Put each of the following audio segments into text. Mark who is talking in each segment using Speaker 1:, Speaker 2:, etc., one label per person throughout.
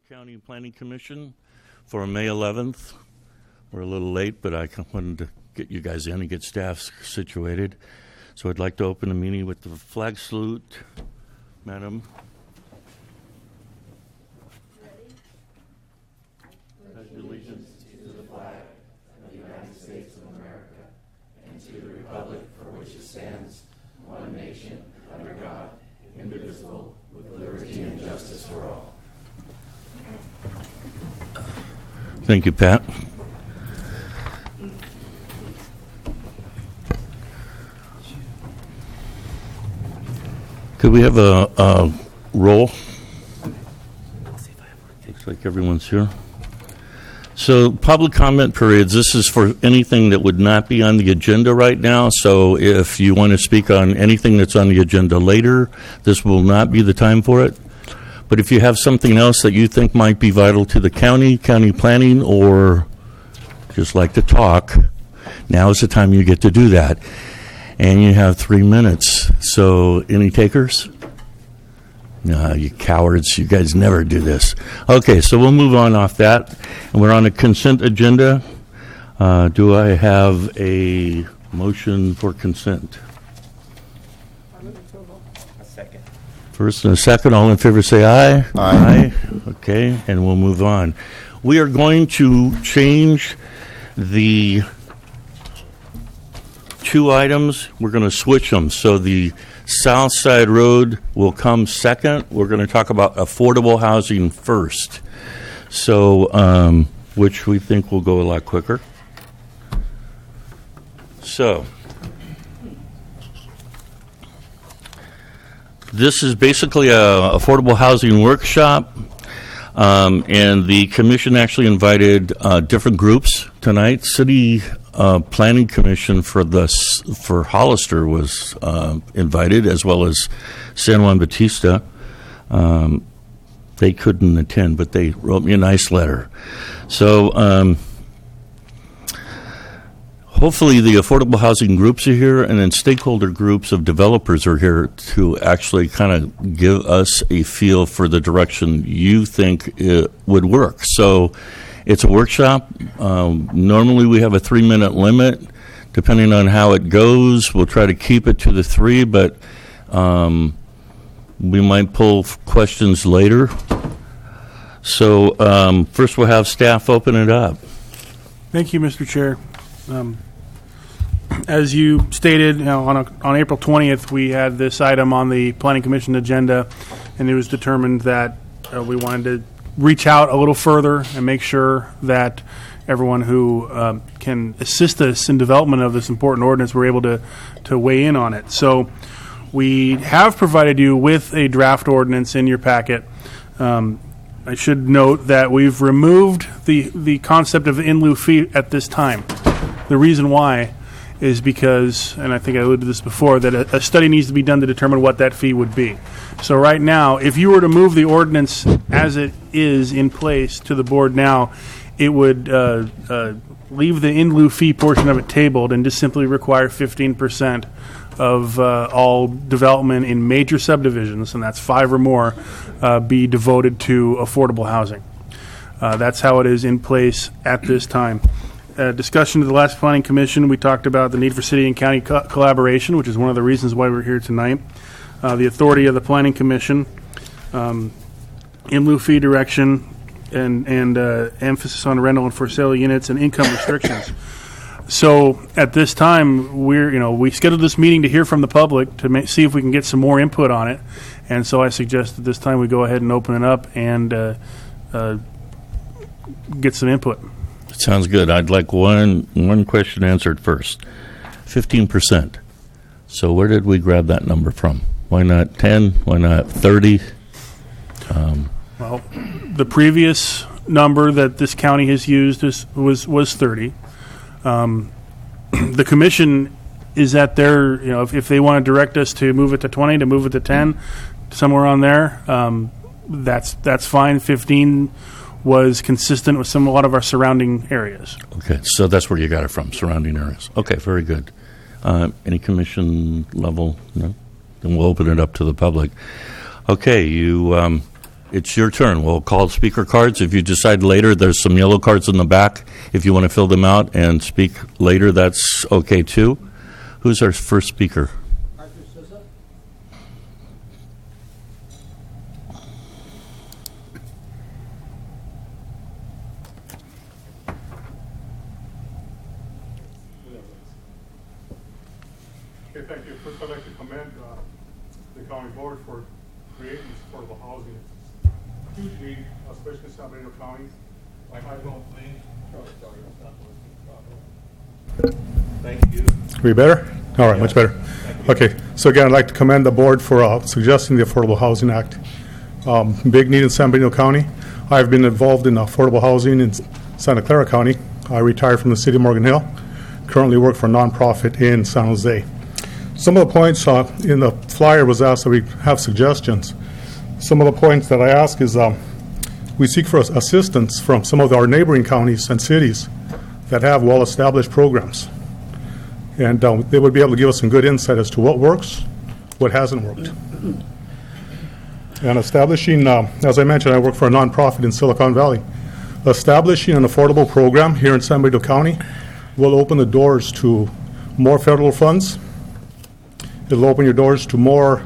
Speaker 1: County Planning Commission for May 11th. We're a little late, but I wanted to get you guys in and get staff situated. So I'd like to open the meeting with the flag salute. Madam.
Speaker 2: Ready? Pledge allegiance to the flag of the United States of America and to the republic for which it stands, one nation, under God, indivisible, with liberty and justice for all.
Speaker 1: Thank you, Pat. Could we have a roll? Looks like everyone's here. So public comment periods, this is for anything that would not be on the agenda right now. So if you want to speak on anything that's on the agenda later, this will not be the time for it. But if you have something else that you think might be vital to the county planning, or just like to talk, now is the time you get to do that. And you have 3 minutes. So any takers? No, you cowards. You guys never do this. Okay, so we'll move on off that. And we're on a consent agenda. Do I have a motion for consent?
Speaker 3: A second.
Speaker 1: First and a second, all in favor say aye. Aye. Okay, and we'll move on. We are going to change the two items. We're going to switch them. So the South Side Road will come second. We're going to talk about affordable housing first. So, which we think will go a lot quicker. So, this is basically a affordable housing workshop, and the commission actually invited different groups tonight. City Planning Commission for Hollister was invited, as well as San Juan Bautista. They couldn't attend, but they wrote me a nice letter. So hopefully the affordable housing groups are here, and then stakeholder groups of developers are here to actually kind of give us a feel for the direction you think it would work. So it's a workshop. Normally we have a 3-minute limit. Depending on how it goes, we'll try to keep it to the 3, but we might pull questions later. So first we'll have staff open it up.
Speaker 4: Thank you, Mr. Chair. As you stated, on April 20th, we had this item on the Planning Commission agenda, and it was determined that we wanted to reach out a little further and make sure that everyone who can assist us in development of this important ordinance were able to weigh in on it. So we have provided you with a draft ordinance in your packet. I should note that we've removed the concept of the in lieu fee at this time. The reason why is because, and I think I alluded to this before, that a study needs to be done to determine what that fee would be. So right now, if you were to move the ordinance as it is in place to the board now, it would leave the in lieu fee portion of it tabled and just simply require 15% of all development in major subdivisions, and that's 5 or more, be devoted to affordable housing. That's how it is in place at this time. Discussion of the last Planning Commission, we talked about the need for city and county collaboration, which is one of the reasons why we're here tonight. The authority of the Planning Commission, in lieu fee direction, and emphasis on rental and for sale units and income restrictions. So at this time, we scheduled this meeting to hear from the public to see if we can get some more input on it. And so I suggest at this time we go ahead and open it up and get some input.
Speaker 1: Sounds good. I'd like one question answered first. 15%. So where did we grab that number from? Why not 10? Why not 30?
Speaker 4: Well, the previous number that this county has used was 30. The commission is at their, if they want to direct us to move it to 20, to move it to 10, somewhere on there, that's fine. 15 was consistent with a lot of our surrounding areas.
Speaker 1: Okay, so that's where you got it from, surrounding areas. Okay, very good. Any commission level? No? Then we'll open it up to the public. Okay, you It's your turn. We'll call speaker cards. If you decide later, there's some yellow cards in the back. If you want to fill them out and speak later, that's okay too. Who's our first speaker?
Speaker 3: Okay, thank you. First, I'd like to commend the county board for creating this affordable housing. It's a huge need, especially in San Bernardino County. Like I don't think. Thank you.
Speaker 5: Are we better? All right, much better. Okay, so again, I'd like to commend the board for suggesting the Affordable Housing Act. Big need in San Bernardino County. I've been involved in affordable housing in Santa Clara County. I retired from the city of Morgan Hill. Currently work for a nonprofit in San Jose. Some of the points in the flyer was asked that we have suggestions. Some of the points that I ask is we seek for assistance from some of our neighboring counties and cities that have well-established programs. And they would be able to give us some good insight as to what works, what hasn't worked. And establishing, as I mentioned, I work for a nonprofit in Silicon Valley. Establishing an affordable program here in San Bernardino County will open the doors to more federal funds. It'll open your doors to more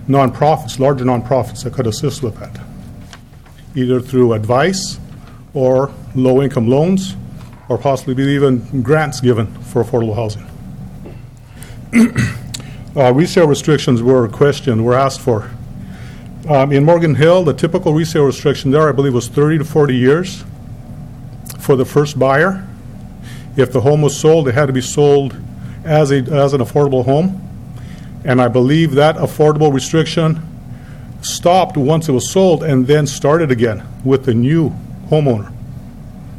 Speaker 5: nonprofits, larger nonprofits that could assist with that, either through advice or low-income loans, or possibly even grants given for affordable housing. Resale restrictions were questioned, were asked for. In Morgan Hill, the typical resale restriction there, I believe, was 30 to 40 years for the first buyer. If the home was sold, it had to be sold as an affordable home. And I believe that affordable restriction stopped once it was sold and then started again with the new homeowner.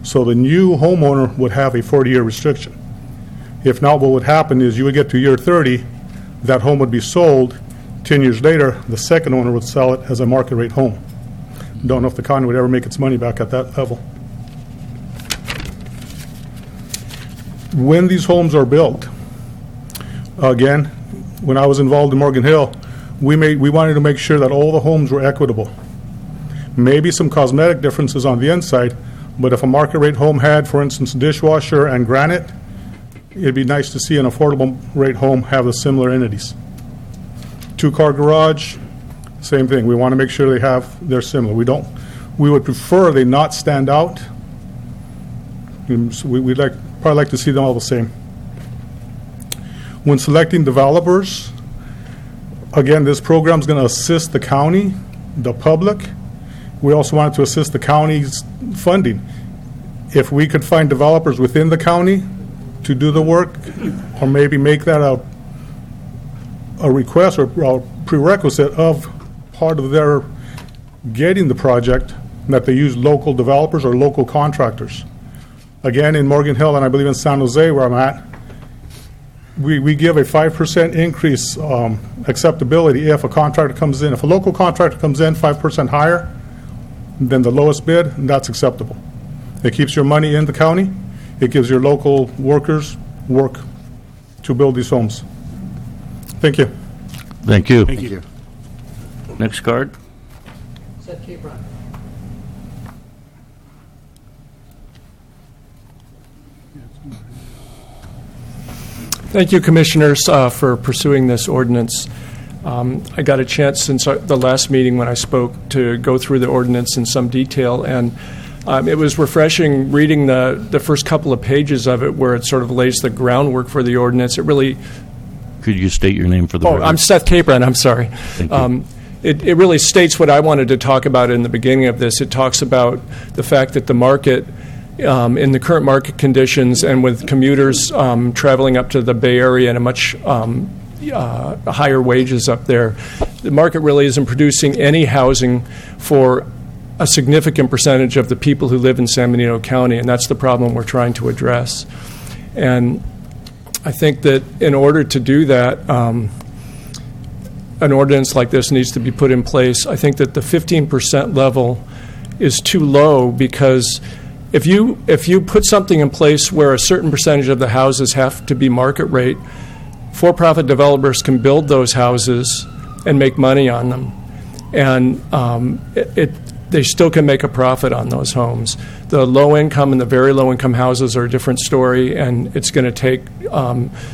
Speaker 5: So the new homeowner would have a 40-year restriction. If not, what would happen is you would get to year 30, that home would be sold. 10 years later, the second owner would sell it as a market rate home. Don't know if the county would ever make its money back at that level. When these homes are built, again, when I was involved in Morgan Hill, we wanted to make sure that all the homes were equitable. Maybe some cosmetic differences on the inside, but if a market rate home had, for instance, dishwasher and granite, it'd be nice to see an affordable rate home have the similar entities. Two-car garage, same thing. We want to make sure they're similar. We would prefer they not stand out. We'd probably like to see them all the same. When selecting developers, again, this program is going to assist the county, the public. We also wanted to assist the county's funding. If we could find developers within the county to do the work, or maybe make that a request or a prerequisite of part of their getting the project, that they use local developers or local contractors. Again, in Morgan Hill, and I believe in San Jose where I'm at, we give a 5% increase acceptability if a contractor comes in. If a local contractor comes in 5% higher than the lowest bid, that's acceptable. It keeps your money in the county. It gives your local workers work to build these homes. Thank you.
Speaker 1: Thank you.
Speaker 4: Thank you.
Speaker 1: Next card.
Speaker 6: Seth Capron. Thank you, Commissioners, for pursuing this ordinance. I got a chance since the last meeting when I spoke to go through the ordinance in some detail, and it was refreshing reading the first couple of pages of it where it sort of lays the groundwork for the ordinance. It really...
Speaker 1: Could you state your name for the record?
Speaker 6: I'm Seth Capron, I'm sorry.
Speaker 1: Thank you.
Speaker 6: It really states what I wanted to talk about in the beginning of this. It talks about the fact that the market, in the current market conditions and with commuters traveling up to the Bay Area and a much higher wages up there, the market really isn't producing any housing for a significant percentage of the people who live in San Bernardino County, and that's the problem we're trying to address. And I think that in order to do that, an ordinance like this needs to be put in place. I think that the 15% level is too low, because if you put something in place where a certain percentage of the houses have to be market rate, for-profit developers can build those houses and make money on them. And they still can make a profit on those homes. The low-income and the very low-income houses are a different story, and it's going to take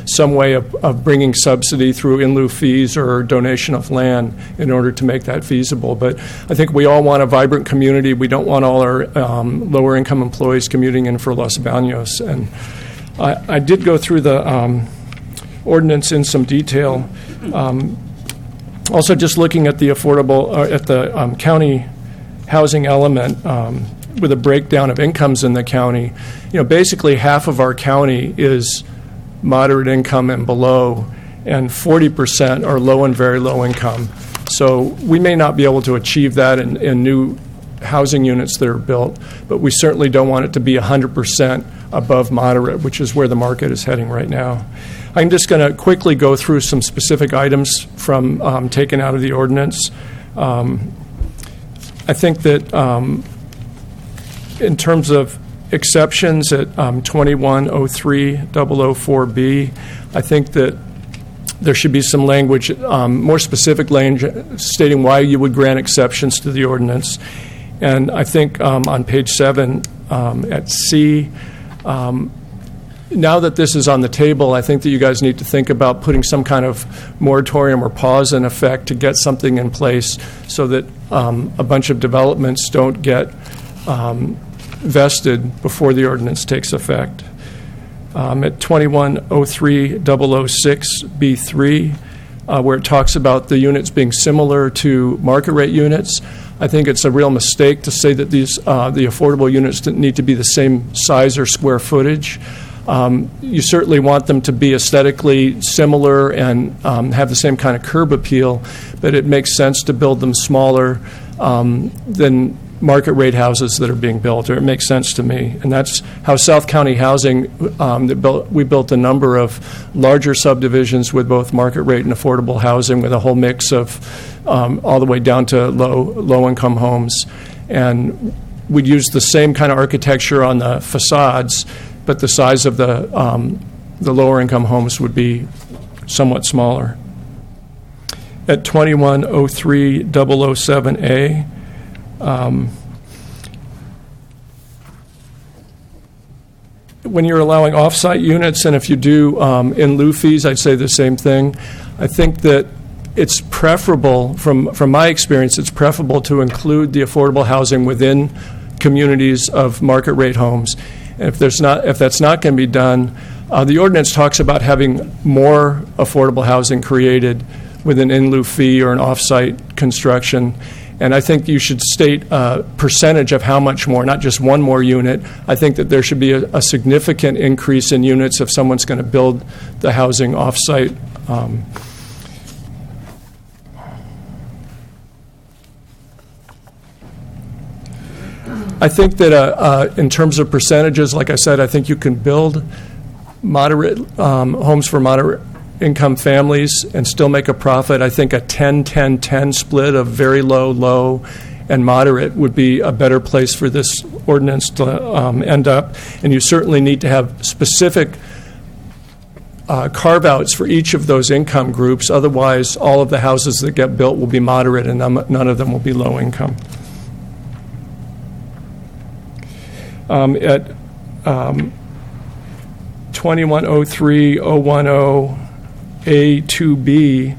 Speaker 6: some way of bringing subsidy through in lieu fees or donation of land in order to make that feasible. But I think we all want a vibrant community. We don't want all our lower-income employees commuting in for Los Banos. And I did go through the ordinance in some detail. Also, just looking at the affordable, at the county housing element with a breakdown of incomes in the county, basically half of our county is moderate income and below, and 40% are low and very low income. So we may not be able to achieve that in new housing units that are built, but we certainly don't want it to be 100% above moderate, which is where the market is heading right now. I'm just going to quickly go through some specific items from taken out of the ordinance. I think that in terms of exceptions at 2103-004B, I think that there should be some language, more specific language, stating why you would grant exceptions to the ordinance. And I think on page 7 at C, now that this is on the table, I think that you guys need to think about putting some kind of moratorium or pause in effect to get something in place so that a bunch of developments don't get vested before the ordinance takes effect. At 2103-006B3, where it talks about the units being similar to market rate units, I think it's a real mistake to say that these the affordable units need to be the same size or square footage. You certainly want them to be aesthetically similar and have the same kind of curb appeal, but it makes sense to build them smaller than market rate houses that are being built, or it makes sense to me. And that's how South County Housing, we built a number of larger subdivisions with both market rate and affordable housing with a whole mix of all the way down to low-income homes. And we'd use the same kind of architecture on the facades, but the size of the lower-income homes would be somewhat smaller. At 2103-007A, when you're allowing off-site units, and if you do in lieu fees, I'd say the same thing. I think that it's preferable, from my experience, it's preferable to include the affordable housing within communities of market rate homes. And if that's not going to be done, the ordinance talks about having more affordable housing created with an in lieu fee or an off-site construction. And I think you should state a percentage of how much more, not just one more unit. I think that there should be a significant increase in units if someone's going to build the housing off-site. I think that in terms of percentages, like I said, I think you can build moderate homes for moderate income families and still make a profit. I think a 10-10-10 split of very low, low, and moderate would be a better place for this ordinance to end up. And you certainly need to have specific carve-outs for each of those income groups. Otherwise, all of the houses that get built will be moderate and none of them will be low income. At 2103-010A2B,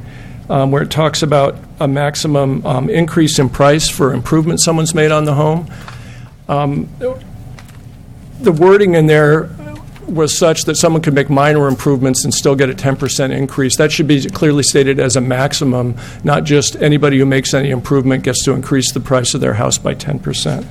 Speaker 6: where it talks about a maximum increase in price for improvements someone's made on the home. The wording in there was such that someone could make minor improvements and still get a 10% increase. That should be clearly stated as a maximum, not just anybody who makes any improvement gets to increase the price of their house by 10%.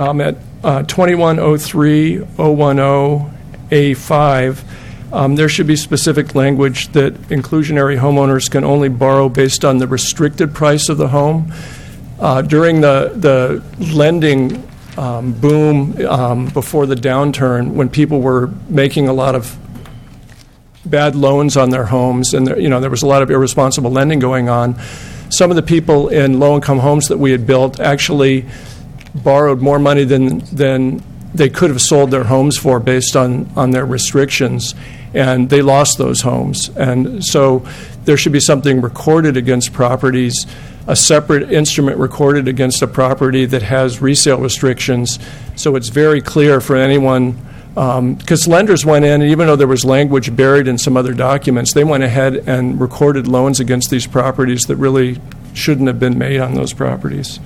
Speaker 6: At 2103-010A5, there should be specific language that inclusionary homeowners can only borrow based on the restricted price of the home. During the lending boom before the downturn, when people were making a lot of bad loans on their homes, and there was a lot of irresponsible lending going on, some of the people in low-income homes that we had built actually borrowed more money than they could have sold their homes for based on their restrictions. and they lost those homes. And so there should be something recorded against properties, a separate instrument recorded against a property that has resale restrictions, so it's very clear for anyone, because lenders went in, and even though there was language buried in some other documents, they went ahead and recorded loans against these properties that really shouldn't have been made on those properties.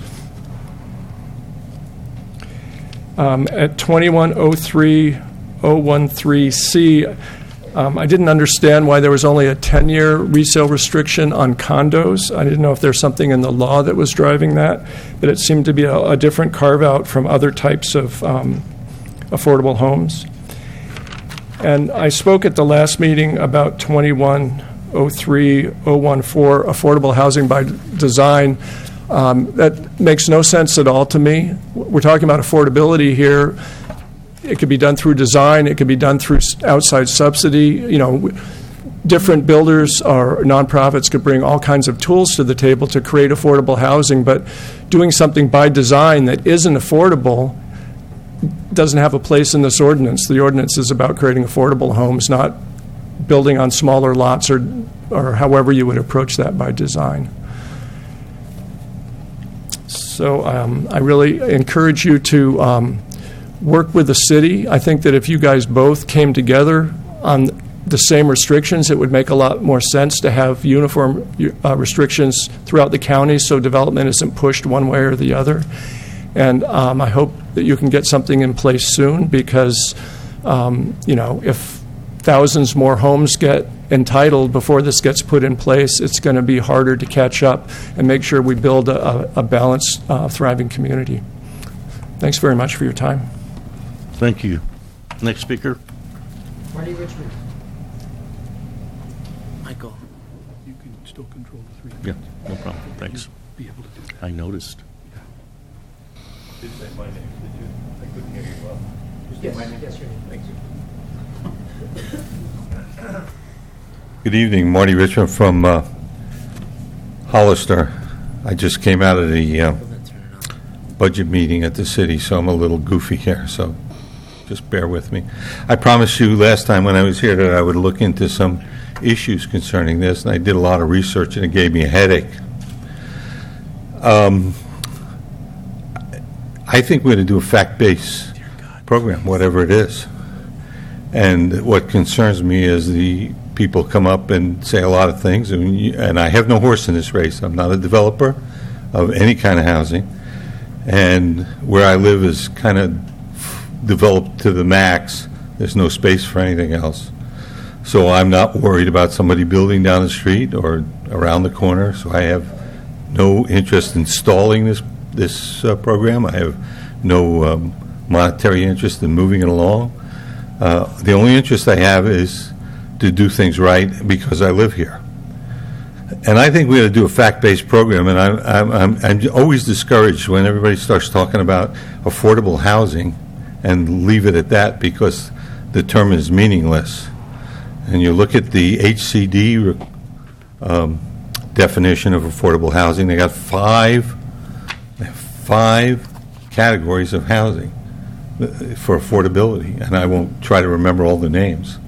Speaker 6: At 2103-013C, I didn't understand why there was only a 10-year resale restriction on condos. I didn't know if there's something in the law that was driving that, but it seemed to be a different carve-out from other types of affordable homes. And I spoke at the last meeting about 2103-014, affordable housing by design. That makes no sense at all to me. We're talking about affordability here. It could be done through design. It could be done through outside subsidy. You know, different builders or nonprofits could bring all kinds of tools to the table to create affordable housing, but doing something by design that isn't affordable doesn't have a place in this ordinance. The ordinance is about creating affordable homes, not building on smaller lots or however you would approach that by design. So I really encourage you to work with the city. I think that if you guys both came together on the same restrictions, it would make a lot more sense to have uniform restrictions throughout the county so development isn't pushed one way or the other. And I hope that you can get something in place soon because, you know, if thousands more homes get entitled before this gets put in place, it's going to be harder to catch up and make sure we build a balanced, thriving community. Thanks very much for your time.
Speaker 1: Thank you. Next speaker.
Speaker 7: Marty Richmond. Michael.
Speaker 4: You can still control the three.
Speaker 1: Yeah, no problem. Thanks.
Speaker 4: Be able to do that.
Speaker 1: I noticed.
Speaker 8: Did you say my name? Did you? I couldn't hear you well.
Speaker 7: Yes, yes, your name. Thank you.
Speaker 8: Good evening, Marty Richmond from Hollister. I just came out of the budget meeting at the city, so I'm a little goofy here, so just bear with me. I promised you last time when I was here that I would look into some issues concerning this, and I did a lot of research, and it gave me a headache. I think we're going to do a fact-based program, whatever it is. And what concerns me is the people come up and say a lot of things, and I have no horse in this race. I'm not a developer of any kind of housing, and where I live is kind of developed to the max. There's no space for anything else. So I'm not worried about somebody building down the street or around the corner, so I have no interest in stalling this program. I have no monetary interest in moving it along. The only interest I have is to do things right because I live here. And I think we ought to do a fact-based program, and I'm always discouraged when everybody starts talking about affordable housing and leave it at that because the term is meaningless. And you look at the HCD definition of affordable housing, they got five categories of housing for affordability, and I won't try to remember all the names.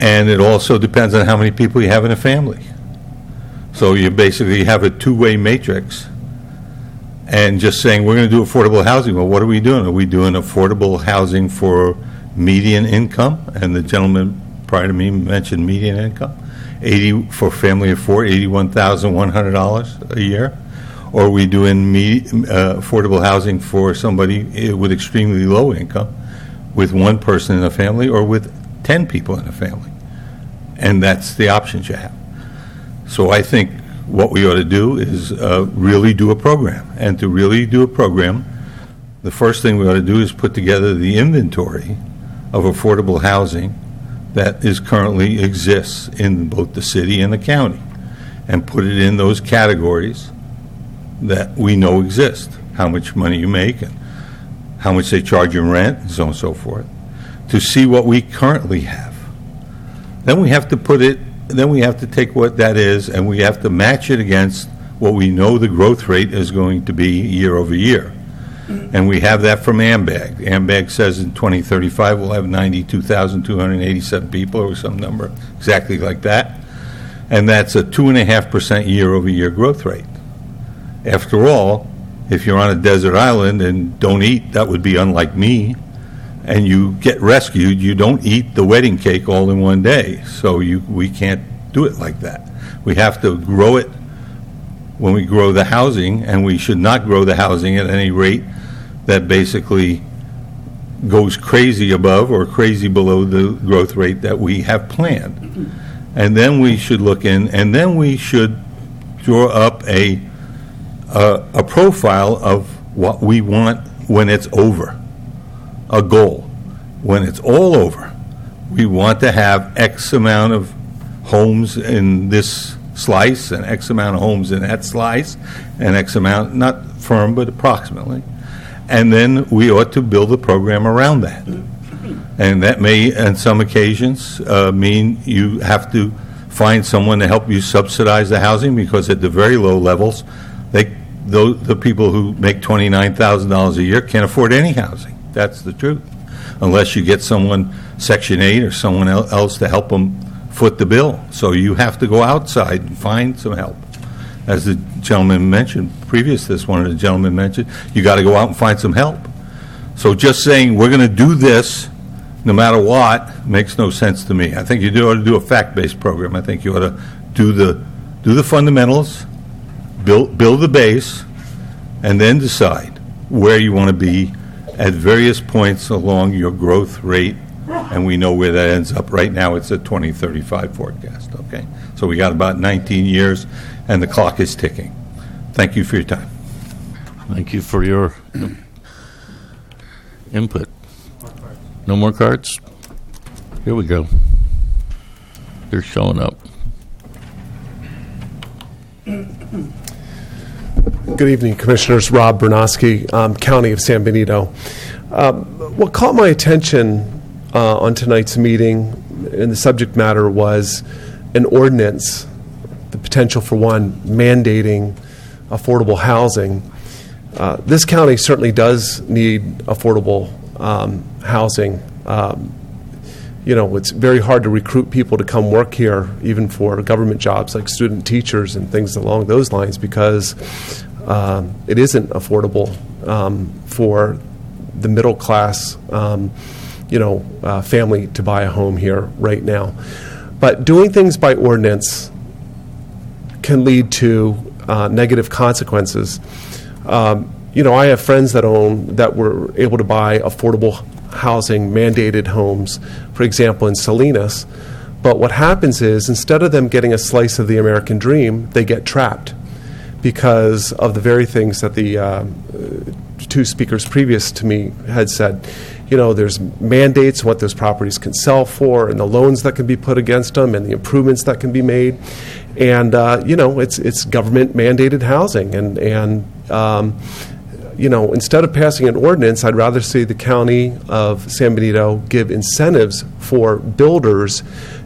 Speaker 8: And it also depends on how many people you have in a family. So you basically have a two-way matrix. And just saying we're going to do affordable housing, well, what are we doing? Are we doing affordable housing for median income? And the gentleman prior to me mentioned median income. For a family of four, $81,100 a year. Or are we doing affordable housing for somebody with extremely low income, with one person in a family, or with 10 people in a family? And that's the options you have. So I think what we ought to do is really do a program. And to really do a program, the first thing we ought to do is put together the inventory of affordable housing that currently exists in both the city and the county, and put it in those categories that we know exist, how much money you make and how much they charge in rent and so on and so forth, to see what we currently have. Then we have to take what that is and we have to match it against what we know the growth rate is going to be year over year. And we have that from AMBAG. AMBAG says in 2035 we'll have 92,287 people or some number exactly like that. And that's a 2.5% year-over-year growth rate. After all, if you're on a desert island and don't eat, that would be unlike me, and you get rescued, you don't eat the wedding cake all in one day. So we can't do it like that. We have to grow it when we grow the housing, and we should not grow the housing at any rate that basically goes crazy above or crazy below the growth rate that we have planned. And then we should look in, and then we should draw up a profile of what we want when it's over, a goal. When it's all over, we want to have X amount of homes in this slice and X amount of homes in that slice and X amount, not firm, but approximately. And then we ought to build a program around that. And that may, on some occasions, mean you have to find someone to help you subsidize the housing, because at the very low levels, the people who make $29,000 a year can't afford any housing. That's the truth. Unless you get someone, Section 8 or someone else to help them foot the bill. So you have to go outside and find some help. As the gentleman mentioned, previous to this, one of the gentlemen mentioned, you got to go out and find some help. So just saying we're going to do this no matter what makes no sense to me. I think you ought to do a fact-based program. I think you ought to do the fundamentals, build the base, and then decide where you want to be at various points along your growth rate, and we know where that ends up. Right now, it's a 2035 forecast, okay? So we got about 19 years, and the clock is ticking. Thank you for your time.
Speaker 1: Thank you for your input. No more cards? Here we go. They're showing up.
Speaker 9: Good evening, Commissioners. Rob Bernowski, County of San Benito. What caught my attention on tonight's meeting, and the subject matter was an ordinance, the potential for one mandating affordable housing. This county certainly does need affordable housing. It's very hard to recruit people to come work here, even for government jobs like student teachers and things along those lines, because it isn't affordable for the middle class, family to buy a home here right now. But doing things by ordinance can lead to negative consequences. I have friends that were able to buy affordable housing, mandated homes, for example, in Salinas. But what happens is, instead of them getting a slice of the American dream, they get trapped because of the very things that the two speakers previous to me had said. There's mandates, what those properties can sell for, and the loans that can be put against them, and the improvements that can be made. And, it's government mandated housing. And instead of passing an ordinance, I'd rather see the County of San Benito give incentives for builders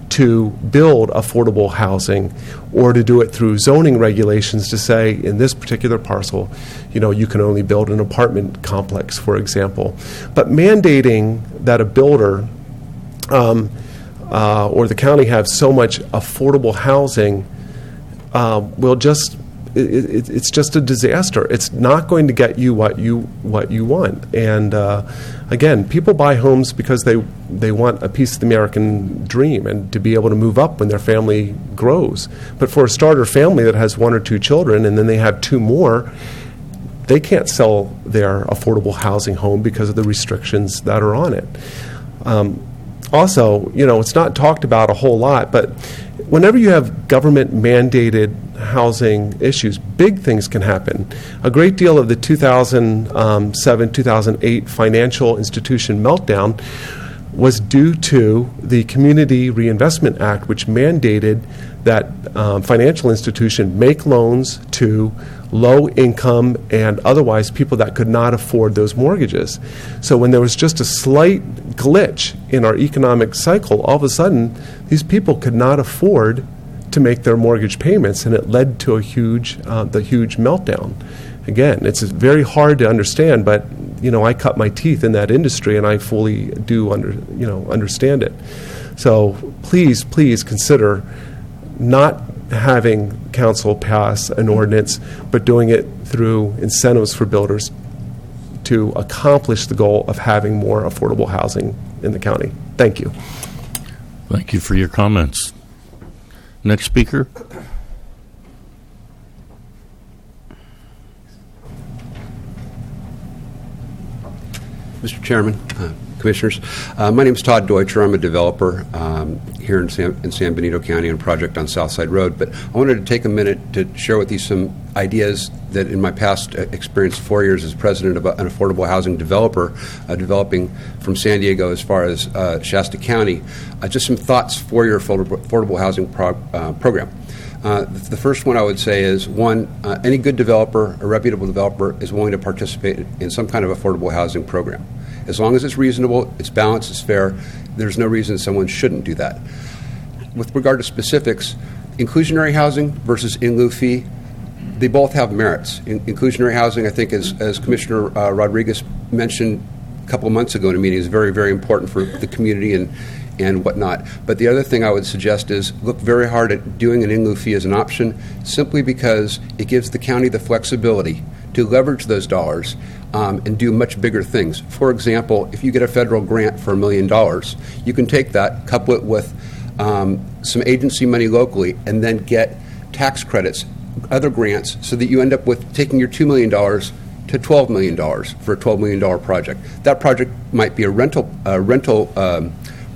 Speaker 9: to build affordable housing, or to do it through zoning regulations to say, in this particular parcel, you can only build an apartment complex, for example. But mandating that a builder or the county have so much affordable housing it's just a disaster. It's not going to get you what you want. And again, people buy homes because they want a piece of the American dream and to be able to move up when their family grows. But for a starter family that has one or two children and then they have two more, they can't sell their affordable housing home because of the restrictions that are on it. Also, it's not talked about a whole lot, but whenever you have government-mandated housing issues, big things can happen. A great deal of the 2007-2008 financial institution meltdown was due to the Community Reinvestment Act, which mandated that financial institution make loans to low-income and otherwise people that could not afford those mortgages. So when there was just a slight glitch in our economic cycle, all of a sudden, these people could not afford to make their mortgage payments, and it led to the huge meltdown. Again, it's very hard to understand, but I cut my teeth in that industry, and I fully do understand it. So please consider not having council pass an ordinance, but doing it through incentives for builders to accomplish the goal of having more affordable housing in the county. Thank you.
Speaker 1: Thank you for your comments. Next speaker.
Speaker 10: Mr. Chairman, Commissioners, my name is Todd Deutscher. I'm a developer here in San Benito County on a project on Southside Road. But I wanted to take a minute to share with you some ideas that in my past experience, 4 years as president of an affordable housing developer, developing from San Diego as far as Shasta County, just some thoughts for your affordable housing program. The first one I would say is, one, any good developer, a reputable developer, is willing to participate in some kind of affordable housing program. As long as it's reasonable, it's balanced, it's fair, there's no reason someone shouldn't do that. With regard to specifics, inclusionary housing versus in lieu fee, they both have merits. Inclusionary housing, I think, as Commissioner Rodriguez mentioned a couple of months ago in a meeting, is very, very important for the community and whatnot. But the other thing I would suggest is look very hard at doing an in lieu fee as an option, simply because it gives the county the flexibility to leverage those dollars and do much bigger things. For example, if you get a federal grant for $1 million, you can take that, couple it with some agency money locally, and then get tax credits, other grants, so that you end up with taking your $2 million to $12 million for a $12 million project. That project might be a rental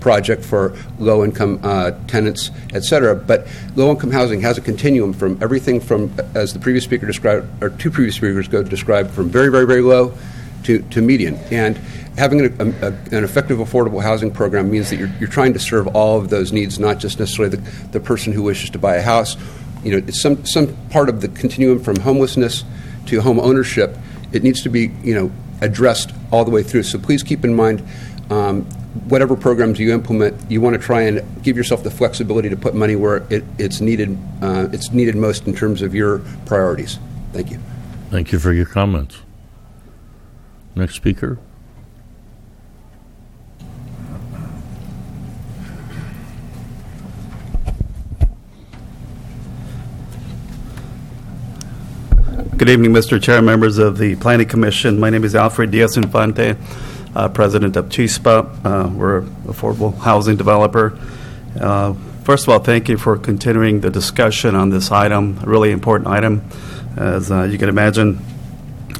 Speaker 10: project for low-income tenants, et cetera. But low-income housing has a continuum from everything from, as the previous speaker described, or two previous speakers described, from very, very, very low to median. And having an effective affordable housing program means that you're trying to serve all of those needs, not just necessarily the person who wishes to buy a house. It's some part of the continuum from homelessness to home ownership. It needs to be addressed all the way through. So please keep in mind, whatever programs you implement, you want to try and give yourself the flexibility to put money where it's needed. It's needed most in terms of your priorities. Thank you.
Speaker 1: Thank you for your comments. Next speaker.
Speaker 11: Good evening, Mr. Chair, members of the Planning Commission. My name is Alfred Diaz-Infante, president of CHISPA. We're an affordable housing developer. First of all, thank you for continuing the discussion on this item, a really important item. As you can imagine,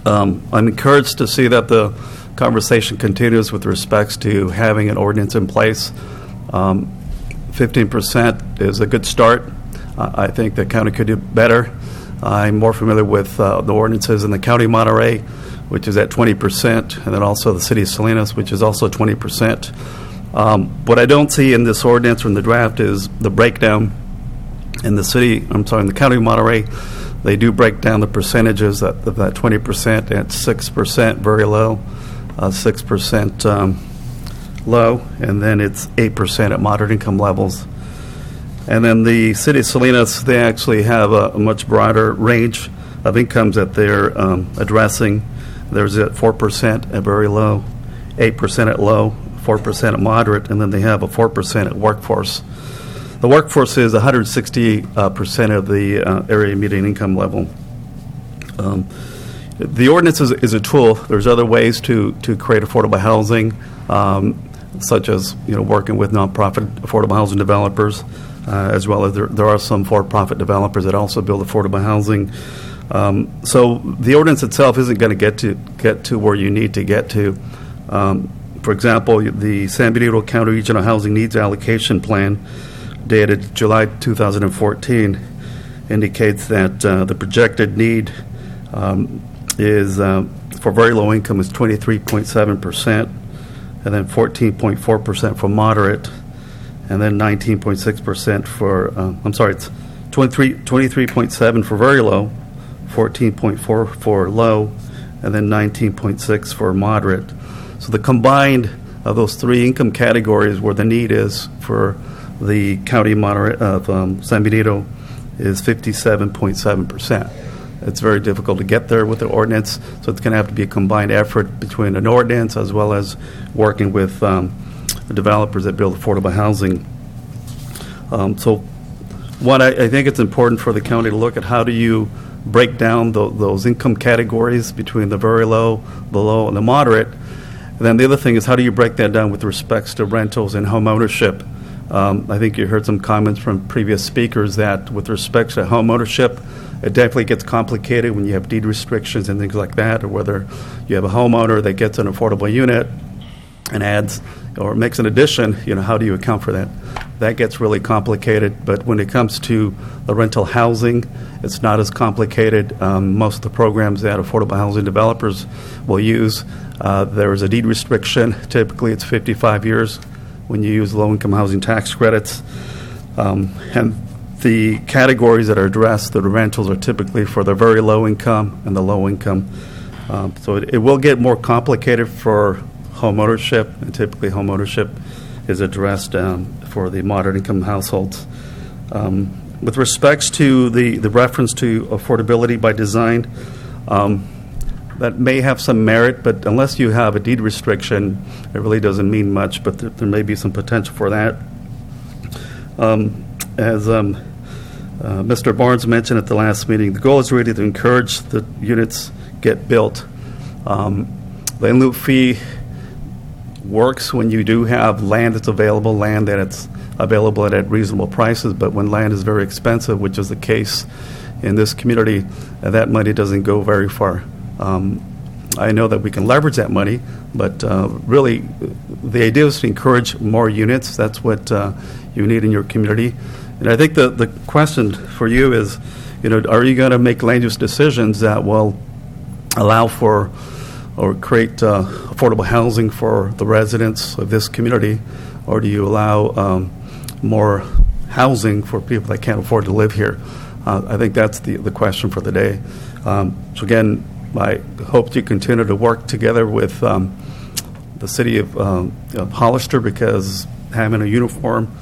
Speaker 11: I'm encouraged to see that the conversation continues with respects to having an ordinance in place. 15% is a good start. I think the county could do better. I'm more familiar with the ordinances in the County of Monterey, which is at 20%, and then also the City of Salinas, which is also 20%. What I don't see in this ordinance or in the draft is the breakdown in the County of Monterey. They do break down the percentages of that 20% at 6% very low, 6% low, and then it's 8% at moderate income levels. And then the City of Salinas, they actually have a much broader range of incomes that they're addressing. There's at 4% at very low, 8% at low, 4% at moderate, and then they have a 4% at workforce. The workforce is 160% of the area median income level. The ordinance is a tool. There's other ways to create affordable housing, such as working with nonprofit affordable housing developers, as well as there are some for-profit developers that also build affordable housing. So the ordinance itself isn't going to get to where you need to get to. For example, the San Benito County Regional Housing Needs Allocation Plan, dated July 2014, indicates that the projected need is for very low income is 23.7%, and then 14.4% for moderate, and then 19.6% for, it's 23.7 for very low, 14.4 for low, and then 19.6 for moderate. So the combined of those three income categories where the need is for the county moderate of San Benito is 57.7%. It's very difficult to get there with the ordinance, so it's going to have to be a combined effort between an ordinance as well as working with the developers that build affordable housing. So one, I think it's important for the county to look at how do you break down those income categories between the very low, the low, and the moderate. And then the other thing is how do you break that down with respects to rentals and home ownership. I think you heard some comments from previous speakers that with respect to home ownership, it definitely gets complicated when you have deed restrictions and things like that, or whether you have a homeowner that gets an affordable unit and adds or makes an addition, how do you account for that? That gets really complicated, but when it comes to the rental housing, it's not as complicated. Most of the programs that affordable housing developers will use, there is a deed restriction. Typically, it's 55 years when you use low-income housing tax credits. And the categories that are addressed, the rentals are typically for the very low income and the low income. So it will get more complicated for home ownership, and typically home ownership is addressed for the moderate income households. With respects to the reference to affordability by design, that may have some merit, but unless you have a deed restriction, it really doesn't mean much, but there may be some potential for that. As Mr. Barnes mentioned at the last meeting, the goal is really to encourage the units get built. The in lieu fee works when you do have land that's available, land that it's available at reasonable prices, but when land is very expensive, which is the case in this community, that money doesn't go very far. I know that we can leverage that money, but really the idea is to encourage more units. That's what you need in your community. And I think the question for you is, are you going to make land use decisions that will allow for or create affordable housing for the residents of this community, or do you allow more housing for people that can't afford to live here? I think that's the question for the day. So again, I hope to continue to work together with the city of Hollister, because having a uniform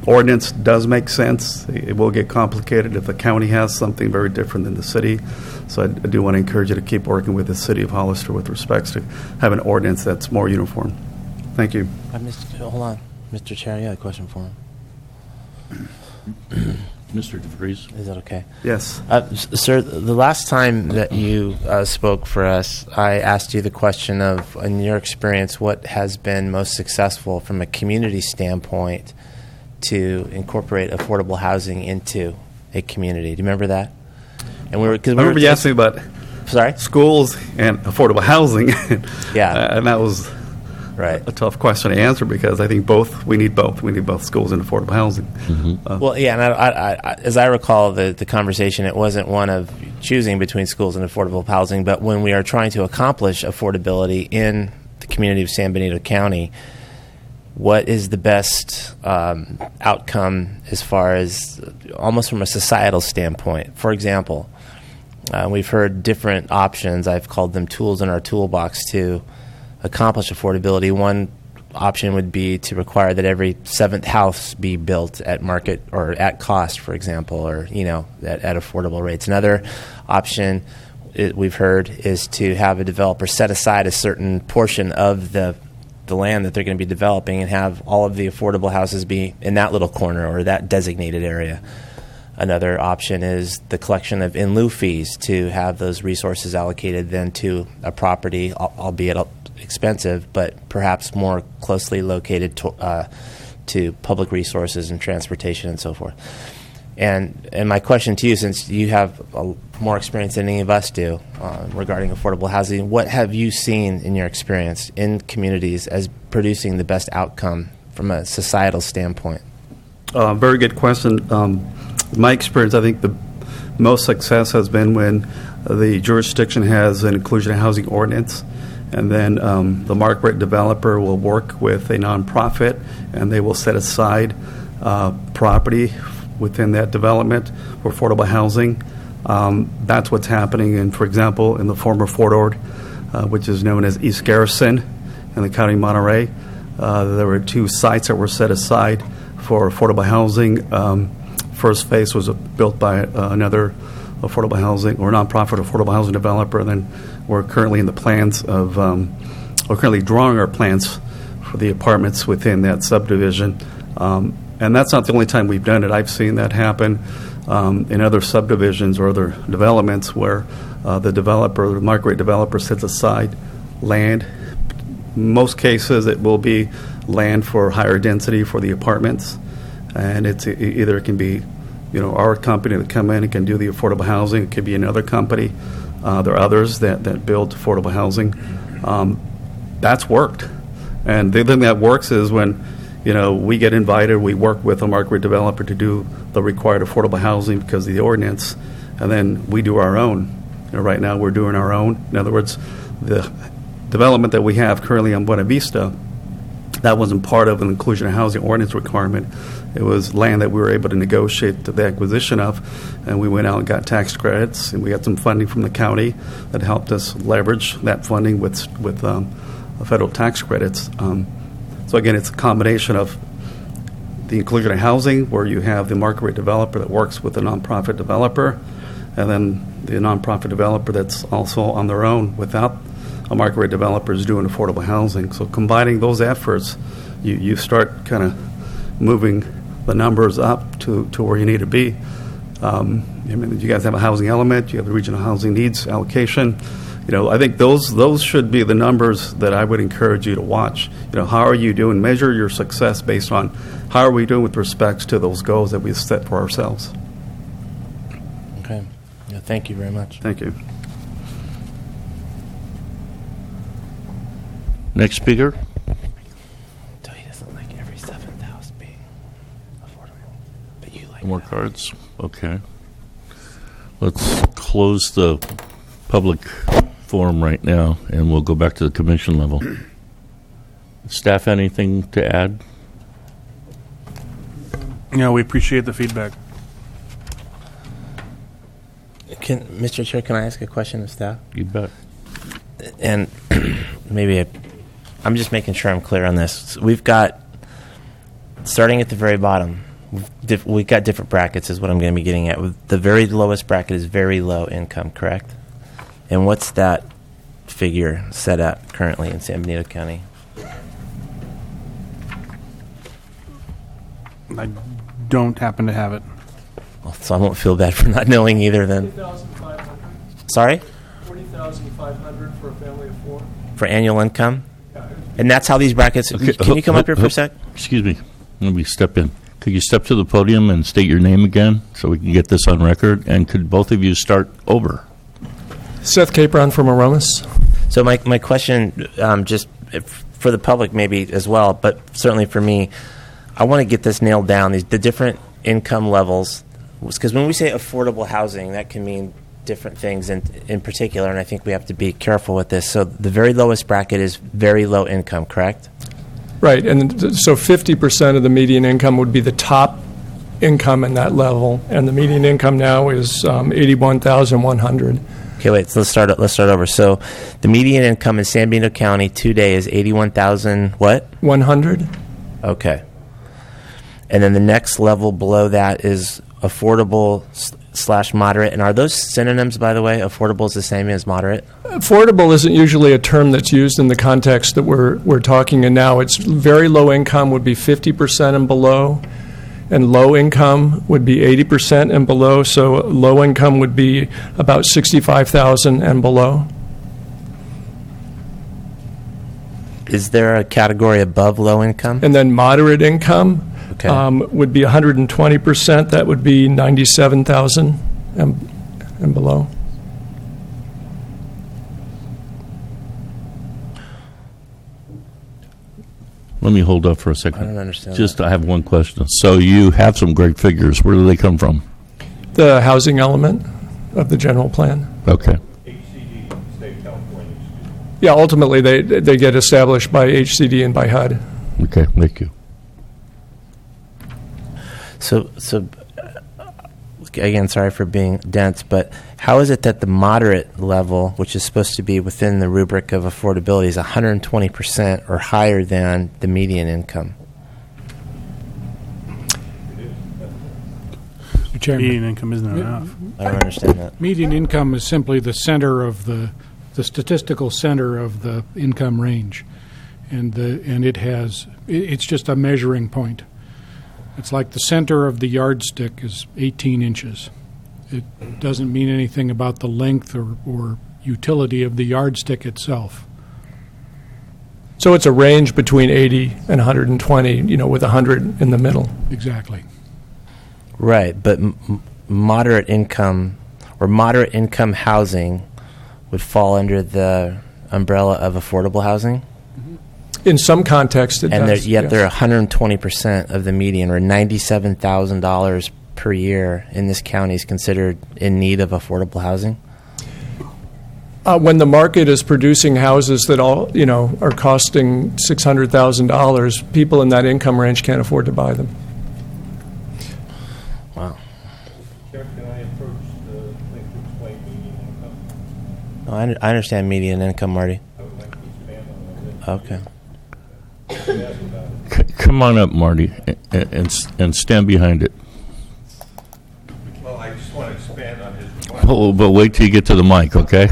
Speaker 11: ordinance does make sense. It will get complicated if the county has something very different than the city. So I do want to encourage you to keep working with the city of Hollister with respects to have an ordinance that's more uniform. Thank you.
Speaker 2: Hold on. Mr. Chair, I got a question for him.
Speaker 1: Mr. DeVries.
Speaker 2: Is that okay?
Speaker 11: Yes.
Speaker 2: Sir, the last time that you spoke for us, I asked you the question of, in your experience, what has been most successful from a community standpoint to incorporate affordable housing into a community. Do you remember that? And I
Speaker 11: remember you asked me about schools and affordable housing.
Speaker 2: Yeah.
Speaker 11: And that was
Speaker 2: right.
Speaker 11: A tough question to answer, because I think we need both. We need both schools and affordable housing. Mm-hmm.
Speaker 2: Well, yeah, and I, as I recall the conversation, it wasn't one of choosing between schools and affordable housing, but when we are trying to accomplish affordability in the community of San Benito County, what is the best outcome as far as almost from a societal standpoint? For example, we've heard different options. I've called them tools in our toolbox to accomplish affordability. One option would be to require that every seventh house be built at market or at cost, for example, or at affordable rates. Another option we've heard is to have a developer set aside a certain portion of the land that they're going to be developing and have all of the affordable houses be in that little corner or that designated area. Another option is the collection of in lieu fees, to have those resources allocated then to a property, albeit expensive, but perhaps more closely located to public resources and transportation and so forth. And my question to you, since you have more experience than any of us do regarding affordable housing, what have you seen in your experience in communities as producing the best outcome from a societal standpoint?
Speaker 11: Very good question. My experience, I think the most success has been when the jurisdiction has an inclusionary housing ordinance, and then the market rate developer will work with a nonprofit, and they will set aside property within that development for affordable housing. That's what's happening, for example, in the former Fort Ord, which is known as East Garrison in the county of Monterey. There were 2 sites that were set aside for affordable housing. First phase was built by another affordable housing or nonprofit affordable housing developer. And then we're currently in the plans of, we're currently drawing our plans for the apartments within that subdivision. And that's not the only time we've done it. I've seen that happen in other subdivisions or other developments where the developer, the market rate developer, sets aside land. In most cases, it will be land for higher density for the apartments, and it's either it can be, our company that come in and can do the affordable housing. It could be another company. There are others that build affordable housing. That's worked, and the thing that works is when we get invited, we work with a market rate developer to do the required affordable housing because of the ordinance, and then we do our own. Right now, we're doing our own. In other words, the development that we have currently on Buena Vista, that wasn't part of an inclusionary housing ordinance requirement. It was land that we were able to negotiate the acquisition of, and we went out and got tax credits, and we got some funding from the county that helped us leverage that funding with federal tax credits. So again, it's a combination of the inclusionary housing, where you have the market rate developer that works with a nonprofit developer, and then the nonprofit developer that's also on their own without a market rate developer is doing affordable housing. So combining those efforts, you start kind of moving the numbers up to where you need to be. You guys have a housing element, you have the regional housing needs allocation. I think those should be the numbers that I would encourage you to watch. How are you doing? Measure your success based on how are we doing with respect to those goals that we've set for ourselves.
Speaker 2: Okay. Yeah, thank you very much.
Speaker 11: Thank you.
Speaker 1: Next speaker.
Speaker 2: He doesn't like every 7th house being affordable, but you like
Speaker 1: More
Speaker 2: that.
Speaker 1: cards? Okay. Let's close the public forum right now, and we'll go back to the commission level. Staff, anything to add?
Speaker 4: We appreciate the feedback.
Speaker 2: Mr. Chair, can I ask a question of staff?
Speaker 1: You bet.
Speaker 2: And maybe I'm just making sure I'm clear on this. We've got, starting at the very bottom, we've got different brackets is what I'm going to be getting at. The very lowest bracket is very low income, correct? And what's that figure set at currently in San Benito County?
Speaker 4: I don't happen to have it.
Speaker 2: Well, so I won't feel bad for not knowing either then.
Speaker 6: 40,500.
Speaker 2: Sorry?
Speaker 6: 40,500 for a family of 4.
Speaker 2: For annual income? And that's how these brackets...
Speaker 1: Okay,
Speaker 2: Can you come up here for a sec?
Speaker 1: Excuse me. Let me step in. Could you step to the podium and state your name again so we can get this on record? And could both of you start over?
Speaker 6: Seth Capron from Aromas.
Speaker 2: So my question, just for the public maybe as well, but certainly for me, I want to get this nailed down, the different income levels, because when we say affordable housing, that can mean different things in particular, and I think we have to be careful with this. So the very lowest bracket is very low income, correct?
Speaker 6: Right, and so 50% of the median income would be the top income in that level, and the median income now is $81,100.
Speaker 2: Okay, wait. So let's start over. So the median income in San Benito County today is $81,000 what?
Speaker 6: 100.
Speaker 2: Okay. And then the next level below that is affordable / moderate. And are those synonyms, by the way? Affordable is the same as moderate?
Speaker 6: Affordable isn't usually a term that's used in the context that we're talking in now. It's very low income would be 50% and below, and low income would be 80% and below. So low income would be about $65,000 and below.
Speaker 2: Is there a category above low income?
Speaker 6: And then moderate income
Speaker 2: Okay.
Speaker 6: would be 120%. That would be $97,000 and below.
Speaker 1: Let me hold up for a second.
Speaker 2: I don't understand
Speaker 1: Just, I have one question. So you have some great figures. Where do they come from?
Speaker 6: The housing element of the general plan.
Speaker 1: Okay.
Speaker 6: Yeah, ultimately they get established by HCD and by HUD.
Speaker 1: Okay, thank you.
Speaker 2: So again, sorry for being dense, but how is it that the moderate level, which is supposed to be within the rubric of affordability, is 120% or higher than the median income?
Speaker 12: Mr. Chairman.
Speaker 4: Median income isn't enough.
Speaker 13: I don't understand that.
Speaker 12: Median income is simply the center of the statistical center of the income range, and it's just a measuring point. It's like the center of the yardstick is 18 inches. It doesn't mean anything about the length or utility of the yardstick itself.
Speaker 6: So it's a range between 80 and 120, with 100 in the middle.
Speaker 12: Exactly.
Speaker 13: Right, but moderate income or moderate income housing would fall under the umbrella of affordable housing?
Speaker 6: In some contexts, it
Speaker 13: and
Speaker 6: does.
Speaker 13: Yet they're 120% of the median, or $97,000 per year in this county is considered in need of affordable housing?
Speaker 6: When the market is producing houses that all are costing $600,000, people in that income range can't afford to buy them.
Speaker 13: Wow.
Speaker 14: Chair, can I approach the link to explain median income?
Speaker 13: No, I understand median income, Marty.
Speaker 14: I would like to expand on that.
Speaker 13: Okay.
Speaker 1: Come on up, Marty, and stand behind it.
Speaker 8: Well, I just want to expand on his remarks.
Speaker 1: Oh, but wait till you get to the mic, okay?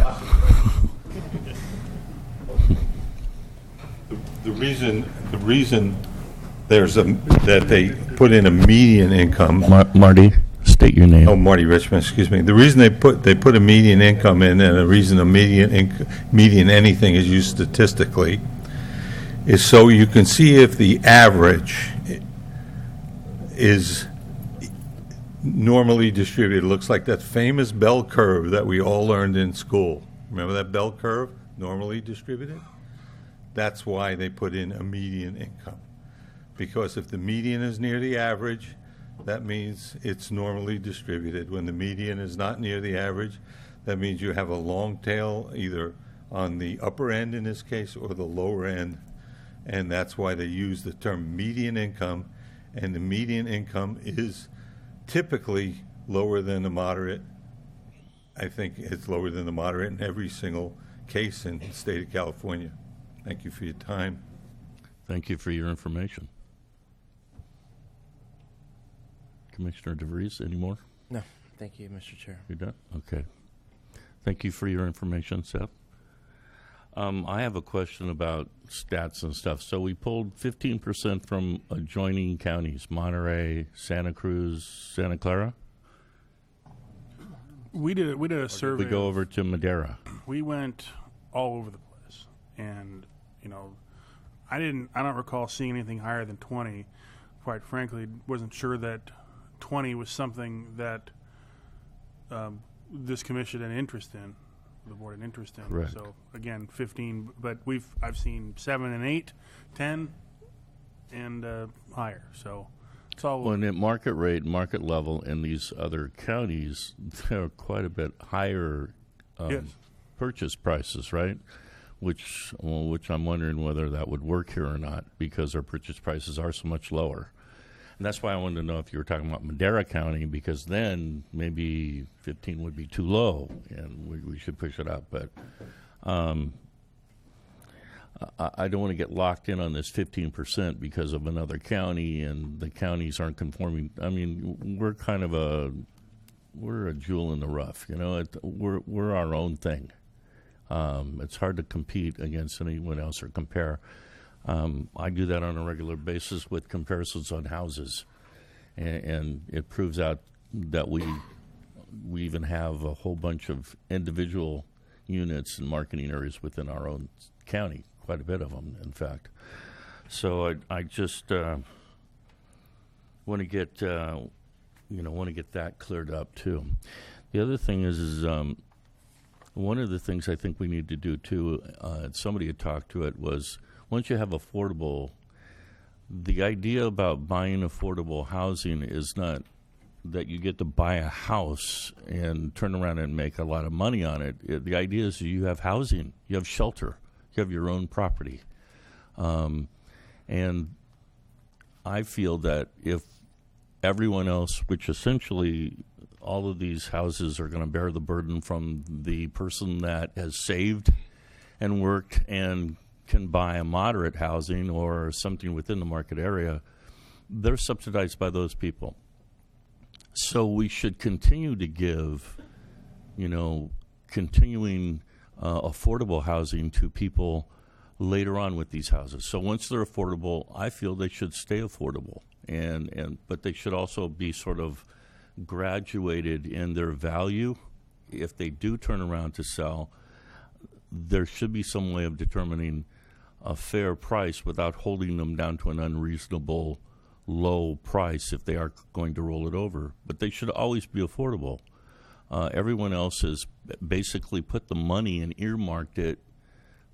Speaker 8: The reason that they put in a median income.
Speaker 1: Marty, state your name.
Speaker 8: Oh, Marty Richmond, excuse me. The reason they put a median income in, and the reason a median anything is used statistically, is so you can see if the average is normally distributed. It looks like that famous bell curve that we all learned in school. Remember that bell curve, normally distributed? That's why they put in a median income. Because if the median is near the average, that means it's normally distributed. When the median is not near the average, that means you have a long tail either on the upper end in this case or the lower end. And that's why they use the term median income. And the median income is typically lower than the moderate. I think it's lower than the moderate in every single case in the state of California. Thank you for your time.
Speaker 1: Thank you for your information. Commissioner DeVries, any more?
Speaker 13: No, thank you, Mr. Chair.
Speaker 1: You're done? Okay. Thank you for your information, Seth. I have a question about stats and stuff. So we pulled 15% from adjoining counties, Monterey, Santa Cruz, Santa Clara?
Speaker 4: We did a survey.
Speaker 1: We go over to Madera.
Speaker 4: We went all over the place, and I don't recall seeing anything higher than 20. Quite frankly, wasn't sure that 20 was something that this commission had interest in, the board had interest in.
Speaker 1: Correct.
Speaker 4: So again, 15, but I've seen 7 and 8, 10, and higher. So it's all.
Speaker 1: When at market rate, market level in these other counties, they're quite a bit higher
Speaker 4: Yes.
Speaker 1: purchase prices, right? Which I'm wondering whether that would work here or not, because our purchase prices are so much lower. And that's why I wanted to know if you were talking about Madera County, because then maybe 15 would be too low, and we should push it up. But I don't want to get locked in on this 15% because of another county, and the counties aren't conforming. I mean, we're kind of we're a jewel in the rough, we're our own thing. It's hard to compete against anyone else or compare. I do that on a regular basis with comparisons on houses, and it proves out that we even have a whole bunch of individual units and marketing areas within our own county, quite a bit of them, in fact. So I just want to get that cleared up too. The other thing is one of the things I think we need to do too. Somebody had talked to it was, once you have affordable, the idea about buying affordable housing is not that you get to buy a house and turn around and make a lot of money on it. The idea is you have housing, you have shelter, you have your own property. And I feel that if everyone else, which essentially all of these houses are going to bear the burden from the person that has saved and worked and can buy a moderate housing or something within the market area, they're subsidized by those people. So we should continue to give, continuing affordable housing to people later on with these houses. So once they're affordable, I feel they should stay affordable, but they should also be sort of graduated in their value. If they do turn around to sell, there should be some way of determining a fair price without holding them down to an unreasonable low price if they are going to roll it over. But they should always be affordable. Everyone else has basically put the money and earmarked it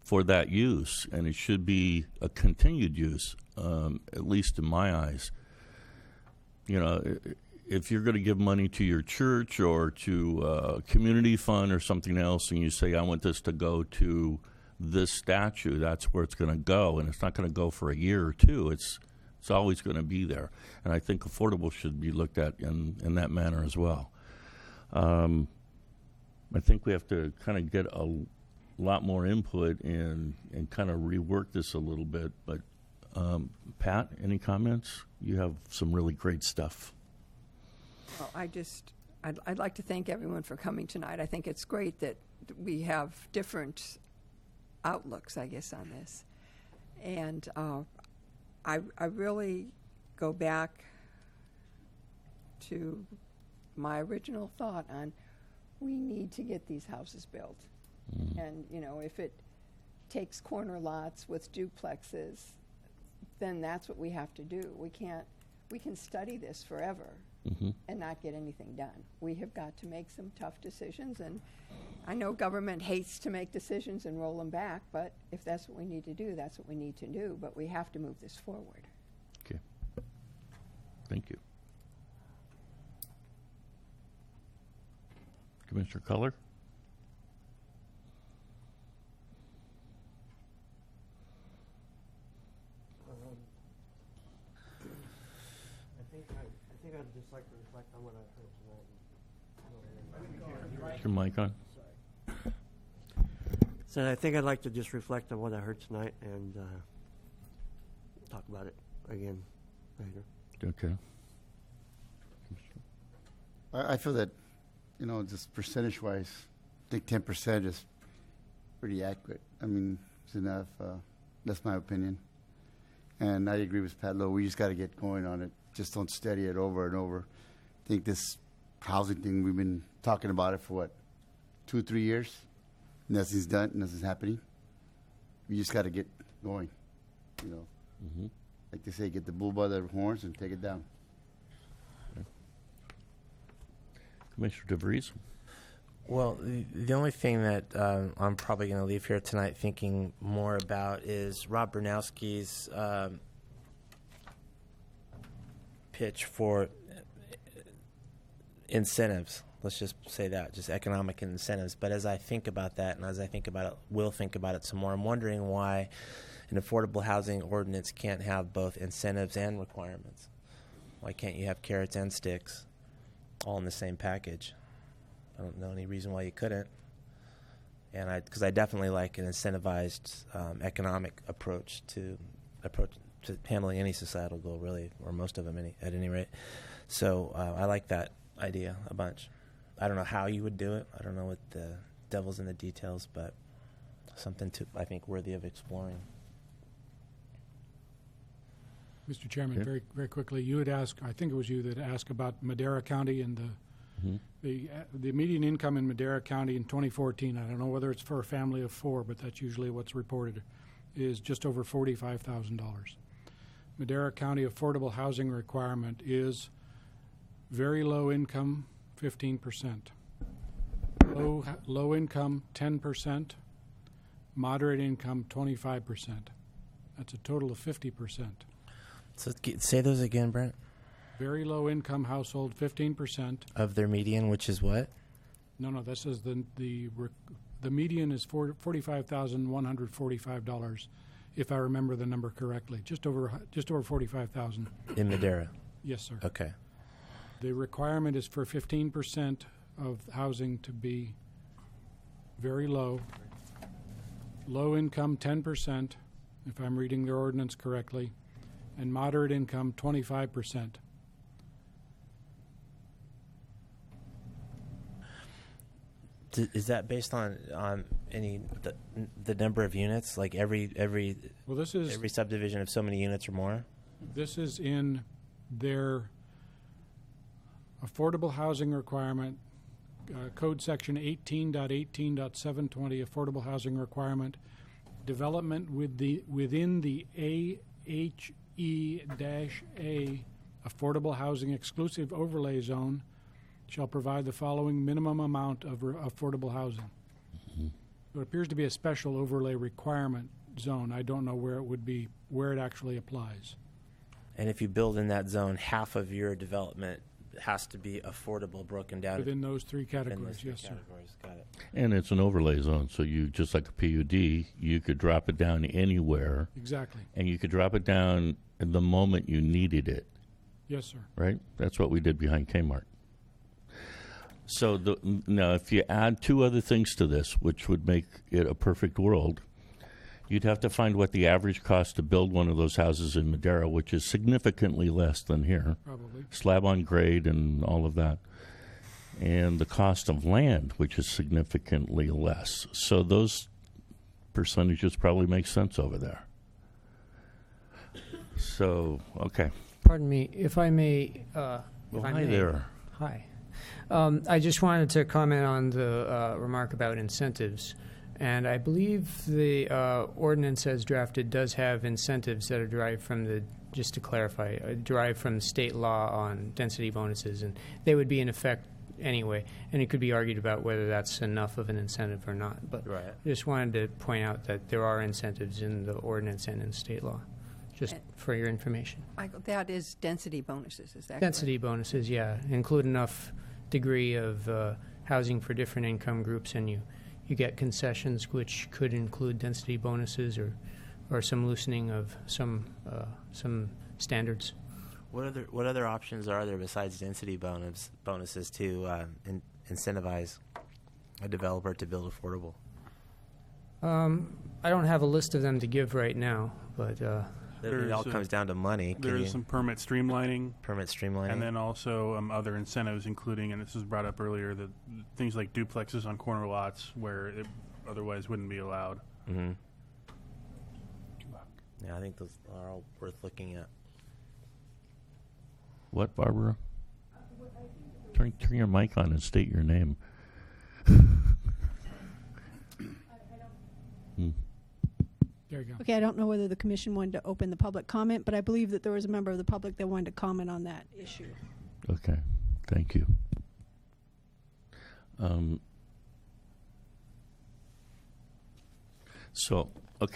Speaker 1: for that use, and it should be a continued use, at least in my eyes. If you're going to give money to your church or to a community fund or something else, and you say, I want this to go to this statue, that's where it's going to go, and it's not going to go for a year or two. It's always going to be there. And I think affordable should be looked at in that manner as well. I think we have to kind of get a lot more input and kind of rework this a little bit. But Pat, any comments? You have some really great stuff.
Speaker 15: Well, I'd like to thank everyone for coming tonight. I think it's great that we have different outlooks, I guess, on this. And I really go back to my original thought on we need to get these houses built. And, if it takes corner lots with duplexes, then that's what we have to do. We can study this forever and not get anything done. We have got to make some tough decisions, and I know government hates to make decisions and roll them back, but if that's what we need to do, that's what we need to do. But we have to move this forward.
Speaker 1: Okay. Thank you. Commissioner Culler?
Speaker 16: I think I'd just like to reflect on what I've heard tonight.
Speaker 1: Is your mic on?
Speaker 16: So I think I'd like to just reflect on what I heard tonight and talk about it again later.
Speaker 1: Okay.
Speaker 17: I feel that, just percentage-wise, I think 10% is pretty accurate. I mean, it's enough. That's my opinion. And I agree with Pat Lowe. We just got to get going on it. Just don't steady it over and over. I think this housing thing, we've been talking about it for, 2 or 3 years? Nothing's done. Nothing's happening. We just got to get going, Like they say, get the bull by the horns and take it down.
Speaker 1: Okay. Commissioner DeVries?
Speaker 13: Well, the only thing that I'm probably going to leave here tonight thinking more about is Rob Bernowski's pitch for incentives. Let's just say that, just economic incentives. But as I think about that, and as I think about it, will think about it some more, I'm wondering why an affordable housing ordinance can't have both incentives and requirements. Why can't you have carrots and sticks all in the same package? I don't know any reason why you couldn't. And because I definitely like an incentivized economic approach to handling any societal goal, really, or most of them at any rate. So I like that idea a bunch. I don't know how you would do it. I don't know what the devil's in the details, but something I think worthy of exploring.
Speaker 12: Mr. Chairman,
Speaker 1: Okay.
Speaker 12: very, very quickly, you had asked, I think it was you that asked about Madera County and the median income in Madera County in 2014, I don't know whether it's for a family of 4, but that's usually what's reported, is just over $45,000. Madera County affordable housing requirement is very low income, 15%. Low income, 10%. Moderate income, 25%. That's a total of 50%.
Speaker 13: So say those again, Brent.
Speaker 12: Very low income household, 15%.
Speaker 13: Of their median, which is what?
Speaker 12: No, that says the median is $45,145, if I remember the number correctly. Just over $45,000.
Speaker 13: In Madera?
Speaker 12: Yes, sir.
Speaker 13: Okay.
Speaker 12: The requirement is for 15% of housing to be very low. Low income, 10%, if I'm reading their ordinance correctly, and moderate income, 25%.
Speaker 13: Is that based on any the number of units? Like every
Speaker 12: Well, this is
Speaker 13: every subdivision of so many units or more?
Speaker 12: This is in their affordable housing requirement, code section 18.18.720, affordable housing requirement, development within the AHE-A affordable housing exclusive overlay zone shall provide the following minimum amount of affordable housing. So it appears to be a special overlay requirement zone. I don't know where it would be, where it actually applies.
Speaker 13: And if you build in that zone, half of your development has to be affordable, broken down
Speaker 12: Within those three
Speaker 13: within
Speaker 12: categories,
Speaker 13: those three
Speaker 12: yes, sir.
Speaker 13: categories. Got it.
Speaker 1: And it's an overlay zone, so you, just like a PUD, you could drop it down anywhere.
Speaker 12: Exactly.
Speaker 1: And you could drop it down the moment you needed it,
Speaker 12: Yes, sir.
Speaker 1: right? That's what we did behind Kmart. So now, if you add two other things to this, which would make it a perfect world, you'd have to find what the average cost to build one of those houses in Madera, which is significantly less than here.
Speaker 12: Probably.
Speaker 1: Slab on grade and all of that. And the cost of land, which is significantly less. So those percentages probably make sense over there. So, okay.
Speaker 18: Pardon me, if I may.
Speaker 1: Well, hi there.
Speaker 18: Hi. I just wanted to comment on the remark about incentives. And I believe the ordinance as drafted does have incentives that are derived from the, just to clarify, derived from the state law on density bonuses. And they would be in effect anyway. And it could be argued about whether that's enough of an incentive or not. But
Speaker 13: Right.
Speaker 18: I just wanted to point out that there are incentives in the ordinance and in state law, just for your information.
Speaker 15: Michael, that is density bonuses, is that
Speaker 18: Density bonuses, yeah, include enough degree of housing for different income groups, and you get concessions which could include density bonuses or some loosening of some standards.
Speaker 13: What other options are there besides density bonuses to incentivize a developer to build affordable?
Speaker 18: I don't have a list of them to give right now, but
Speaker 13: It all comes down to money.
Speaker 4: There's some permit streamlining.
Speaker 13: And
Speaker 4: then also other incentives, including, and this was brought up earlier, that things like duplexes on corner lots where it otherwise wouldn't be allowed.
Speaker 13: Mm-hmm. Yeah, I think those are all worth looking at.
Speaker 1: What, Barbara? Turn your mic on and state your name.
Speaker 12: There you go.
Speaker 19: Okay, I don't know whether the commission wanted to open the public comment, but I believe that there was a member of the public that wanted to comment on that issue.
Speaker 1: Okay, thank you.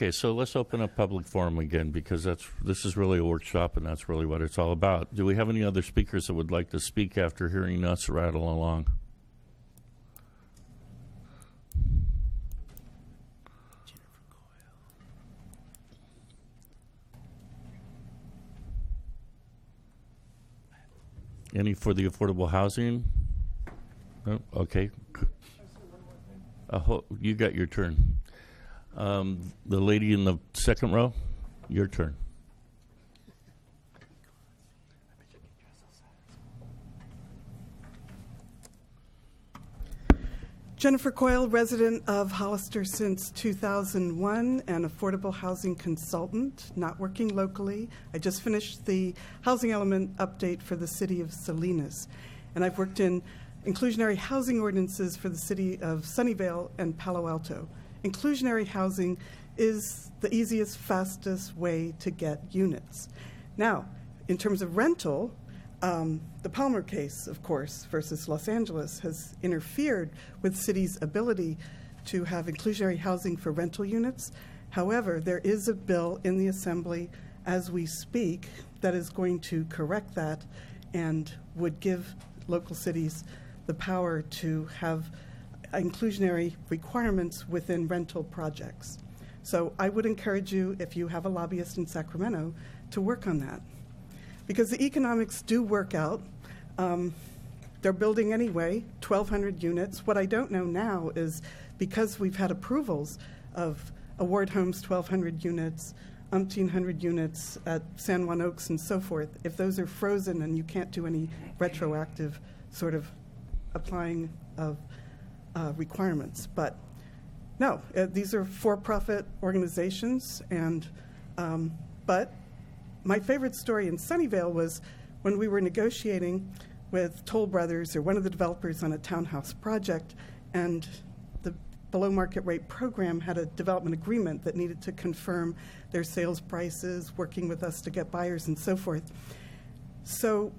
Speaker 1: So let's open up public forum again, because this is really a workshop, and that's really what it's all about. Do we have any other speakers that would like to speak after hearing us rattle along? Any for the affordable housing? No? Okay. You got your turn. The lady in the second row, your turn.
Speaker 20: Jennifer Coyle, resident of Hollister since 2001 and affordable housing consultant, not working locally. I just finished the housing element update for the city of Salinas. And I've worked in inclusionary housing ordinances for the city of Sunnyvale and Palo Alto. Inclusionary housing is the easiest, fastest way to get units. Now, in terms of rental, the Palmer case, of course, versus Los Angeles has interfered with cities' ability to have inclusionary housing for rental units. However, there is a bill in the Assembly as we speak that is going to correct that and would give local cities the power to have inclusionary requirements within rental projects. So I would encourage you, if you have a lobbyist in Sacramento, to work on that. Because the economics do work out. They're building anyway, 1,200 units. What I don't know now is, because we've had approvals of award homes, 1,200 units, 1,800 units at San Juan Oaks and so forth, if those are frozen and you can't do any retroactive sort of applying of requirements. But no, these are for-profit organizations, and but my favorite story in Sunnyvale was when we were negotiating with Toll Brothers or one of the developers on a townhouse project, and the below market rate program had a development agreement that needed to confirm their sales prices, working with us to get buyers and so forth. So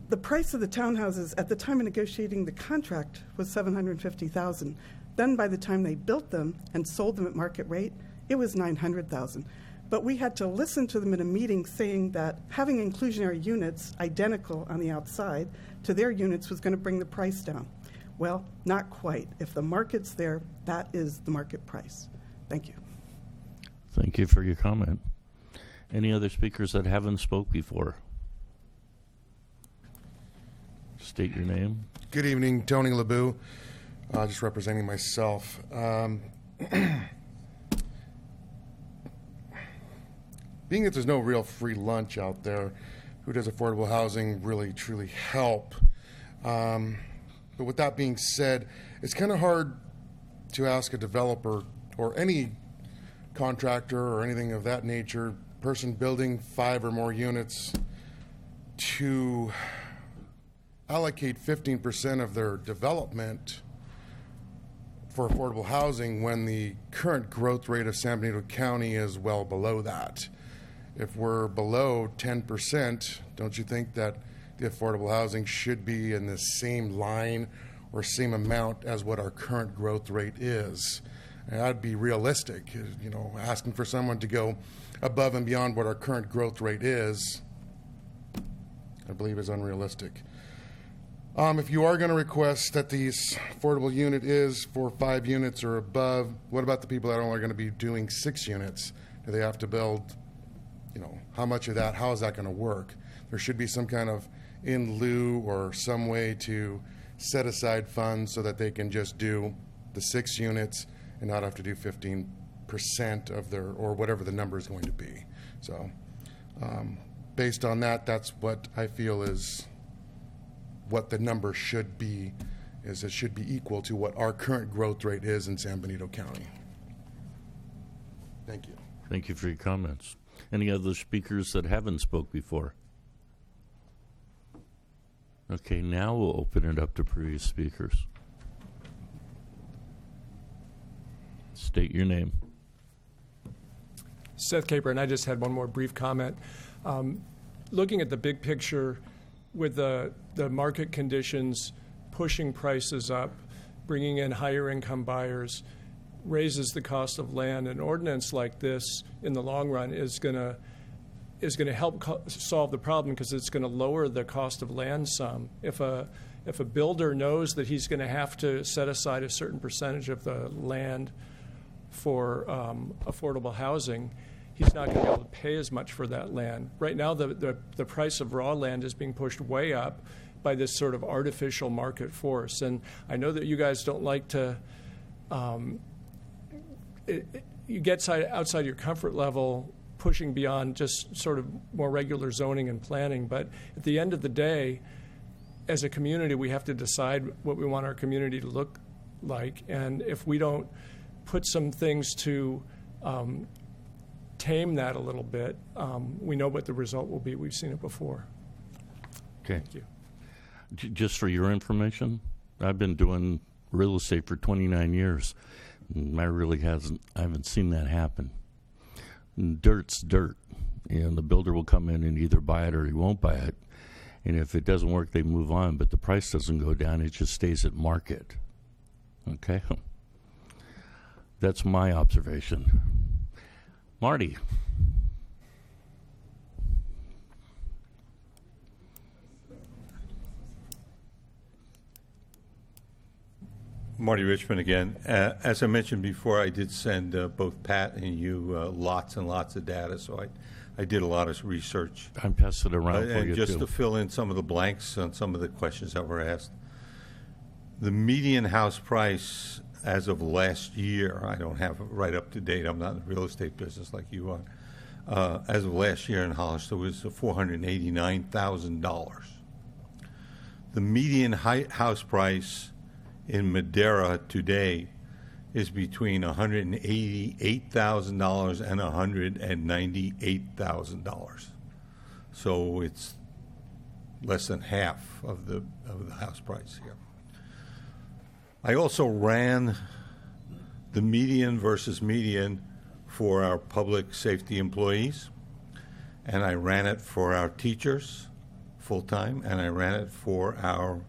Speaker 20: the price of the townhouses at the time of negotiating the contract was $750,000. Then by the time they built them and sold them at market rate, it was $900,000. But we had to listen to them in a meeting saying that having inclusionary units identical on the outside to their units was going to bring the price down. Well, not quite. If the market's there, that is the market price. Thank you.
Speaker 1: Thank you for your comment. Any other speakers that haven't spoke before? State your name.
Speaker 21: Good evening, Tony LeBou, just representing myself. Being that there's no real free lunch out there, who does affordable housing really truly help? But with that being said, it's kind of hard to ask a developer or any contractor or anything of that nature, person building 5 or more units, to allocate 15% of their development for affordable housing when the current growth rate of San Benito County is well below that. If we're below 10%, don't you think that the affordable housing should be in the same line or same amount as what our current growth rate is? And that'd be realistic. You know, asking for someone to go above and beyond what our current growth rate is, I believe is unrealistic. If you are going to request that the affordable unit is for 5 units or above, what about the people that are only going to be doing 6 units? Do they have to build, you know, how much of that, how is that going to work? There should be some kind of in lieu or some way to set aside funds so that they can just do the 6 units and not have to do 15% of their, or whatever the number is going to be. So based on that, that's what I feel is what the number should be, is it should be equal to what our current growth rate is in San Benito County. Thank you.
Speaker 1: Thank you for your comments. Any other speakers that haven't spoke before? Okay, now we'll open it up to previous speakers. State your name.
Speaker 6: Seth Caper, and I just had one more brief comment. Looking at the big picture, with the market conditions pushing prices up, bringing in higher income buyers, raises the cost of land. An ordinance like this, in the long run, is going to help solve the problem because it's going to lower the cost of land some. If a builder knows that he's going to have to set aside a certain percentage of the land for affordable housing, he's not going to be able to pay as much for that land. Right now, the price of raw land is being pushed way up by this sort of artificial market force. And I know that you guys don't like to, you get outside your comfort level, pushing beyond just sort of more regular zoning and planning. But at the end of the day, as a community, we have to decide what we want our community to look like. And if we don't put some things to tame that a little bit, we know what the result will be. We've seen it before.
Speaker 1: Okay.
Speaker 6: Thank you.
Speaker 1: Just for your information, I've been doing real estate for 29 years. And I haven't seen that happen. And dirt's dirt. And the builder will come in and either buy it or he won't buy it. And if it doesn't work, they move on. But the price doesn't go down. It just stays at market. Okay? That's my observation. Marty.
Speaker 8: Marty Richmond again. As I mentioned before, I did send both Pat and you lots and lots of data, so I did a lot of research.
Speaker 1: I'm passing it around for
Speaker 8: and
Speaker 1: you,
Speaker 8: just
Speaker 1: too.
Speaker 8: to fill in some of the blanks on some of the questions that were asked. The median house price as of last year, I don't have it right up to date. I'm not in the real estate business like you are. As of last year in Hollister was $489,000. The median house price in Madera today is between $188,000 and $198,000. So it's less than half of the house price here. I also ran the median versus median for our public safety employees, and I ran it for our teachers full-time, and I ran it for our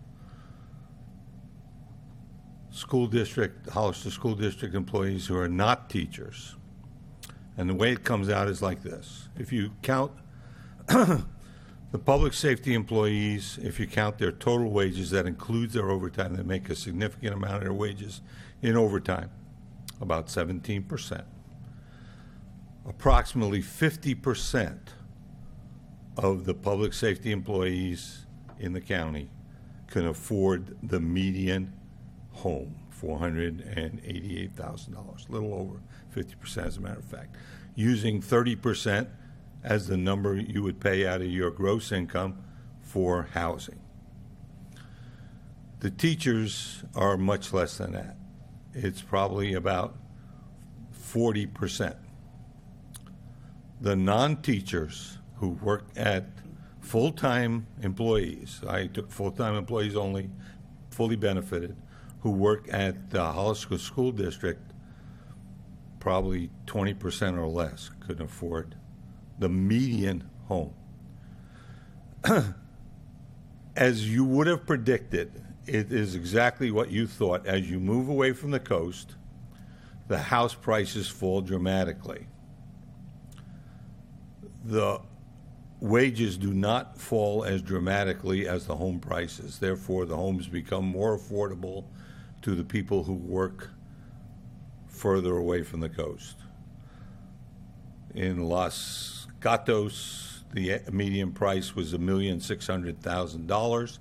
Speaker 8: school district, Hollister School District employees who are not teachers. And the way it comes out is like this. If you count the public safety employees, if you count their total wages, that includes their overtime, they make a significant amount of their wages in overtime, about 17%. Approximately 50% of the public safety employees in the county can afford the median home, $488,000, a little over 50% as a matter of fact. Using 30% as the number you would pay out of your gross income for housing. The teachers are much less than that. It's probably about 40%. The non-teachers who work at full-time employees, I took full-time employees only, fully benefited, who work at the Hollister School District, probably 20% or less couldn't afford the median home. As you would have predicted, it is exactly what you thought. As you move away from the coast, the house prices fall dramatically. The wages do not fall as dramatically as the home prices. Therefore, the homes become more affordable to the people who work further away from the coast. In Los Gatos, the median price was $1,600,000,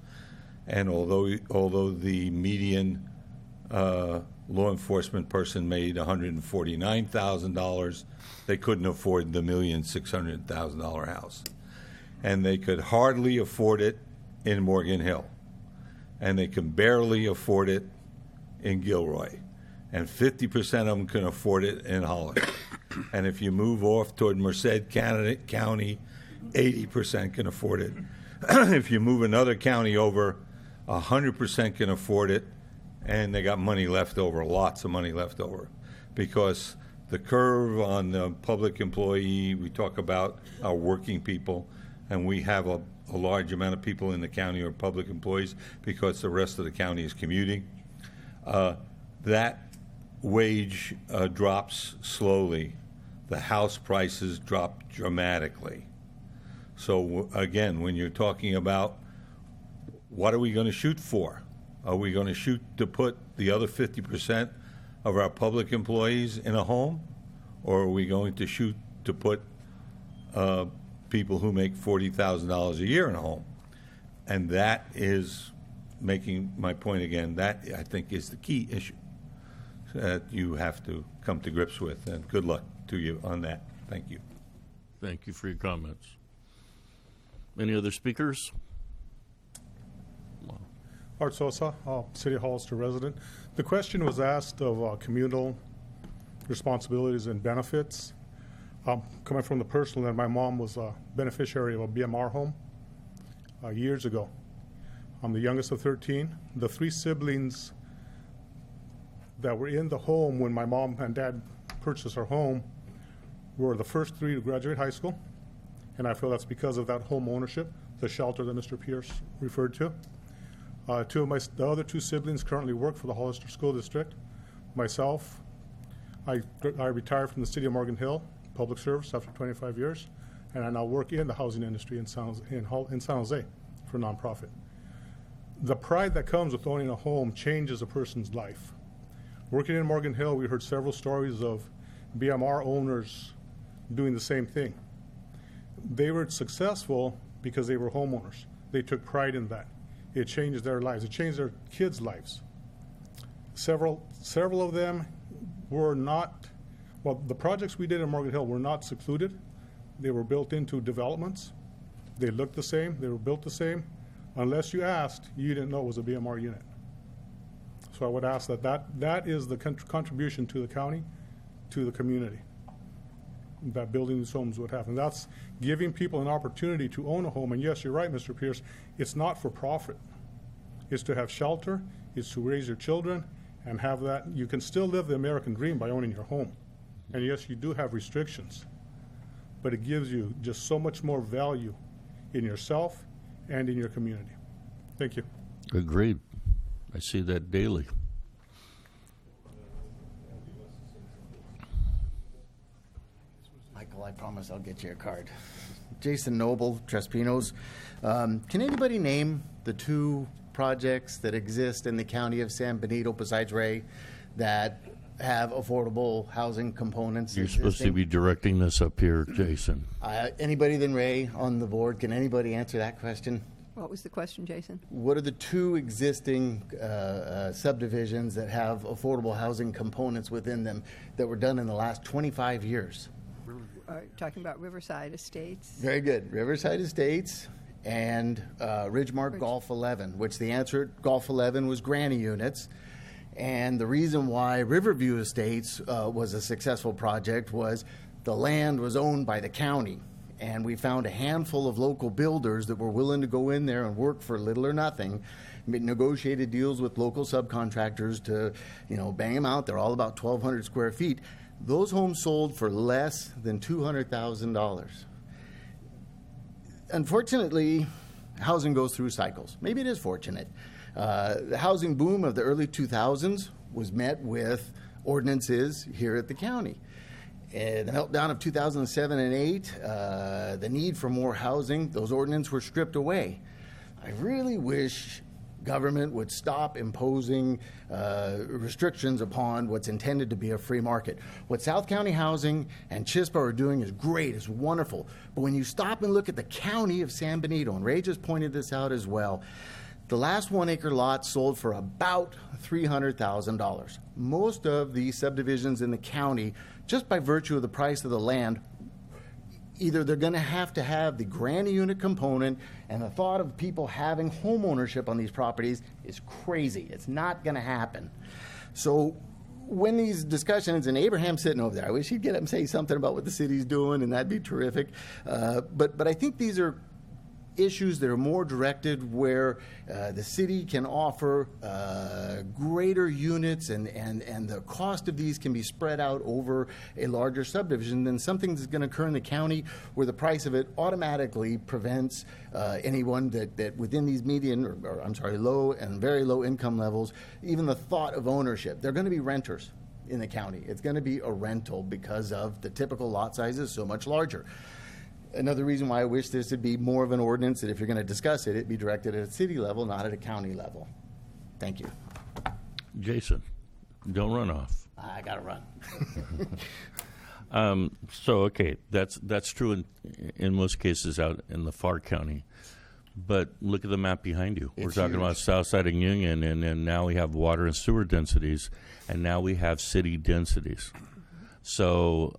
Speaker 8: and although the median law enforcement person made $149,000, they couldn't afford the $1,600,000 house, and they could hardly afford it in Morgan Hill, and they can barely afford it in Gilroy, and 50% of them can afford it in Hollister. And if you move off toward Merced County, 80% can afford it. If you move another county over, 100% can afford it, and they got money left over, lots of money left over. Because the curve on the public employee, we talk about our working people, and we have a large amount of people in the county who are public employees because the rest of the county is commuting. That wage drops slowly. The house prices drop dramatically. So again, when you're talking about what are we going to shoot for? Are we going to shoot to put the other 50% of our public employees in a home? Or are we going to shoot to put people who make $40,000 a year in a home? And that is making my point again. That, I think, is the key issue that you have to come to grips with. And good luck to you on that. Thank you.
Speaker 1: Thank you for your comments. Any other speakers?
Speaker 5: Art Sosa, City Hollister resident. The question was asked of communal responsibilities and benefits. Coming from the personal end, my mom was a beneficiary of a BMR home years ago. I'm the youngest of 13. The three siblings that were in the home when my mom and dad purchased our home were the first three to graduate high school, and I feel that's because of that home ownership, the shelter that Mr. Pierce referred to. The other two siblings currently work for the Hollister School District. Myself, I retired from the City of Morgan Hill, public service after 25 years, and I now work in the housing industry in San Jose for nonprofit. The pride that comes with owning a home changes a person's life. Working in Morgan Hill, we heard several stories of BMR owners doing the same thing. They were successful because they were homeowners. They took pride in that. It changed their lives. It changed their kids' lives. Several of them were not, well, the projects we did in Morgan Hill were not secluded. They were built into developments. They looked the same. They were built the same. Unless you asked, you didn't know it was a BMR unit. So I would ask that is the contribution to the county, to the community, that building these homes would have. And that's giving people an opportunity to own a home. And yes, you're right, Mr. Pierce, it's not for profit. It's to have shelter, it's to raise your children, and have that. You can still live the American dream by owning your home. And yes, you do have restrictions, but it gives you just so much more value in yourself and in your community. Thank you.
Speaker 1: Agreed. I see that daily.
Speaker 3: Michael, I promise I'll get you a card. Jason Noble, Trespinos. Can anybody name the two projects that exist in the county of San Benito besides Ray that have affordable housing components?
Speaker 1: You're supposed to be directing this up here, Jason.
Speaker 3: Anybody than Ray on the board? Can anybody answer that question?
Speaker 15: What was the question, Jason?
Speaker 3: What are the two existing subdivisions that have affordable housing components within them that were done in the last 25 years?
Speaker 15: Talking about Riverside Estates.
Speaker 3: Very good. Riverside Estates and Ridgemark Golf 11, which the answer at Golf 11 was granny units. And the reason why Riverview Estates was a successful project was the land was owned by the county. And we found a handful of local builders that were willing to go in there and work for little or nothing, negotiated deals with local subcontractors to, bang them out. They're all about 1,200 square feet. Those homes sold for less than $200,000. Unfortunately, housing goes through cycles. Maybe it is fortunate. The housing boom of the early 2000s was met with ordinances here at the county. The meltdown of 2007 and 8, the need for more housing, those ordinances were stripped away. I really wish government would stop imposing restrictions upon what's intended to be a free market. What South County Housing and CHISPA are doing is great, it's wonderful. But when you stop and look at the county of San Benito, and Ray just pointed this out as well, the last 1 acre lot sold for about $300,000. Most of the subdivisions in the county, just by virtue of the price of the land, either they're going to have the granny unit component, and the thought of people having home ownership on these properties is crazy. It's not going to happen. So when these discussions, and Abraham's sitting over there, I wish he'd get up and say something about what the city's doing, and that'd be terrific. But I think these are issues that are more directed where the city can offer greater units and the cost of these can be spread out over a larger subdivision than something that's going to occur in the county where the price of it automatically prevents anyone that within these median, low and very low income levels, even the thought of ownership. They're going to be renters in the county. It's going to be a rental because of the typical lot size is so much larger. Another reason why I wish this would be more of an ordinance that if you're going to discuss it, it'd be directed at a city level, not at a county level. Thank you.
Speaker 1: Jason, don't run off.
Speaker 3: I got to
Speaker 1: run. Okay, that's true in most cases out in the far county. But look at the map behind you. We're talking about south side of Union, and then now we have water and sewer densities, and now we have city densities. So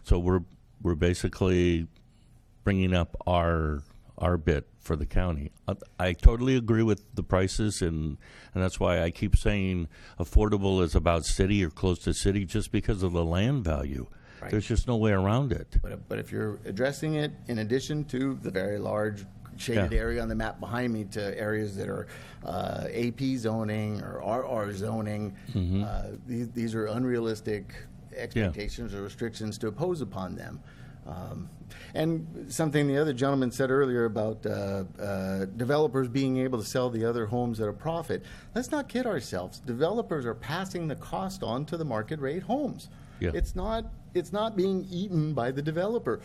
Speaker 1: we're basically bringing up our bit for the county. I totally agree with the prices, and that's why I keep saying affordable is about city or close to city just because of the land value. Right. There's just no way around it.
Speaker 3: But if you're addressing it in addition to the very large shaded area on the map behind me to areas that are AP zoning or RR zoning, these are unrealistic expectations or restrictions to impose upon them. And something the other gentleman said earlier about developers being able to sell the other homes at a profit. Let's not kid ourselves. Developers are passing the cost on to the market rate homes. Yeah. It's not being eaten by the developer.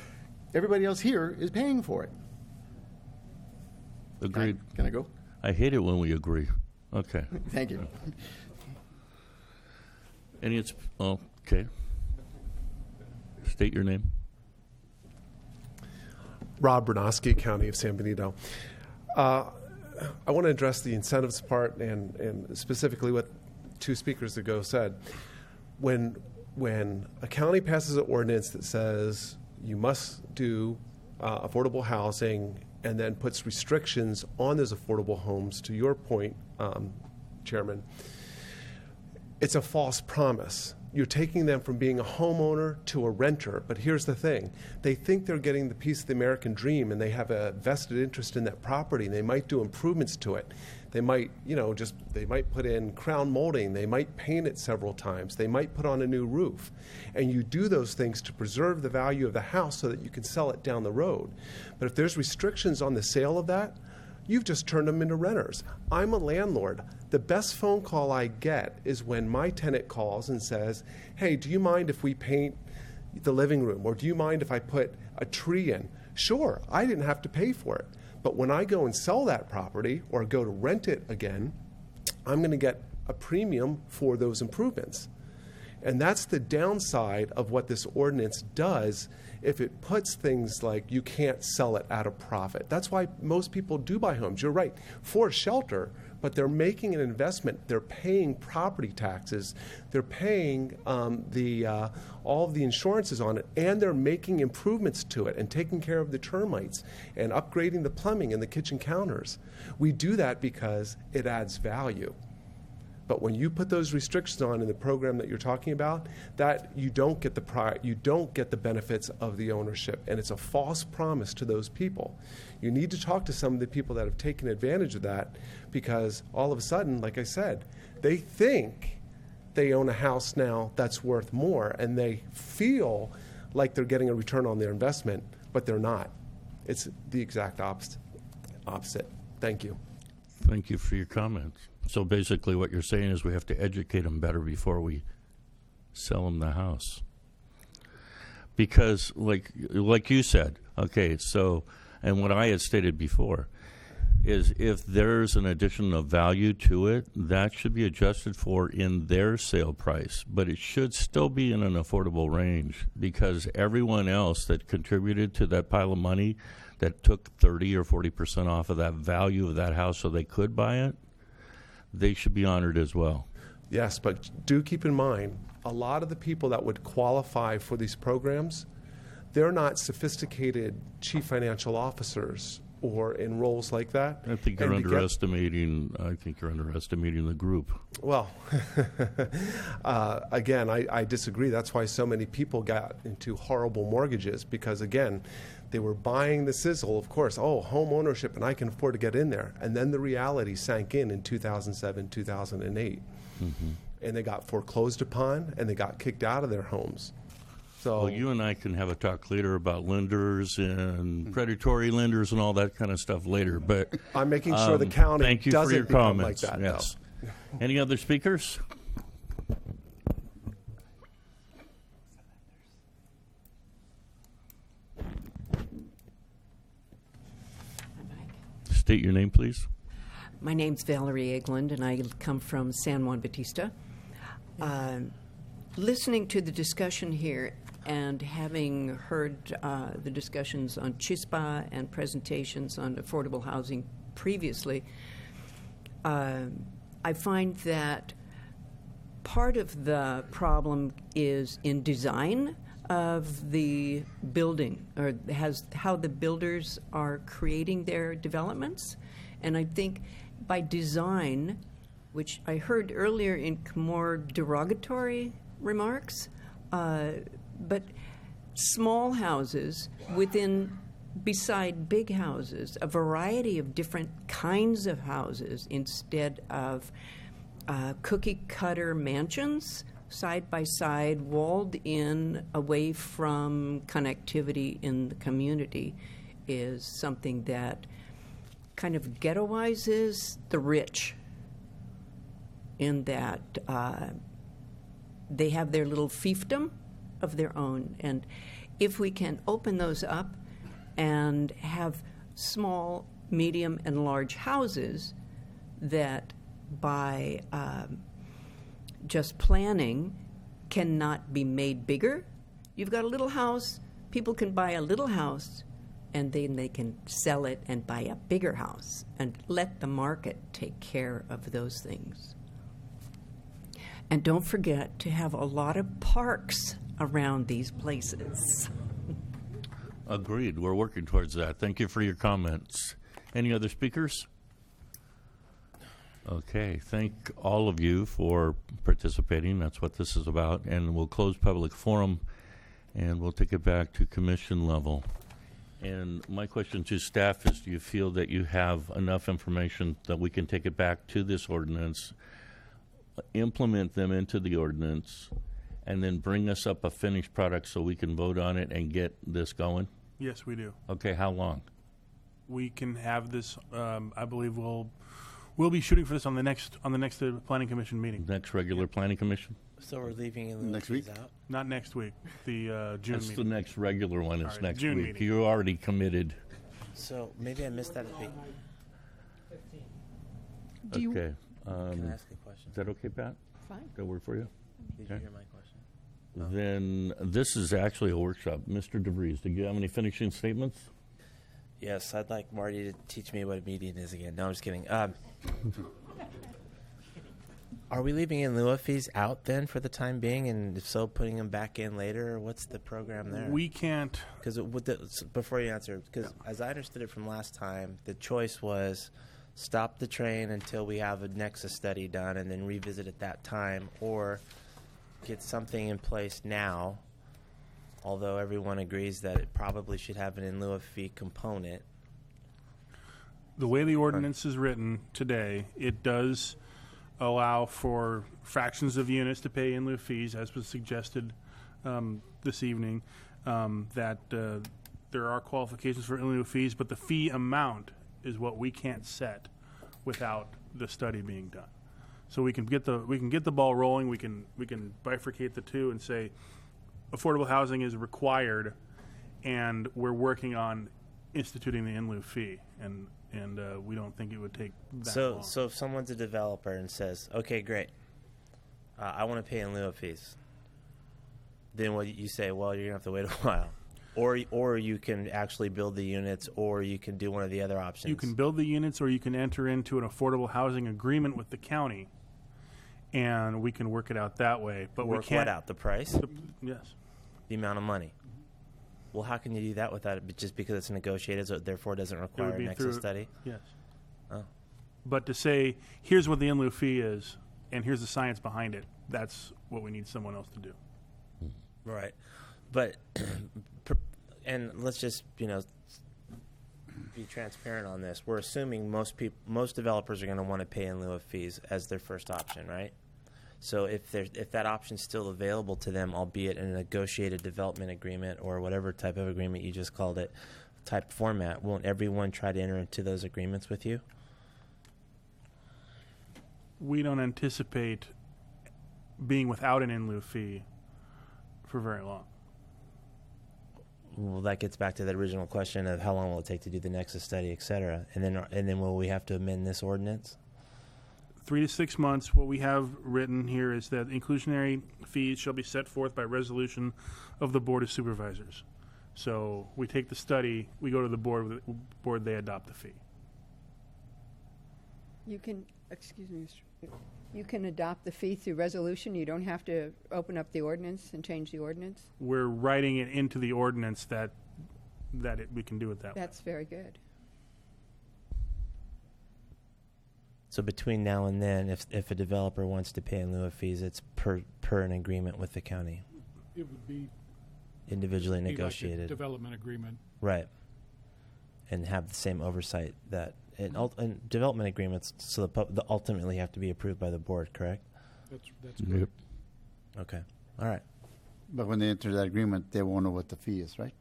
Speaker 3: Everybody else here is paying for it.
Speaker 1: Agreed.
Speaker 3: Can I go?
Speaker 1: I hate it when we agree. Okay.
Speaker 3: Thank you.
Speaker 1: Okay. State your name.
Speaker 9: Rob Bernowski, County of San Benito. I want to address the incentives part and specifically what two speakers ago said. When a county passes an ordinance that says you must do affordable housing and then puts restrictions on those affordable homes, to your point, Chairman, it's a false promise. You're taking them from being a homeowner to a renter. But here's the thing. They think they're getting the piece of the American dream, and they have a vested interest in that property, and they might do improvements to it. They might, they might put in crown molding. They might paint it several times. They might put on a new roof. And you do those things to preserve the value of the house so that you can sell it down the road. But if there's restrictions on the sale of that, you've just turned them into renters. I'm a landlord. The best phone call I get is when my tenant calls and says, hey, do you mind if we paint the living room? Or do you mind if I put a tree in? Sure, I didn't have to pay for it. But when I go and sell that property or go to rent it again, I'm going to get a premium for those improvements. And that's the downside of what this ordinance does if it puts things like you can't sell it at a profit. That's why most people do buy homes. You're right, for shelter, but they're making an investment. They're paying property taxes. They're paying all of the insurances on it, and they're making improvements to it and taking care of the termites and upgrading the plumbing and the kitchen counters. We do that because it adds value. But when you put those restrictions on in the program that you're talking about, that you don't get the benefits of the ownership, and it's a false promise to those people. You need to talk to some of the people that have taken advantage of that, because all of a sudden, like I said, they think they own a house now that's worth more, and they feel like they're getting a return on their investment, but they're not. It's the exact opposite. Thank you.
Speaker 1: Thank you for your comments. So basically what you're saying is we have to educate them better before we sell them the house. Because like you said, okay, so, and what I had stated before, is if there's an addition of value to it, that should be adjusted for in their sale price. But it should still be in an affordable range, because everyone else that contributed to that pile of money that took 30 or 40% off of that value of that house so they could buy it, they should be honored as well.
Speaker 9: Yes, but do keep in mind, a lot of the people that would qualify for these programs, they're not sophisticated chief financial officers or in roles like that.
Speaker 1: I think you're underestimating the group.
Speaker 9: Well, again, I disagree. That's why so many people got into horrible mortgages, because, again, they were buying the sizzle, of course, home ownership, and I can afford to get in there. And then the reality sank in 2007, 2008. Mm-hmm. And they got foreclosed upon, and they got kicked out of their homes. So,
Speaker 1: well, you and I can have a talk later about lenders and predatory lenders and all that kind of stuff later. But
Speaker 9: I'm making sure the county
Speaker 1: thank you
Speaker 9: doesn't
Speaker 1: for your
Speaker 9: become
Speaker 1: comments.
Speaker 9: like that.
Speaker 1: Yes.
Speaker 9: No.
Speaker 1: Any other speakers? State your name, please.
Speaker 7: My name's Valerie Egeland, and I come from San Juan Bautista. Listening to the discussion here and having heard the discussions on Chispa and presentations on affordable housing previously, I find that part of the problem is in design of the building, or how the builders are creating their developments. And I think by design, which I heard earlier in more derogatory remarks, but small houses beside big houses, a variety of different kinds of houses instead of cookie-cutter mansions, side by side, walled in, away from connectivity in the community, is something that kind of ghettoizes the rich, in that they have their little fiefdom of their own. And if we can open those up and have small, medium, and large houses that by just planning cannot be made bigger. You've got a little house, people can buy a little house, and then they can sell it and buy a bigger house, and let the market take care of those things. And don't forget to have a lot of parks around these places.
Speaker 1: Agreed. We're working towards that. Thank you for your comments. Any other speakers? Okay, thank all of you for participating. That's what this is about. And we'll close public forum, and we'll take it back to commission level. And my question to staff is, do you feel that you have enough information that we can take it back to this ordinance, implement them into the ordinance, and then bring us up a finished product so we can vote on it and get this going?
Speaker 4: Yes, we do.
Speaker 1: Okay, how long?
Speaker 4: We can have this. I believe we'll be shooting for this on the next planning commission meeting.
Speaker 1: Next regular planning commission?
Speaker 13: So we're leaving in
Speaker 17: Next week?
Speaker 13: out?
Speaker 4: Not next week. The June
Speaker 1: That's
Speaker 4: meeting.
Speaker 1: the next regular one. It's
Speaker 4: All right,
Speaker 1: next
Speaker 4: June
Speaker 1: week.
Speaker 4: meeting.
Speaker 1: You're already committed.
Speaker 13: So maybe I missed that at the...
Speaker 19: Do you-
Speaker 1: Okay.
Speaker 13: Can I ask a question?
Speaker 1: Is that okay, Pat?
Speaker 15: Fine.
Speaker 1: That work for you?
Speaker 13: Did you hear my question?
Speaker 1: Then this is actually a workshop. Mr. DeVries, do you have any finishing statements?
Speaker 13: Yes, I'd like Marty to teach me what a median is again. No, I'm just kidding. Are we leaving in lieu of fees out then for the time being, and if so, putting them back in later? Or what's the program there?
Speaker 4: We can't.
Speaker 13: Because before you answer, because as I understood it from last time, the choice was stop the train until we have a nexus study done and then revisit at that time, or get something in place now. Although everyone agrees that it probably should have an in lieu of fee component.
Speaker 4: The way the ordinance is written today, it does allow for fractions of units to pay in lieu fees, as was suggested this evening, that there are qualifications for in lieu fees, but the fee amount is what we can't set without the study being done. So we can get the ball rolling. We can bifurcate the two and say affordable housing is required, and we're working on instituting the in lieu fee, and we don't think it would take that long.
Speaker 13: So if someone's a developer and says, okay, great, I want to pay in lieu of fees, then what you say, well, you're going to have to wait a while. Or you can actually build the units, or you can do one of the other options.
Speaker 4: You can build the units, or you can enter into an affordable housing agreement with the county, and we can work it out that way. But we
Speaker 13: work
Speaker 4: can't
Speaker 13: what out? The price?
Speaker 4: Yes.
Speaker 13: The amount of money. Well, how can you do that without it? Just because it's negotiated, so it therefore doesn't
Speaker 4: It
Speaker 13: require
Speaker 4: would
Speaker 13: a
Speaker 4: be
Speaker 13: nexus
Speaker 4: through-
Speaker 13: study?
Speaker 4: Yes.
Speaker 13: Oh.
Speaker 4: But to say, here's what the in lieu fee is, and here's the science behind it, that's what we need someone else to do.
Speaker 13: Right. But, and let's just, be transparent on this. We're assuming most developers are going to want to pay in lieu of fees as their first option, right? So if that option's still available to them, albeit in a negotiated development agreement or whatever type of agreement you just called it, type format, won't everyone try to enter into those agreements with you?
Speaker 4: We don't anticipate being without an in lieu fee for very long.
Speaker 13: Well, that gets back to the original question of how long will it take to do the nexus study, et cetera, and then will we have to amend this ordinance?
Speaker 4: 3 to 6 months. What we have written here is that inclusionary fees shall be set forth by resolution of the Board of Supervisors. So we take the study, we go to the board, they adopt the fee.
Speaker 15: You can, excuse me, you can adopt the fee through resolution. You don't have to open up the ordinance and change the ordinance.
Speaker 4: We're writing it into the ordinance that we can do it that way.
Speaker 15: That's very good.
Speaker 13: So between now and then, if a developer wants to pay in lieu of fees, it's per an agreement with the county,
Speaker 12: It would be
Speaker 13: individually
Speaker 12: be like a
Speaker 13: negotiated.
Speaker 12: development agreement.
Speaker 13: Right. And have the same oversight that and development agreements, so the ultimately have to be approved by the board, correct?
Speaker 12: That's correct.
Speaker 13: Okay. All right.
Speaker 17: But when they enter that agreement, they won't know what the fee is, right?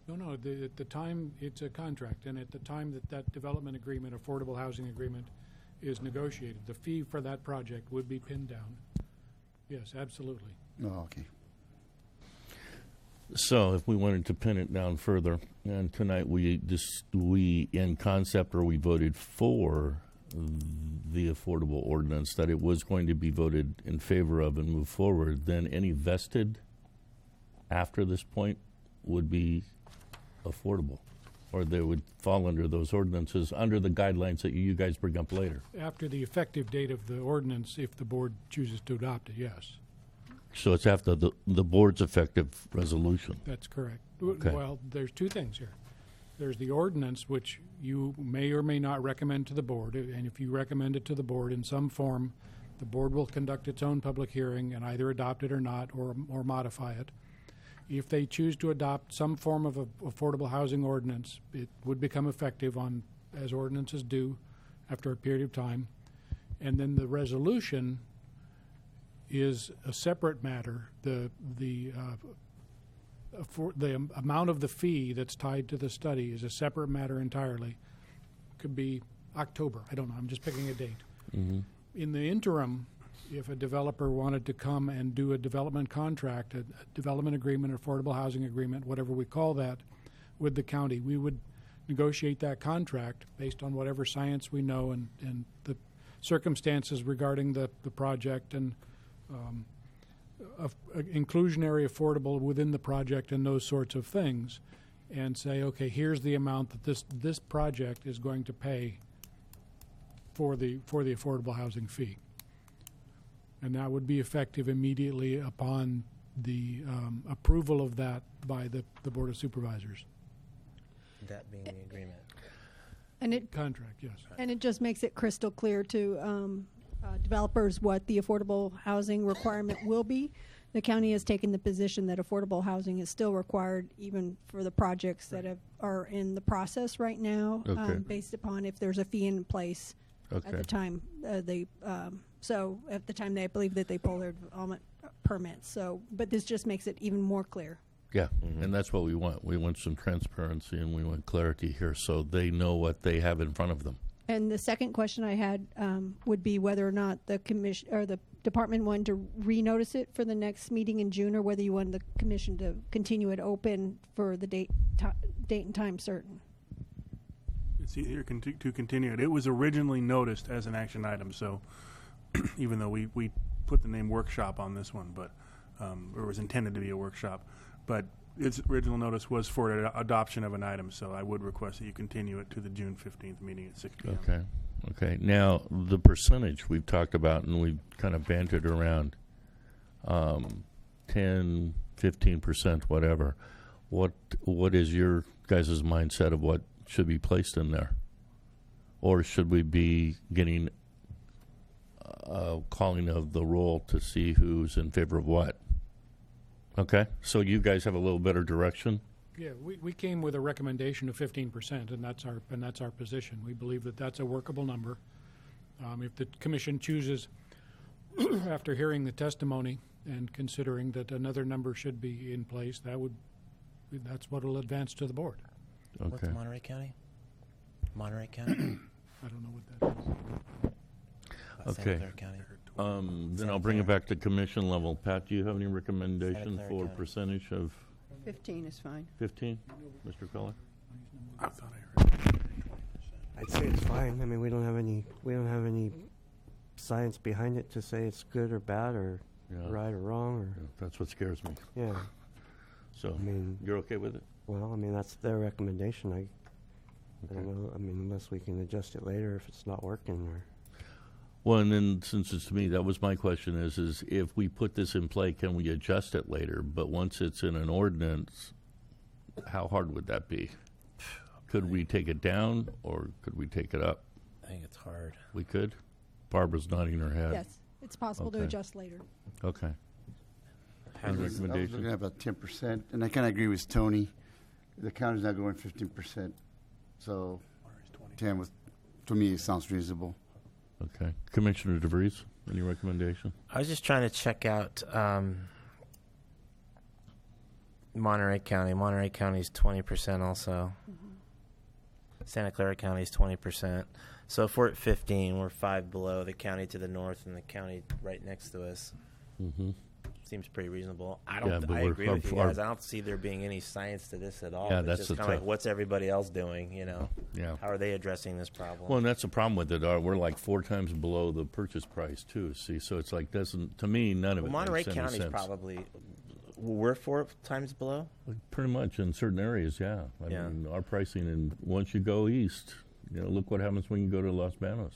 Speaker 12: No. At the time, it's a contract, and at the time that development agreement, affordable housing agreement, is negotiated, the fee for that project would be pinned down. Yes, absolutely.
Speaker 17: Oh, okay.
Speaker 1: So if we wanted to pin it down further, and tonight we in concept, or we voted for the affordable ordinance, that it was going to be voted in favor of and move forward, then any vested after this point would be affordable, or they would fall under those ordinances under the guidelines that you guys bring up later.
Speaker 12: After the effective date of the ordinance, if the board chooses to adopt it, yes.
Speaker 1: So it's after the board's effective resolution.
Speaker 12: That's correct.
Speaker 1: Okay.
Speaker 12: Well, there's two things here. There's the ordinance, which you may or may not recommend to the board, and if you recommend it to the board in some form, the board will conduct its own public hearing and either adopt it or not, or modify it. If they choose to adopt some form of affordable housing ordinance, it would become effective as ordinances do after a period of time. And then the resolution is a separate matter. The amount of the fee that's tied to the study is a separate matter entirely. Could be October. I don't know. I'm just picking a date.
Speaker 1: Mm-hmm.
Speaker 12: In the interim, if a developer wanted to come and do a development contract, a development agreement, affordable housing agreement, whatever we call that, with the county, we would negotiate that contract based on whatever science we know and the circumstances regarding the project and inclusionary affordable within the project and those sorts of things, and say, okay, here's the amount that this project is going to pay for the affordable housing fee. And that would be effective immediately upon the approval of that by the Board of Supervisors.
Speaker 13: That being the agreement.
Speaker 19: And it
Speaker 12: contract, yes.
Speaker 19: And it just makes it crystal clear to developers what the affordable housing requirement will be. The county has taken the position that affordable housing is still required even for the projects that are in the process right now, based upon if there's a fee in place at the time so at the time they believe that they pull their development permits. So, but this just makes it even more clear.
Speaker 1: Yeah, and that's what we want. We want some transparency and we want clarity here so they know what they have in front of them.
Speaker 19: And the second question I had would be whether or not the commission or the department wanted to renotice it for the next meeting in June, or whether you wanted the commission to continue it open for the date and time certain.
Speaker 4: It's easier to continue it. It was originally noticed as an action item, so even though we put the name workshop on this one, but or it was intended to be a workshop, but its original notice was for adoption of an item, so I would request that you continue it to the June 15th meeting at 6 p.m.
Speaker 1: Okay. Now, the percentage we've talked about and we've kind of bantered around 10, 15%, whatever. What is your guys' mindset of what should be placed in there? Or should we be getting a calling of the roll to see who's in favor of what? Okay, so you guys have a little better direction?
Speaker 12: Yeah, we came with a recommendation of 15%, and that's our position. We believe that that's a workable number. If the commission chooses, after hearing the testimony and considering that another number should be in place, that's what will advance to the board.
Speaker 1: Okay.
Speaker 13: What's Monterey County? Monterey County?
Speaker 12: I don't know what that is.
Speaker 1: Okay.
Speaker 13: Santa Clara County.
Speaker 1: Then I'll bring it back to commission level. Pat, do you have any recommendation for percentage of
Speaker 15: 15 is fine.
Speaker 1: 15? Mr. Keller?
Speaker 4: I thought I heard.
Speaker 16: I'd say it's fine. I mean, we don't have any science behind it to say it's good or bad or right or wrong or.
Speaker 1: Yeah, that's what scares me.
Speaker 16: Yeah.
Speaker 1: So,
Speaker 16: I mean,
Speaker 1: you're okay with it?
Speaker 16: Well, I mean, that's their recommendation. I don't know. I mean, unless we can adjust it later if it's not working or.
Speaker 1: Well, and then since it's to me, that was my question is if we put this in play, can we adjust it later? But once it's in an ordinance, how hard would that be? Could we take it down or could we take it up?
Speaker 13: I think it's hard.
Speaker 1: We could? Barbara's nodding her head.
Speaker 19: Yes, it's possible to adjust later.
Speaker 1: Okay.
Speaker 17: I was looking at about 10%, and I kind of agree with Tony. The county's not going 15%, so 10 to me sounds reasonable.
Speaker 1: Okay. Commissioner DeVries, any recommendation?
Speaker 13: I was just trying to check out Monterey County. Monterey County is 20% also. Santa Clara County is 20%. So if we're at 15, we're 5 below the county to the north and the county right next to us.
Speaker 1: Mm-hmm.
Speaker 13: Seems pretty reasonable. I agree with you guys. I don't see there being any science to this at all.
Speaker 1: Yeah,
Speaker 13: it's
Speaker 1: that's
Speaker 13: just kind of like, what's everybody else doing, you know?
Speaker 1: Yeah.
Speaker 13: How are they addressing this problem?
Speaker 1: Well, and that's the problem with it. We're like 4 times below the purchase price, too. See, so it's like, to me, none of it
Speaker 13: Monterey
Speaker 1: makes any
Speaker 13: County's
Speaker 1: sense.
Speaker 13: probably, we're 4 times below?
Speaker 1: Pretty much in certain areas, yeah. I mean, our pricing, and once you go east, look what happens when you go to Los Banos.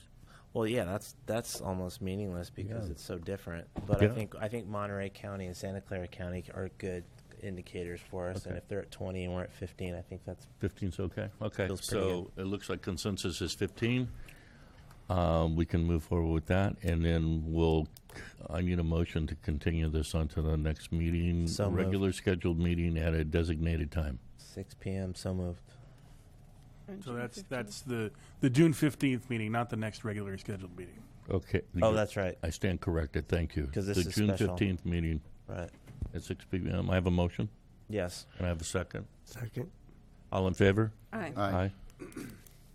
Speaker 13: Well, yeah, that's almost meaningless because it's so different. But I think Monterey County and Santa Clara County are good indicators for us. And
Speaker 1: Okay.
Speaker 13: if they're at 20 and we're at 15, I think that's
Speaker 1: 15's okay? Okay,
Speaker 13: Feels pretty
Speaker 1: so it looks like consensus is 15. We can move forward with that, and then I need a motion to continue this on to the next meeting,
Speaker 13: So moved.
Speaker 1: regular scheduled meeting at a designated time.
Speaker 13: 6 p.m. So moved.
Speaker 4: So that's the June 15th meeting, not the next regularly scheduled meeting.
Speaker 1: Okay.
Speaker 13: Oh, that's right.
Speaker 1: I stand corrected, thank you.
Speaker 13: 'Cause this
Speaker 1: The
Speaker 13: is
Speaker 1: June
Speaker 13: special.
Speaker 1: 15th meeting.
Speaker 13: Right.
Speaker 1: At 6 p.m. I have a motion?
Speaker 13: Yes.
Speaker 1: Can I have a second?
Speaker 16: Second.
Speaker 1: All in favor?
Speaker 15: Aye.
Speaker 1: Aye.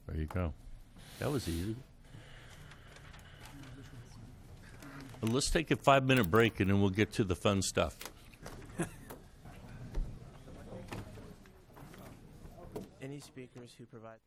Speaker 1: There you go. That was easy. Well, let's take a 5-minute break, and then we'll get to the fun stuff.
Speaker 13: Any speakers who provide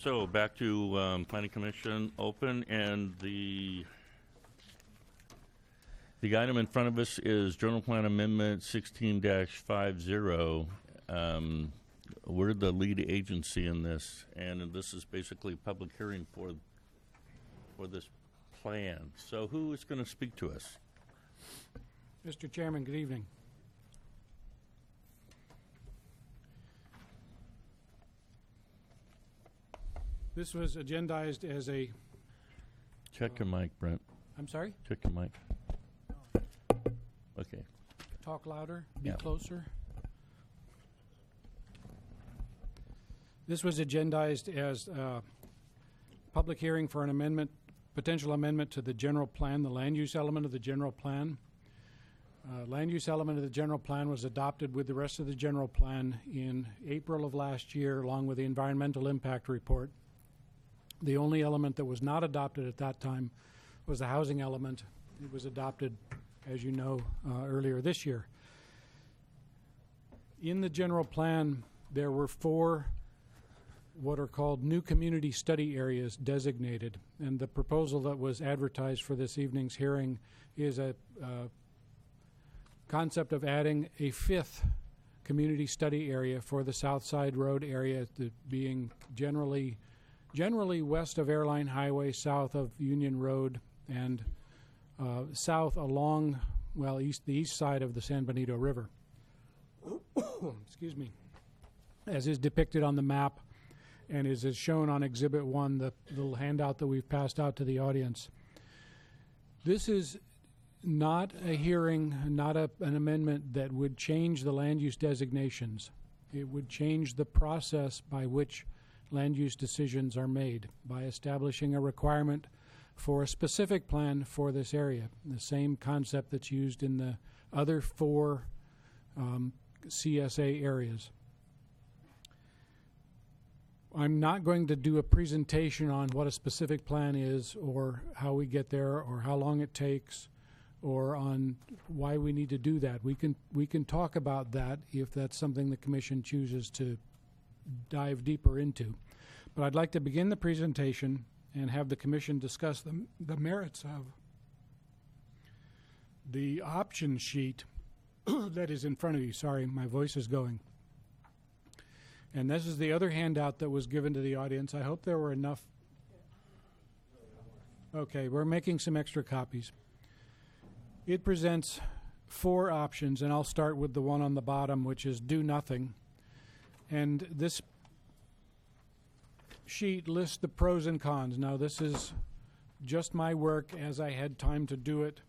Speaker 1: So back to Planning Commission open, and the item in front of us is General Plan Amendment 16-50. We're the lead agency in this, and this is basically a public hearing for this plan. So who is going to speak to us?
Speaker 12: Mr. Chairman, good evening. This was agendized as a...
Speaker 1: Check your mic, Brent.
Speaker 12: I'm sorry?
Speaker 1: Check your mic. Okay.
Speaker 12: Talk louder, be
Speaker 1: Yeah.
Speaker 12: closer. This was agendized as a public hearing for an amendment, potential amendment to the general plan, the land use element of the general plan. Land use element of the general plan was adopted with the rest of the general plan in April of last year, along with the environmental impact report. The only element that was not adopted at that time was the housing element. It was adopted, as you know, earlier this year. In the general plan, there were 4 what are called new community study areas designated, and the proposal that was advertised for this evening's hearing is a concept of adding a 5th community study area for the South Side Road area, being generally west of Airline Highway, south of Union Road, and south along, well, the east side of the San Benito River. Excuse me. As is depicted on the map and is shown on Exhibit 1, the little handout that we've passed out to the audience. This is not a hearing, not an amendment that would change the land use designations. It would change the process by which land use decisions are made by establishing a requirement for a specific plan for this area, the same concept that's used in the other 4 CSA areas. I'm not going to do a presentation on what a specific plan is or how we get there or how long it takes or on why we need to do that. We can talk about that if that's something the Commission chooses to dive deeper into. But I'd like to begin the presentation and have the Commission discuss the merits of the option sheet that is in front of you. Sorry, my voice is going. And this is the other handout that was given to the audience. I hope there were enough. Okay, we're making some extra copies. It presents 4 options, and I'll start with the one on the bottom, which is do nothing. And this sheet lists the pros and cons. Now, this is just my work as I had time to do it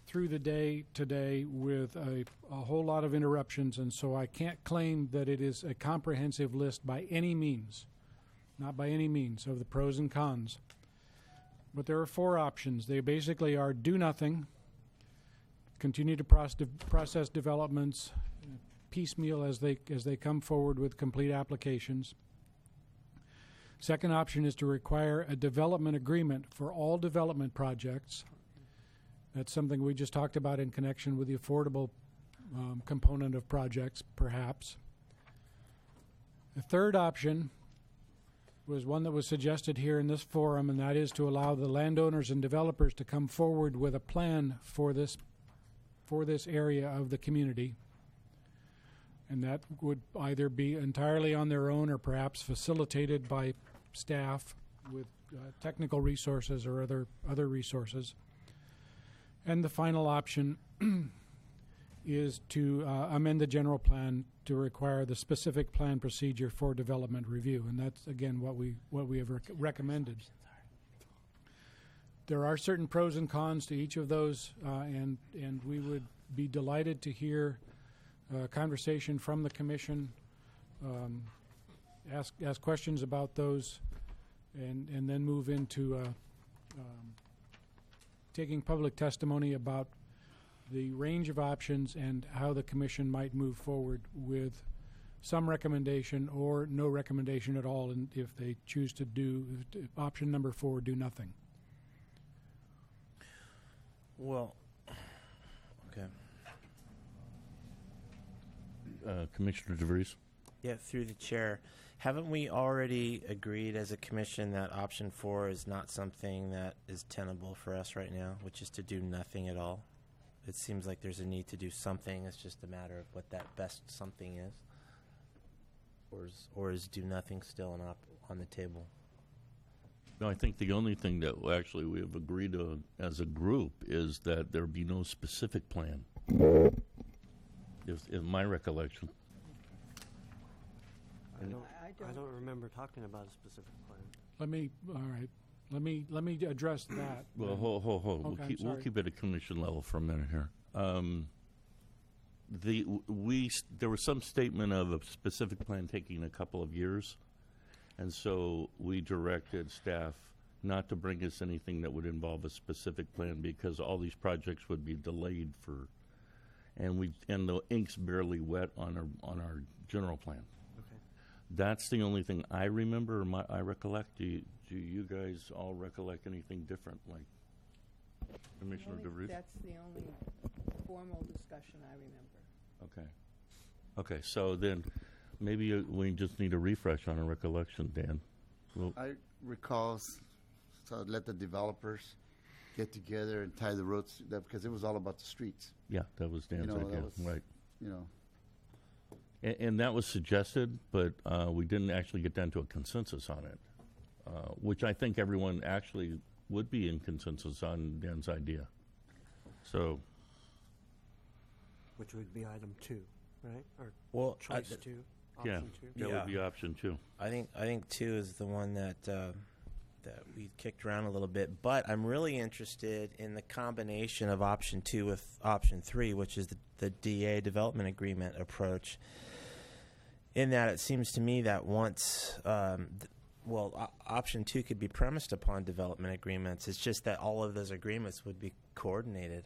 Speaker 12: through the day today with a whole lot of interruptions, and so I can't claim that it is a comprehensive list by any means, not by any means, of the pros and cons. But there are 4 options. They basically are do nothing, continue to process developments piecemeal as they come forward with complete applications. Second option is to require a development agreement for all development projects. That's something we just talked about in connection with the affordable component of projects, perhaps. The third option was one that was suggested here in this forum, and that is to allow the landowners and developers to come forward with a plan for this area of the community. And that would either be entirely on their own or perhaps facilitated by staff with technical resources or other resources. And the final option is to amend the general plan to require the specific plan procedure for development review, and that's again what we have recommended. There are certain pros and cons to each of those, and we would be delighted to hear conversation from the Commission, ask questions about those, and then move into taking public testimony about the range of options and how the Commission might move forward with some recommendation or no recommendation at all, and if they choose to do option number 4, do nothing.
Speaker 13: Well, okay.
Speaker 1: Commissioner DeVries.
Speaker 13: Yeah, through the chair. Haven't we already agreed as a commission that option 4 is not something that is tenable for us right now, which is to do nothing at all? It seems like there's a need to do something. It's just a matter of what that best something is. Or is do nothing still on the table?
Speaker 1: No, I think the only thing that actually we have agreed on as a group is that there be no specific plan, in my recollection.
Speaker 16: I don't remember talking about a specific plan.
Speaker 12: Let me address that.
Speaker 1: Well, hold.
Speaker 12: Okay,
Speaker 1: We'll keep it at commission level for a minute here. There was some statement of a specific plan taking a couple of years, and so we directed staff not to bring us anything that would involve a specific plan because all these projects would be delayed and the ink's barely wet on our general plan.
Speaker 16: Okay.
Speaker 1: That's the only thing I remember or I recollect. Do you guys all recollect anything different, like Commissioner DeVries?
Speaker 15: That's the only formal discussion I remember.
Speaker 1: Okay, so then maybe we just need a refresh on a recollection, Dan.
Speaker 17: I recall, so let the developers get together and tie the roads because it was all about the streets.
Speaker 1: Yeah, that was Dan's idea, right?
Speaker 17: You know.
Speaker 1: And that was suggested, but we didn't actually get down to a consensus on it, which I think everyone actually would be in consensus on Dan's idea. So,
Speaker 16: which would be item 2, right?
Speaker 13: Or
Speaker 16: choice 2.
Speaker 1: Option 2. That would be option 2.
Speaker 13: I think 2 is the one that we kicked around a little bit, but I'm really interested in the combination of option 2 with option 3, which is the DA development agreement approach. In that, it seems to me that once, option 2 could be premised upon development agreements. It's just that all of those agreements would be coordinated.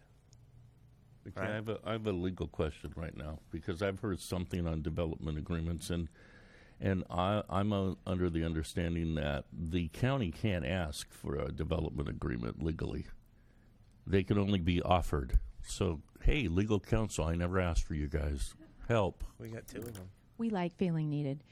Speaker 1: Okay, right? I have a legal question right now because I've heard something on development agreements, and I'm under the understanding that the county can't ask for a development agreement legally. They can only be offered. So, hey, legal counsel, I never asked for you guys. Help.
Speaker 13: We got 2 of them.
Speaker 10: We like feeling needed.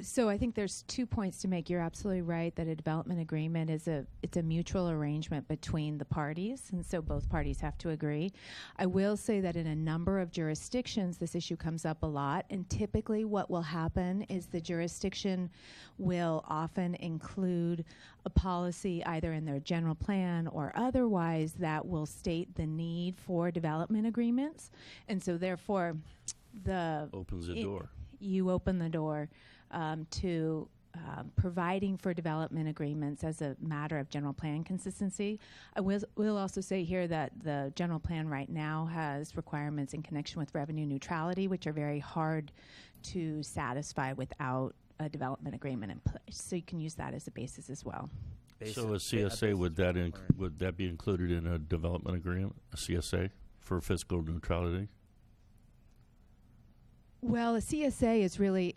Speaker 10: So I think there's 2 points to make. You're absolutely right that a development agreement it's a mutual arrangement between the parties, and so both parties have to agree. I will say that in a number of jurisdictions, this issue comes up a lot, and typically what will happen is the jurisdiction will often include a policy either in their general plan or otherwise that will state the need for development agreements, and so therefore
Speaker 1: opens the door.
Speaker 10: You open the door to providing for development agreements as a matter of general plan consistency. I will also say here that the general plan right now has requirements in connection with revenue neutrality, which are very hard to satisfy without a development agreement in place. So you can use that as a basis as well.
Speaker 1: So a CSA, would that be included in a development agreement, a CSA for fiscal neutrality?
Speaker 10: Well, a CSA is really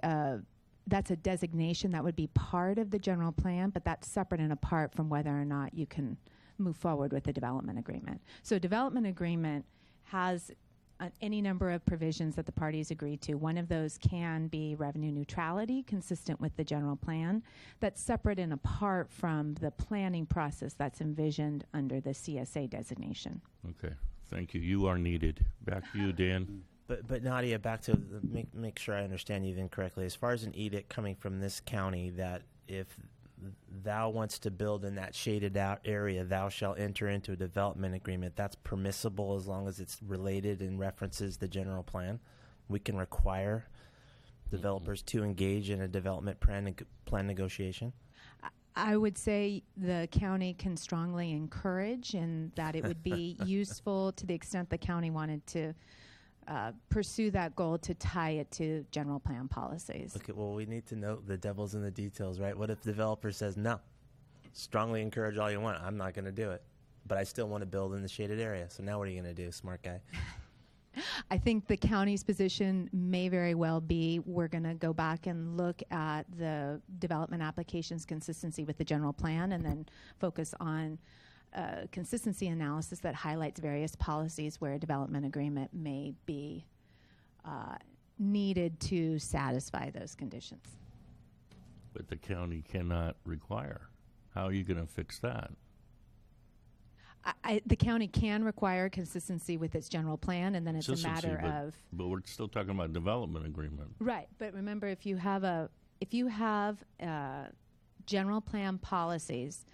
Speaker 10: that's a designation that would be part of the general plan, but that's separate and apart from whether or not you can move forward with the development agreement. So a development agreement has any number of provisions that the parties agree to. One of those can be revenue neutrality, consistent with the general plan. That's separate and apart from the planning process that's envisioned under the CSA designation.
Speaker 1: Okay, thank you. You are needed. Back to you, Dan.
Speaker 13: But Nadia, back to make sure I understand you then correctly. As far as an edict coming from this county that if thou wants to build in that shaded out area, thou shalt enter into a development agreement, that's permissible as long as it's related and references the general plan. We can require developers to engage in a development plan negotiation.
Speaker 10: I would say the county can strongly encourage, and that it would be useful to the extent the county wanted to pursue that goal to tie it to general plan policies.
Speaker 13: Okay, well, we need to know the devil's in the details, right? What if the developer says, no, strongly encourage all you want, I'm not going to do it, but I still want to build in the shaded area. So now what are you going to do, smart guy?
Speaker 10: I think the county's position may very well be we're going to go back and look at the development application's consistency with the general plan and then focus on consistency analysis that highlights various policies where a development agreement may be needed to satisfy those conditions.
Speaker 1: But the county cannot require. How are you going to fix that?
Speaker 10: The county can require consistency with its general plan, and then it's a matter of.
Speaker 1: But we're still talking about development agreement.
Speaker 10: Right, but remember, if you have general plan policies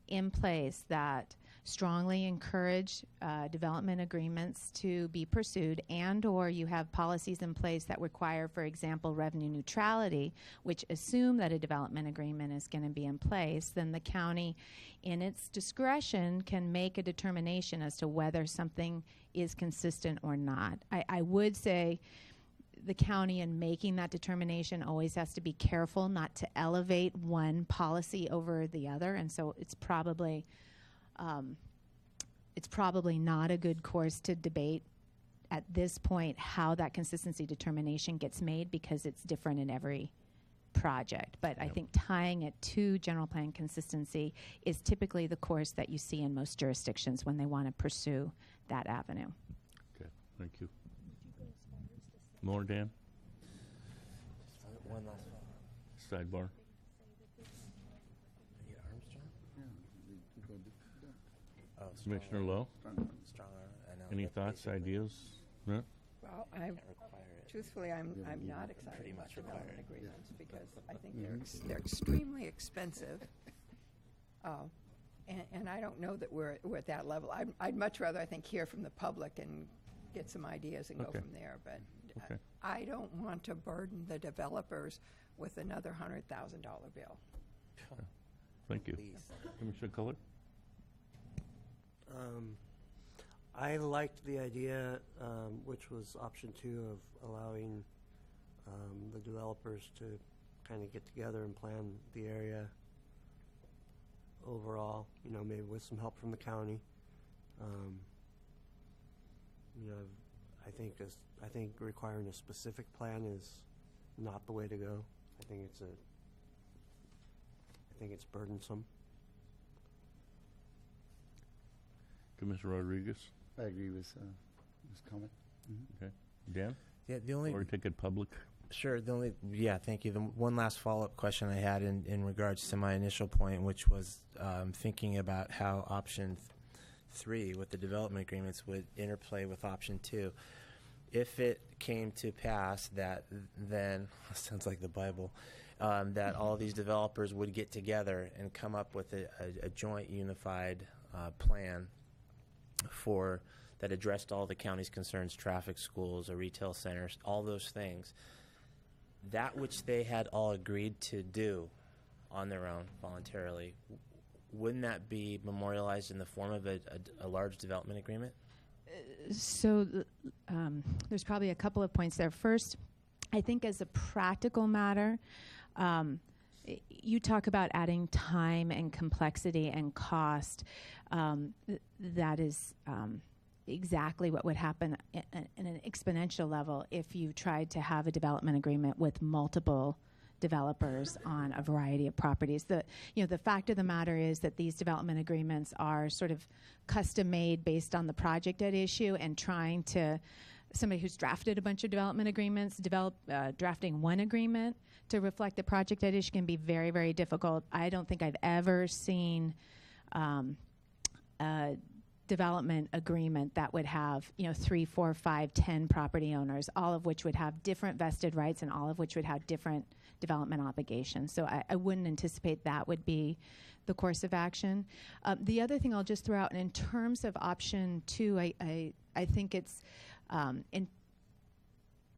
Speaker 10: in place that strongly encourage development agreements to be pursued, and or you have policies in place that require, for example, revenue neutrality, which assume that a development agreement is going to be in place, then the county, in its discretion, can make a determination as to whether something is consistent or not. I would say the county, in making that determination, always has to be careful not to elevate one policy over the other, and so it's probably not a good course to debate at this point how that consistency determination gets made, because it's different in every project. But I think tying it to general plan consistency is typically the course that you see in most jurisdictions when they want to pursue that avenue.
Speaker 1: Okay, thank you. More, Dan?
Speaker 13: One last one.
Speaker 1: Sidebar.
Speaker 13: Oh,
Speaker 1: Commissioner Lowe?
Speaker 13: Strong arm, I know.
Speaker 1: Any thoughts, ideas? No?
Speaker 15: Well, truthfully, I'm not excited about development agreements because I think they're extremely expensive. And I don't know that we're at that level. I'd much rather, I think, hear from the public and get some ideas and go from there. But I don't want to burden the developers with another $100,000 bill.
Speaker 1: Thank you.
Speaker 13: Please.
Speaker 1: Commissioner Culler?
Speaker 16: I liked the idea, which was option 2, of allowing the developers to kind of get together and plan the area overall, maybe with some help from the county. I think requiring a specific plan is not the way to go. I think it's burdensome.
Speaker 1: Commissioner Rodriguez?
Speaker 17: I agree with his comment.
Speaker 1: Okay. Dan?
Speaker 13: Yeah, the only.
Speaker 1: Or take it public?
Speaker 13: Sure. Thank you. The one last follow-up question I had in regards to my initial point, which was thinking about how option 3 with the development agreements would interplay with option 2. If it came to pass that then, sounds like the Bible, that all these developers would get together and come up with a joint unified plan that addressed all the county's concerns, traffic, schools, retail centers, all those things, that which they had all agreed to do on their own voluntarily, wouldn't that be memorialized in the form of a large development agreement?
Speaker 10: So there's probably a couple of points there. First, I think as a practical matter, you talk about adding time and complexity and cost. That is exactly what would happen in an exponential level if you tried to have a development agreement with multiple developers on a variety of properties. The fact of the matter is that these development agreements are sort of custom made based on the project at issue, and trying to somebody who's drafted a bunch of development agreements drafting one agreement to reflect the project at issue can be very, very difficult. I don't think I've ever seen a development agreement that would have 3, 4, 5, 10 property owners, all of which would have different vested rights and all of which would have different development obligations. So I wouldn't anticipate that would be the course of action. The other thing I'll just throw out, and in terms of option 2, I think it's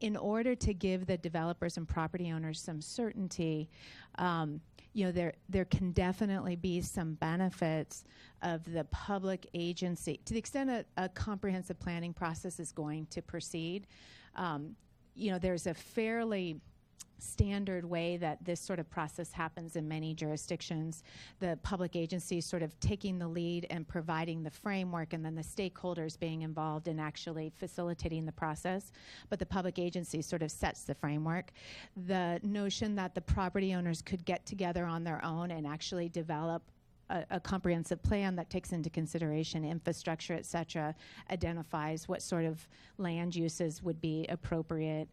Speaker 10: in order to give the developers and property owners some certainty, there can definitely be some benefits of the public agency. To the extent a comprehensive planning process is going to proceed, there's a fairly standard way that this sort of process happens in many jurisdictions. The public agency sort of taking the lead and providing the framework, and then the stakeholders being involved in actually facilitating the process. But the public agency sort of sets the framework. The notion that the property owners could get together on their own and actually develop a comprehensive plan that takes into consideration infrastructure, et cetera, identifies what sort of land uses would be appropriate.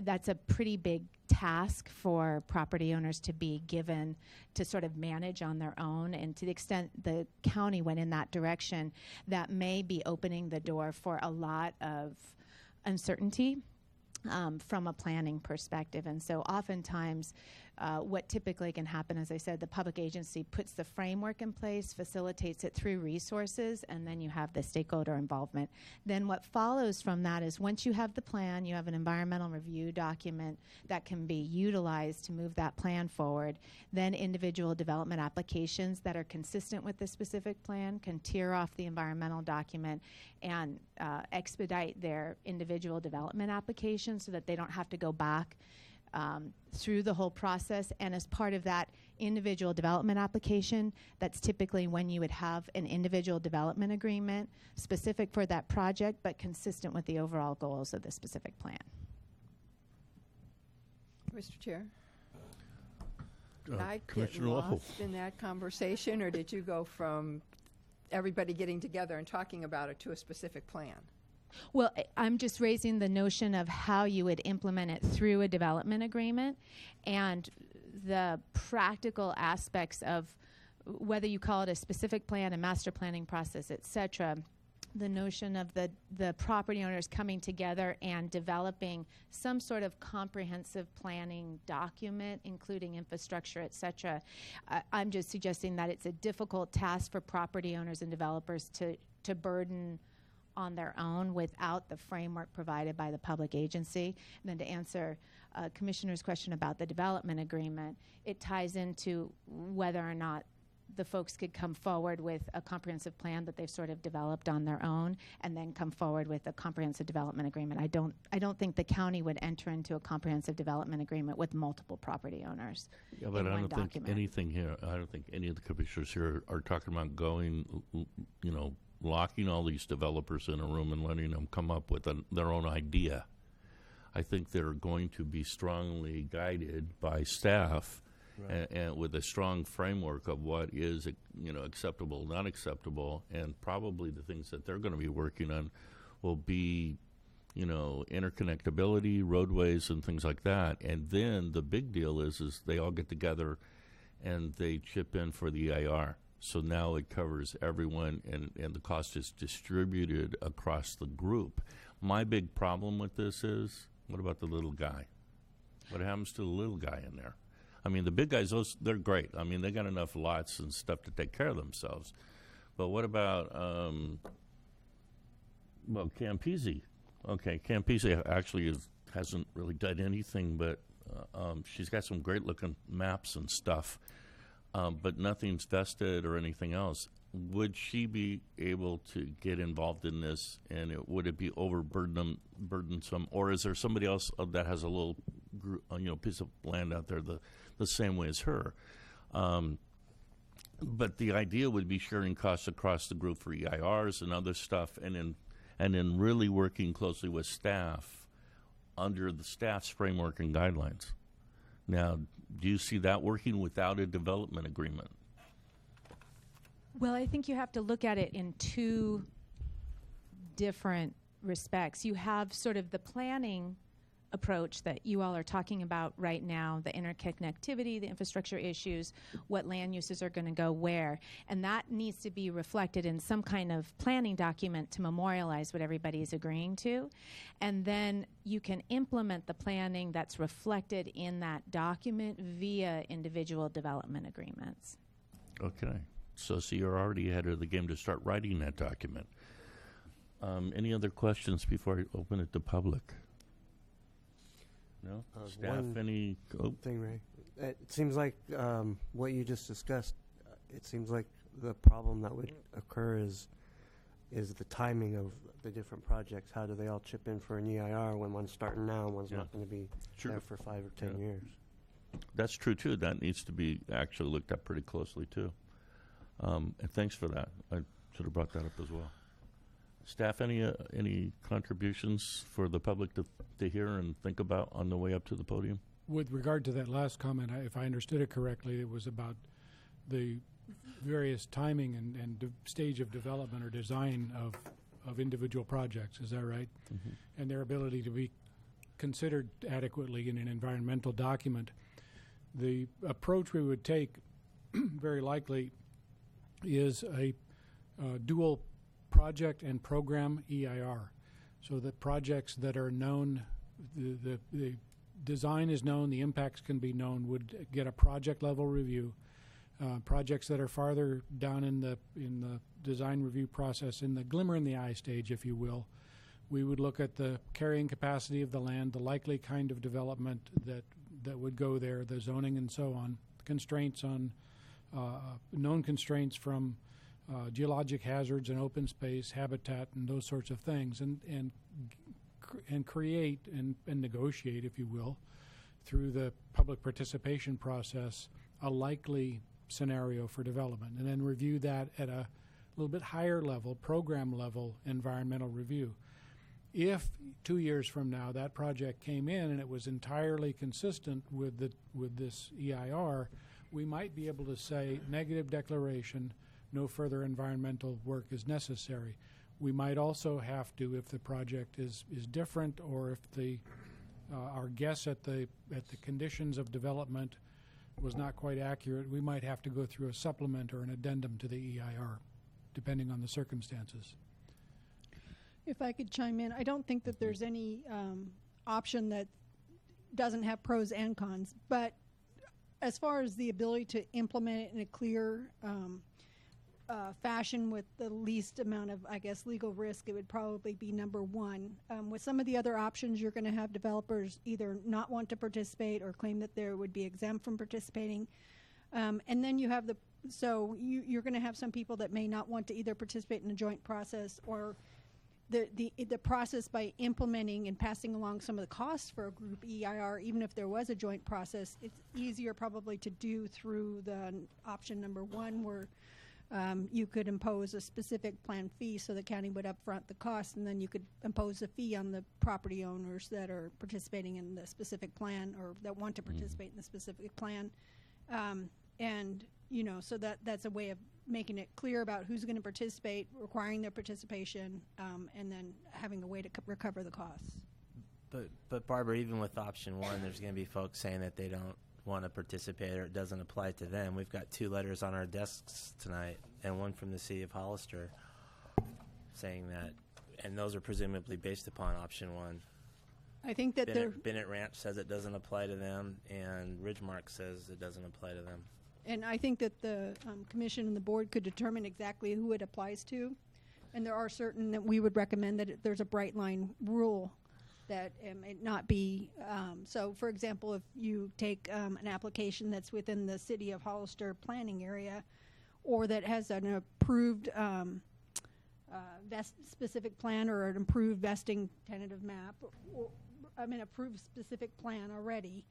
Speaker 10: That's a pretty big task for property owners to be given to sort of manage on their own. And to the extent the county went in that direction, that may be opening the door for a lot of uncertainty from a planning perspective. And so oftentimes what typically can happen, as I said, the public agency puts the framework in place, facilitates it through resources, and then you have the stakeholder involvement. Then what follows from that is once you have the plan, you have an environmental review document that can be utilized to move that plan forward. Then individual development applications that are consistent with the specific plan can tier off the environmental document and expedite their individual development applications so that they don't have to go back through the whole process. And as part of that individual development application, that's typically when you would have an individual development agreement specific for that project, but consistent with the overall goals of the specific plan.
Speaker 15: Mr. Chair? Did I get
Speaker 1: Commissioner
Speaker 15: lost in that conversation, or did you go from everybody getting together and talking about it to a specific plan?
Speaker 10: Well, I'm just raising the notion of how you would implement it through a development agreement and the practical aspects of whether you call it a specific plan, a master planning process, et cetera. The notion of the property owners coming together and developing some sort of comprehensive planning document, including infrastructure, et cetera. I'm just suggesting that it's a difficult task for property owners and developers to burden on their own without the framework provided by the public agency. And then to answer Commissioner's question about the development agreement, it ties into whether or not the folks could come forward with a comprehensive plan that they've sort of developed on their own and then come forward with a comprehensive development agreement. I don't think the county would enter into a comprehensive development agreement with multiple property owners.
Speaker 1: Yeah, but I don't think anything here, I don't think any of the commissioners here are talking about going, locking all these developers in a room and letting them come up with their own idea. I think they're going to be strongly guided by staff. Right. And with a strong framework of what is, acceptable, not acceptable, and probably the things that they're going to be working on will be, interconnectability, roadways, and things like that. And then the big deal is they all get together and they chip in for the EIR. So now it covers everyone, and the cost is distributed across the group. My big problem with this is, what about the little guy? What happens to the little guy in there? I mean, the big guys, they're great. I mean, they got enough lots and stuff to take care of themselves. But what about, Campese? Okay, Campese actually hasn't really done anything, but she's got some great-looking maps and stuff, but nothing's vested or anything else. Would she be able to get involved in this, and would it be burdensome, or is there somebody else that has a little piece of land out there the same way as her? But the idea would be sharing costs across the group for EIRs and other stuff, and then really working closely with staff under the staff's framework and guidelines. Now, do you see that working without a development agreement?
Speaker 10: Well, I think you have to look at it in two different respects. You have sort of the planning approach that you all are talking about right now, the interconnectivity, the infrastructure issues, what land uses are going to go where. And that needs to be reflected in some kind of planning document to memorialize what everybody is agreeing to. And then you can implement the planning that's reflected in that document via individual development agreements.
Speaker 1: Okay. So you're already ahead of the game to start writing that document. Any other questions before I open it to public? No? Staff, any?
Speaker 16: Thing, Ray. It seems like what you just discussed, it seems like the problem that would occur is the timing of the different projects. How do they all chip in for an EIR when one's starting now and one's not going to be there for 5 or 10 years?
Speaker 1: That's true, too. That needs to be actually looked at pretty closely, too. And thanks for that. I should have brought that up as well. Staff, any contributions for the public to hear and think about on the way up to the podium?
Speaker 12: With regard to that last comment, if I understood it correctly, it was about the various timing and stage of development or design of individual projects. Is that right?
Speaker 1: Mm-hmm.
Speaker 12: And their ability to be considered adequately in an environmental document. The approach we would take very likely is a dual project and program EIR. So that projects that are known, the design is known, the impacts can be known, would get a project level review. Projects that are farther down in the design review process, in the glimmer in the eye stage, if you will, we would look at the carrying capacity of the land, the likely kind of development that would go there, the zoning and so on, constraints on known constraints from geologic hazards and open space, habitat, and those sorts of things, and create and negotiate, if you will, through the public participation process, a likely scenario for development, and then review that at a little bit higher level, program level environmental review. If 2 years from now that project came in and it was entirely consistent with this EIR, we might be able to say negative declaration, no further environmental work is necessary. We might also have to, if the project is different, or if our guess at the conditions of development was not quite accurate, we might have to go through a supplement or an addendum to the EIR, depending on the circumstances.
Speaker 19: If I could chime in, I don't think that there's any option that doesn't have pros and cons, but as far as the ability to implement it in a clear fashion with the least amount of, I guess, legal risk, it would probably be number one. With some of the other options, you're going to have developers either not want to participate or claim that they would be exempt from participating. And then you have you're going to have some people that may not want to either participate in a joint process, or the process by implementing and passing along some of the costs for a group EIR, even if there was a joint process, it's easier probably to do through the option number one, where you could impose a specific plan fee, so the county would upfront the cost, and then you could impose a fee on the property owners that are participating in the specific plan, or that want to participate in the specific plan. And, so that's a way of making it clear about who's going to participate, requiring their participation, and then having a way to recover the costs.
Speaker 13: But Barbara, even with option one, there's going to be folks saying that they don't want to participate or it doesn't apply to them. We've got 2 letters on our desks tonight, and one from the city of Hollister saying that, and those are presumably based upon option one.
Speaker 19: I think that
Speaker 13: Bennett Ranch says it doesn't apply to them, and Ridgemark says it doesn't apply to them.
Speaker 19: And I think that the commission and the board could determine exactly who it applies to. And there are certain that we would recommend that there's a bright line rule that it not be. So, for example, if you take an application that's within the city of Hollister planning area, or that has an approved specific plan, or an approved vesting tentative map, approved specific plan already,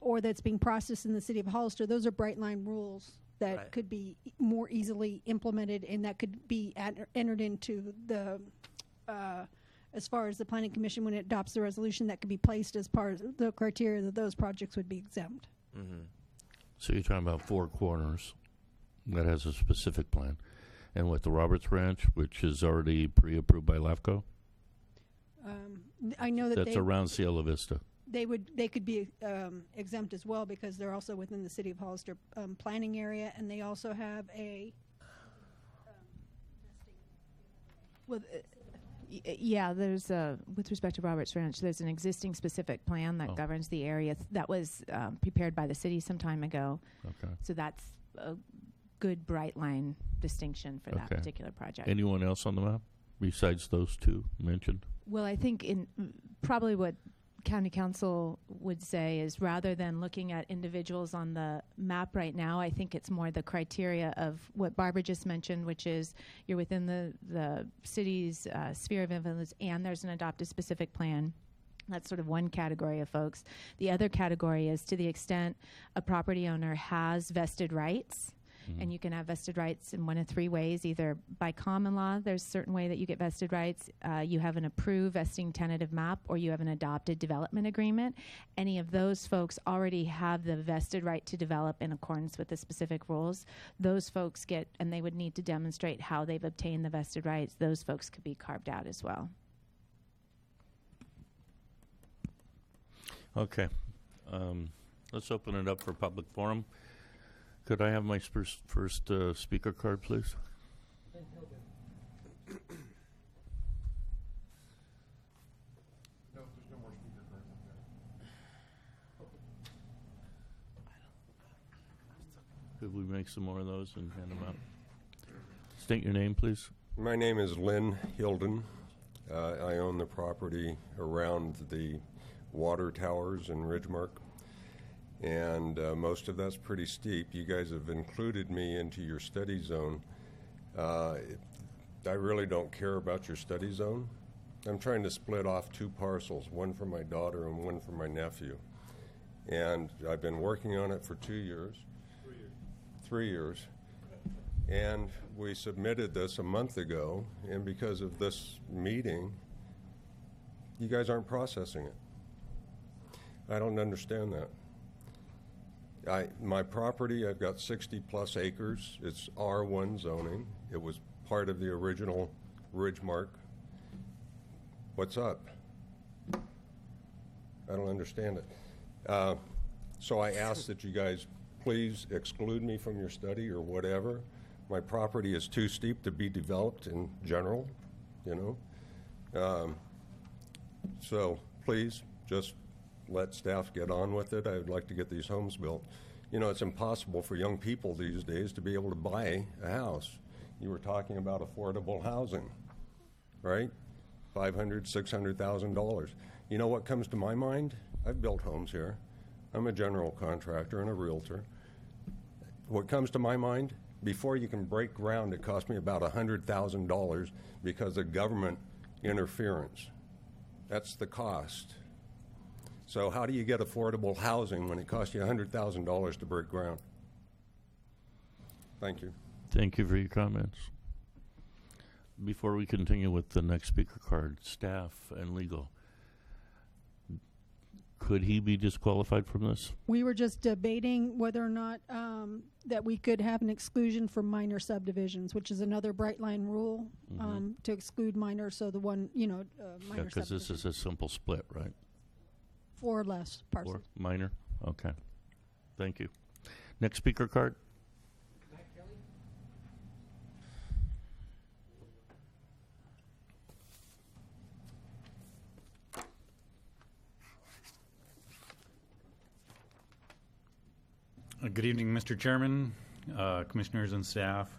Speaker 19: or that's being processed in the city of Hollister, those are bright line rules that could be more easily implemented, and that could be entered into the, as far as the Planning Commission, when it adopts the resolution, that could be placed as part of the criteria that those projects would be exempt.
Speaker 1: Mm-hmm. So you're talking about Four Corners, that has a specific plan. And with the Roberts Ranch, which is already pre-approved by LAFCO?
Speaker 19: I know that
Speaker 1: that's around Cielo Vista.
Speaker 19: They could be exempt as well, because they're also within the city of Hollister planning area, and they also have a
Speaker 10: there's with respect to Roberts Ranch, there's an existing specific plan that governs the area that was prepared by the city some time ago.
Speaker 1: Okay.
Speaker 10: So that's a good bright line distinction for that particular project.
Speaker 1: Anyone else on the map besides those 2 mentioned?
Speaker 10: Well, I think probably what County Council would say is, rather than looking at individuals on the map right now, I think it's more the criteria of what Barbara just mentioned, which is you're within the city's sphere of influence, and there's an adopted specific plan. That's sort of one category of folks. The other category is, to the extent a property owner has vested rights and you can have vested rights in one of three ways. Either by common law, there's a certain way that you get vested rights, you have an approved vesting tentative map, or you have an adopted development agreement. Any of those folks already have the vested right to develop in accordance with the specific rules. Those folks get, and they would need to demonstrate how they've obtained the vested rights. Those folks could be carved out as well.
Speaker 1: Okay. Let's open it up for public forum. Could I have my first speaker card, please?
Speaker 21: No, there's no more speaker cards up there.
Speaker 1: Could we make some more of those and hand them out? State your name, please.
Speaker 11: My name is Lynn Hilden. I own the property around the water towers in Ridgemark, and most of that's pretty steep. You guys have included me into your study zone. I really don't care about your study zone. I'm trying to split off two parcels, one for my daughter and one for my nephew. And I've been working on it for 2 years. 3 years. And we submitted this a month ago, and because of this meeting, you guys aren't processing it. I don't understand that. My property, I've got 60-plus acres. It's R1 zoning. It was part of the original Ridgemark. What's up? I don't understand it. So I ask that you guys please exclude me from your study or whatever. My property is too steep to be developed in general, you know. So please just let staff get on with it. I would like to get these homes built. You know, it's impossible for young people these days to be able to buy a house. You were talking about affordable housing, right? $500,000, $600,000. You know what comes to my mind? I've built homes here. I'm a general contractor and a realtor. What comes to my mind? Before you can break ground, it cost me about $100,000 because of government interference. That's the cost. So how do you get affordable housing when it costs you $100,000 to break ground? Thank you.
Speaker 1: Thank you for your comments. Before we continue with the next speaker card, staff and legal, could he be disqualified from this?
Speaker 19: We were just debating whether or not that we could have an exclusion for minor subdivisions, which is another bright line rule to exclude minor. So the one, minor
Speaker 1: Yeah, because this is a simple split, right?
Speaker 19: 4 or less parcels.
Speaker 1: 4 minor? Okay. Thank you. Next speaker card.
Speaker 22: Good evening, Mr. Chairman, commissioners and staff.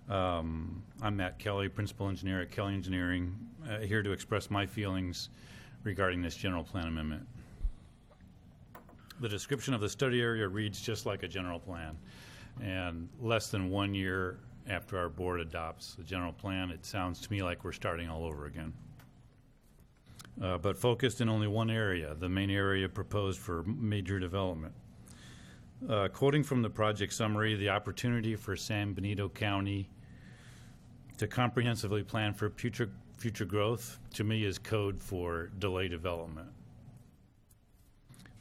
Speaker 22: I'm Matt Kelly, principal engineer at Kelly Engineering, here to express my feelings regarding this general plan amendment. The description of the study area reads just like a general plan, and less than 1 year after our board adopts the general plan, it sounds to me like we're starting all over again. But focused in only one area, the main area proposed for major development. Quoting from the project summary, the opportunity for San Benito County to comprehensively plan for future growth, to me, is code for delay development.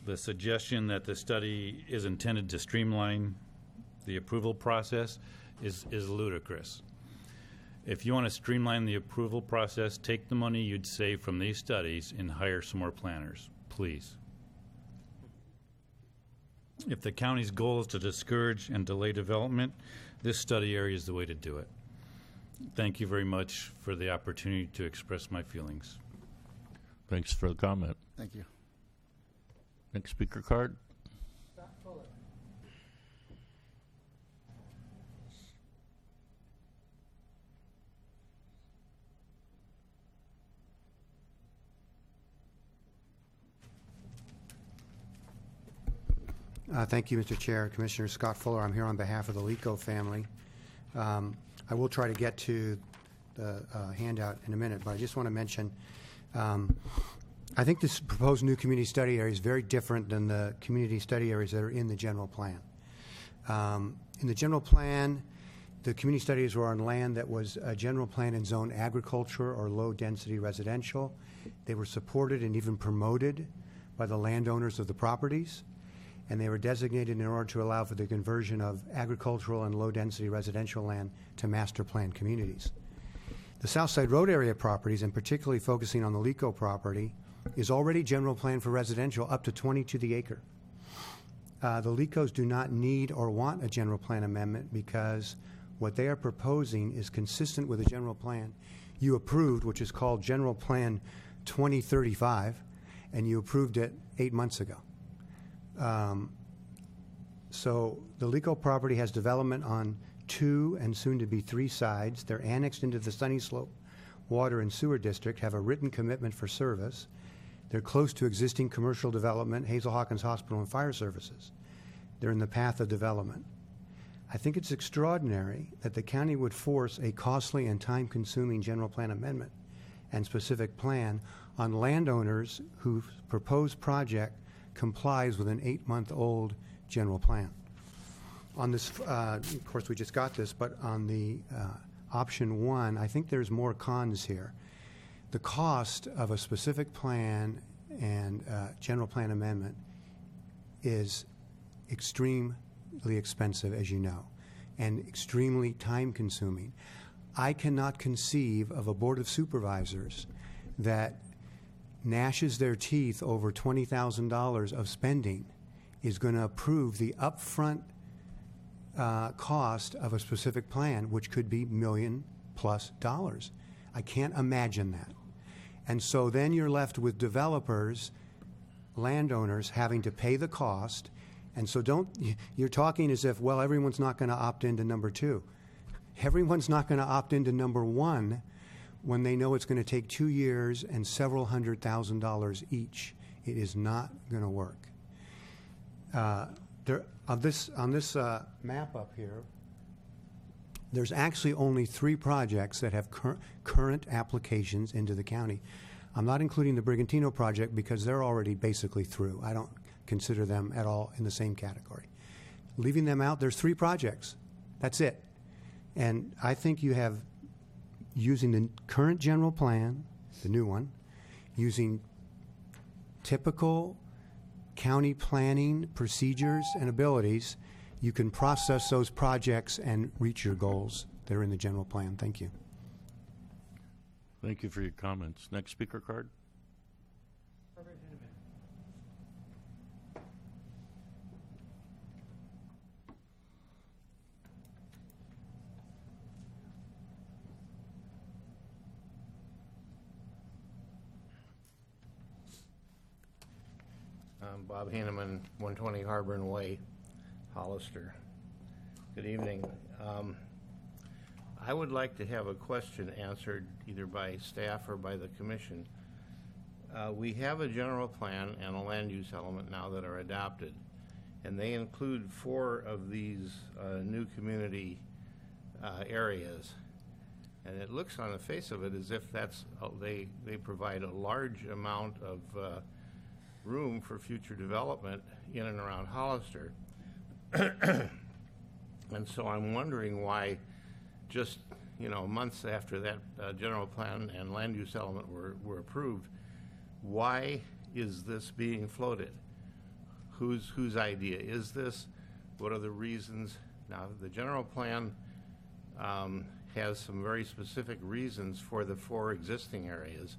Speaker 22: The suggestion that the study is intended to streamline the approval process is ludicrous. If you want to streamline the approval process, take the money you'd save from these studies and hire some more planners, please. If the county's goal is to discourage and delay development, this study area is the way to do it. Thank you very much for the opportunity to express my feelings.
Speaker 1: Thanks for the comment.
Speaker 17: Thank you.
Speaker 1: Next speaker card.
Speaker 23: Thank you, Mr. Chair. Commissioner Scott Fuller. I'm here on behalf of the Lico family. I will try to get to the handout in a minute, but I just want to mention I think this proposed new community study area is very different than the community study areas that are in the general plan. In the general plan, the community studies were on land that was a general plan and zone agriculture or low-density residential. They were supported and even promoted by the landowners of the properties, and they were designated in order to allow for the conversion of agricultural and low-density residential land to master plan communities. The Southside Road area properties, and particularly focusing on the Lico property, is already general plan for residential up to 20 to the acre. The Licos do not need or want a general plan amendment because what they are proposing is consistent with the general plan you approved, which is called General Plan 2035, and you approved it 8 months ago. So the Lico property has development on 2 and soon to be 3 sides. They're annexed into the Sunny Slope Water and Sewer District, have a written commitment for service. They're close to existing commercial development, Hazel Hawkins Hospital and Fire Services. They're in the path of development. I think it's extraordinary that the county would force a costly and time-consuming general plan amendment and specific plan on landowners whose proposed project complies with an 8-month-old general plan. On this, of course, we just got this, but on the option 1, I think there's more cons here. The cost of a specific plan and general plan amendment is extremely expensive, as you know, and extremely time-consuming. I cannot conceive of a Board of Supervisors that gnashes their teeth over $20,000 of spending is going to approve the upfront cost of a specific plan, which could be $1 million+ dollars. I can't imagine that. And so then you're left with developers, landowners having to pay the cost. And so you're talking as if, well, everyone's not going to opt into number 2. Everyone's not going to opt into number 1 when they know it's going to take 2 years and several $100,000 each. It is not going to work. On this map up here, there's actually only 3 projects that have current applications into the county. I'm not including the Brigantino project because they're already basically through. I don't consider them at all in the same category. Leaving them out, there's 3 projects. That's it. And I think you have, using the current general plan, the new one, using typical county planning procedures and abilities, you can process those projects and reach your goals that are in the general plan. Thank you.
Speaker 1: Thank you for your comments. Next speaker card.
Speaker 2: Bob Heineman, 120 Harborn Way, Hollister. Good evening. I would like to have a question answered either by staff or by the commission. We have a general plan and a land use element now that are adopted, and they include 4 of these new community areas. And it looks on the face of it as if that's they provide a large amount of room for future development in and around Hollister. And so I'm wondering why just, months after that general plan and land use element were approved, why is this being floated? Whose idea is this? What are the reasons? Now, the general plan has some very specific reasons for the 4 existing areas.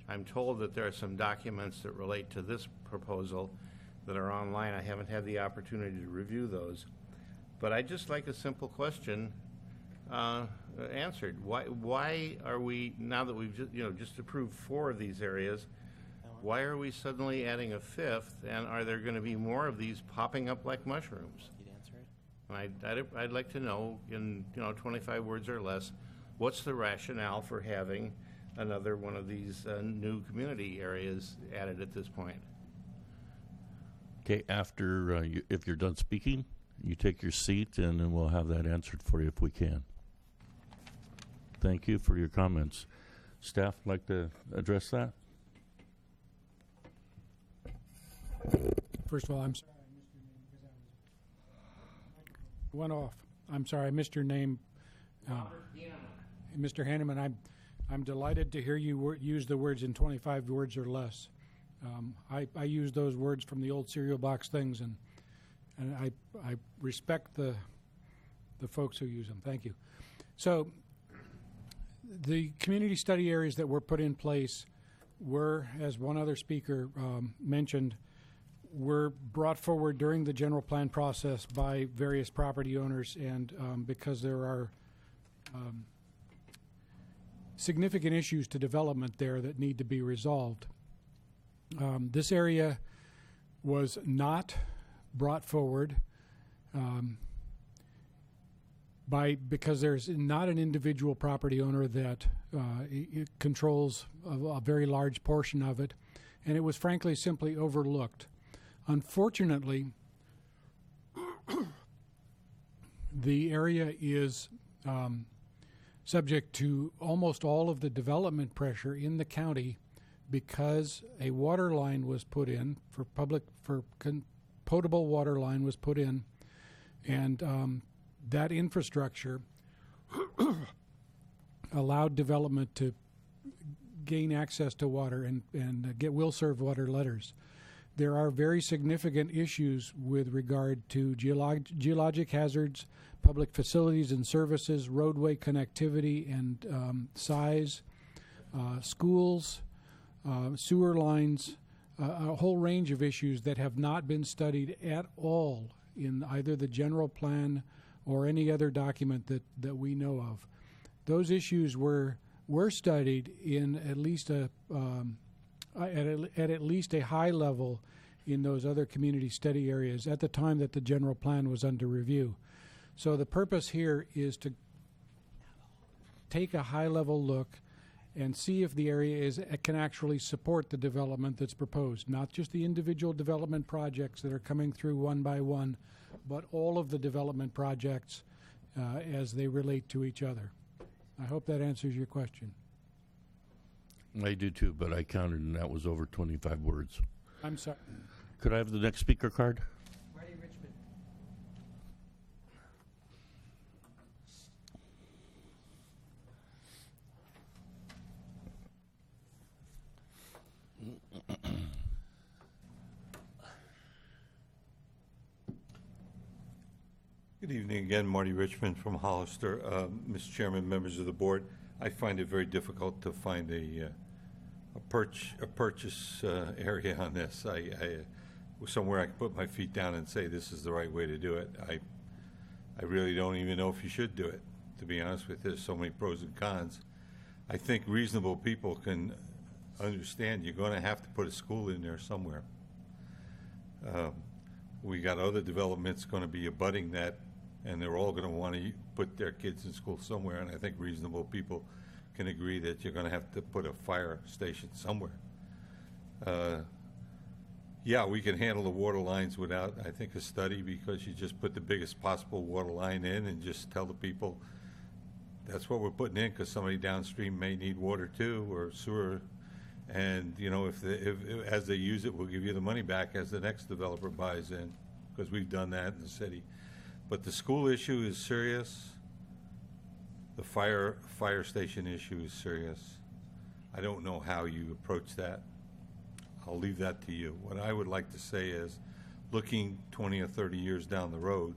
Speaker 2: I'm told that there are some documents that relate to this proposal that are online. I haven't had the opportunity to review those. But I'd just like a simple question answered. Why are we, now that we've just approved 4 of these areas, why are we suddenly adding a 5th? And are there going to be more of these popping up like mushrooms?
Speaker 13: You'd answer it?
Speaker 2: I'd like to know in 25 words or less, what's the rationale for having another one of these new community areas added at this point?
Speaker 1: Okay, after, if you're done speaking, you take your seat and then we'll have that answered for you if we can. Thank you for your comments. Staff like to address that?
Speaker 12: First of all, I'm sorry I missed your name because Went off. I'm sorry, I missed your name. Mr. Hanneman, I'm delighted to hear you use the words in 25 words or less. I use those words from the old cereal box things, and I respect the folks who use them. Thank you. So the community study areas that were put in place were, as one other speaker mentioned, were brought forward during the general plan process by various property owners, and because there are significant issues to development there that need to be resolved. This area was not brought forward because there's not an individual property owner that it controls a very large portion of it, and it was frankly simply overlooked. Unfortunately, the area is subject to almost all of the development pressure in the county because a water line was put in potable water line was put in, and that infrastructure allowed development to gain access to water and get will-serve water letters. There are very significant issues with regard to geologic hazards, public facilities and services, roadway connectivity and size, schools, sewer lines, a whole range of issues that have not been studied at all in either the general plan or any other document that we know of. Those issues were studied in at least at least a high level in those other community study areas at the time that the general plan was under review. So the purpose here is to take a high level look and see if the area can actually support the development that's proposed, not just the individual development projects that are coming through one by one, but all of the development projects as they relate to each other. I hope that answers your question.
Speaker 1: I do too, but I counted and that was over 25 words.
Speaker 12: I'm sorry.
Speaker 1: Could I have the next speaker card?
Speaker 14: Marty Richmond.
Speaker 8: Good evening again, Marty Richmond from Hollister. Mr. Chairman, members of the board, I find it very difficult to find a purchase area on this. I somewhere I can put my feet down and say this is the right way to do it. I really don't even know if you should do it, to be honest with you. There's so many pros and cons. I think reasonable people can understand you're going to have to put a school in there somewhere. We got other developments going to be abutting that, and they're all going to want to put their kids in school somewhere, and I think reasonable people can agree that you're going to have to put a fire station somewhere. Yeah, we can handle the water lines without, I think, a study, because you just put the biggest possible water line in and just tell the people that's what we're putting in because somebody downstream may need water too, or sewer. And, you know, if as they use it, we'll give you the money back as the next developer buys in, because we've done that in the city. But the school issue is serious. The fire station issue is serious. I don't know how you approach that. I'll leave that to you. What I would like to say is, looking 20 or 30 years down the road,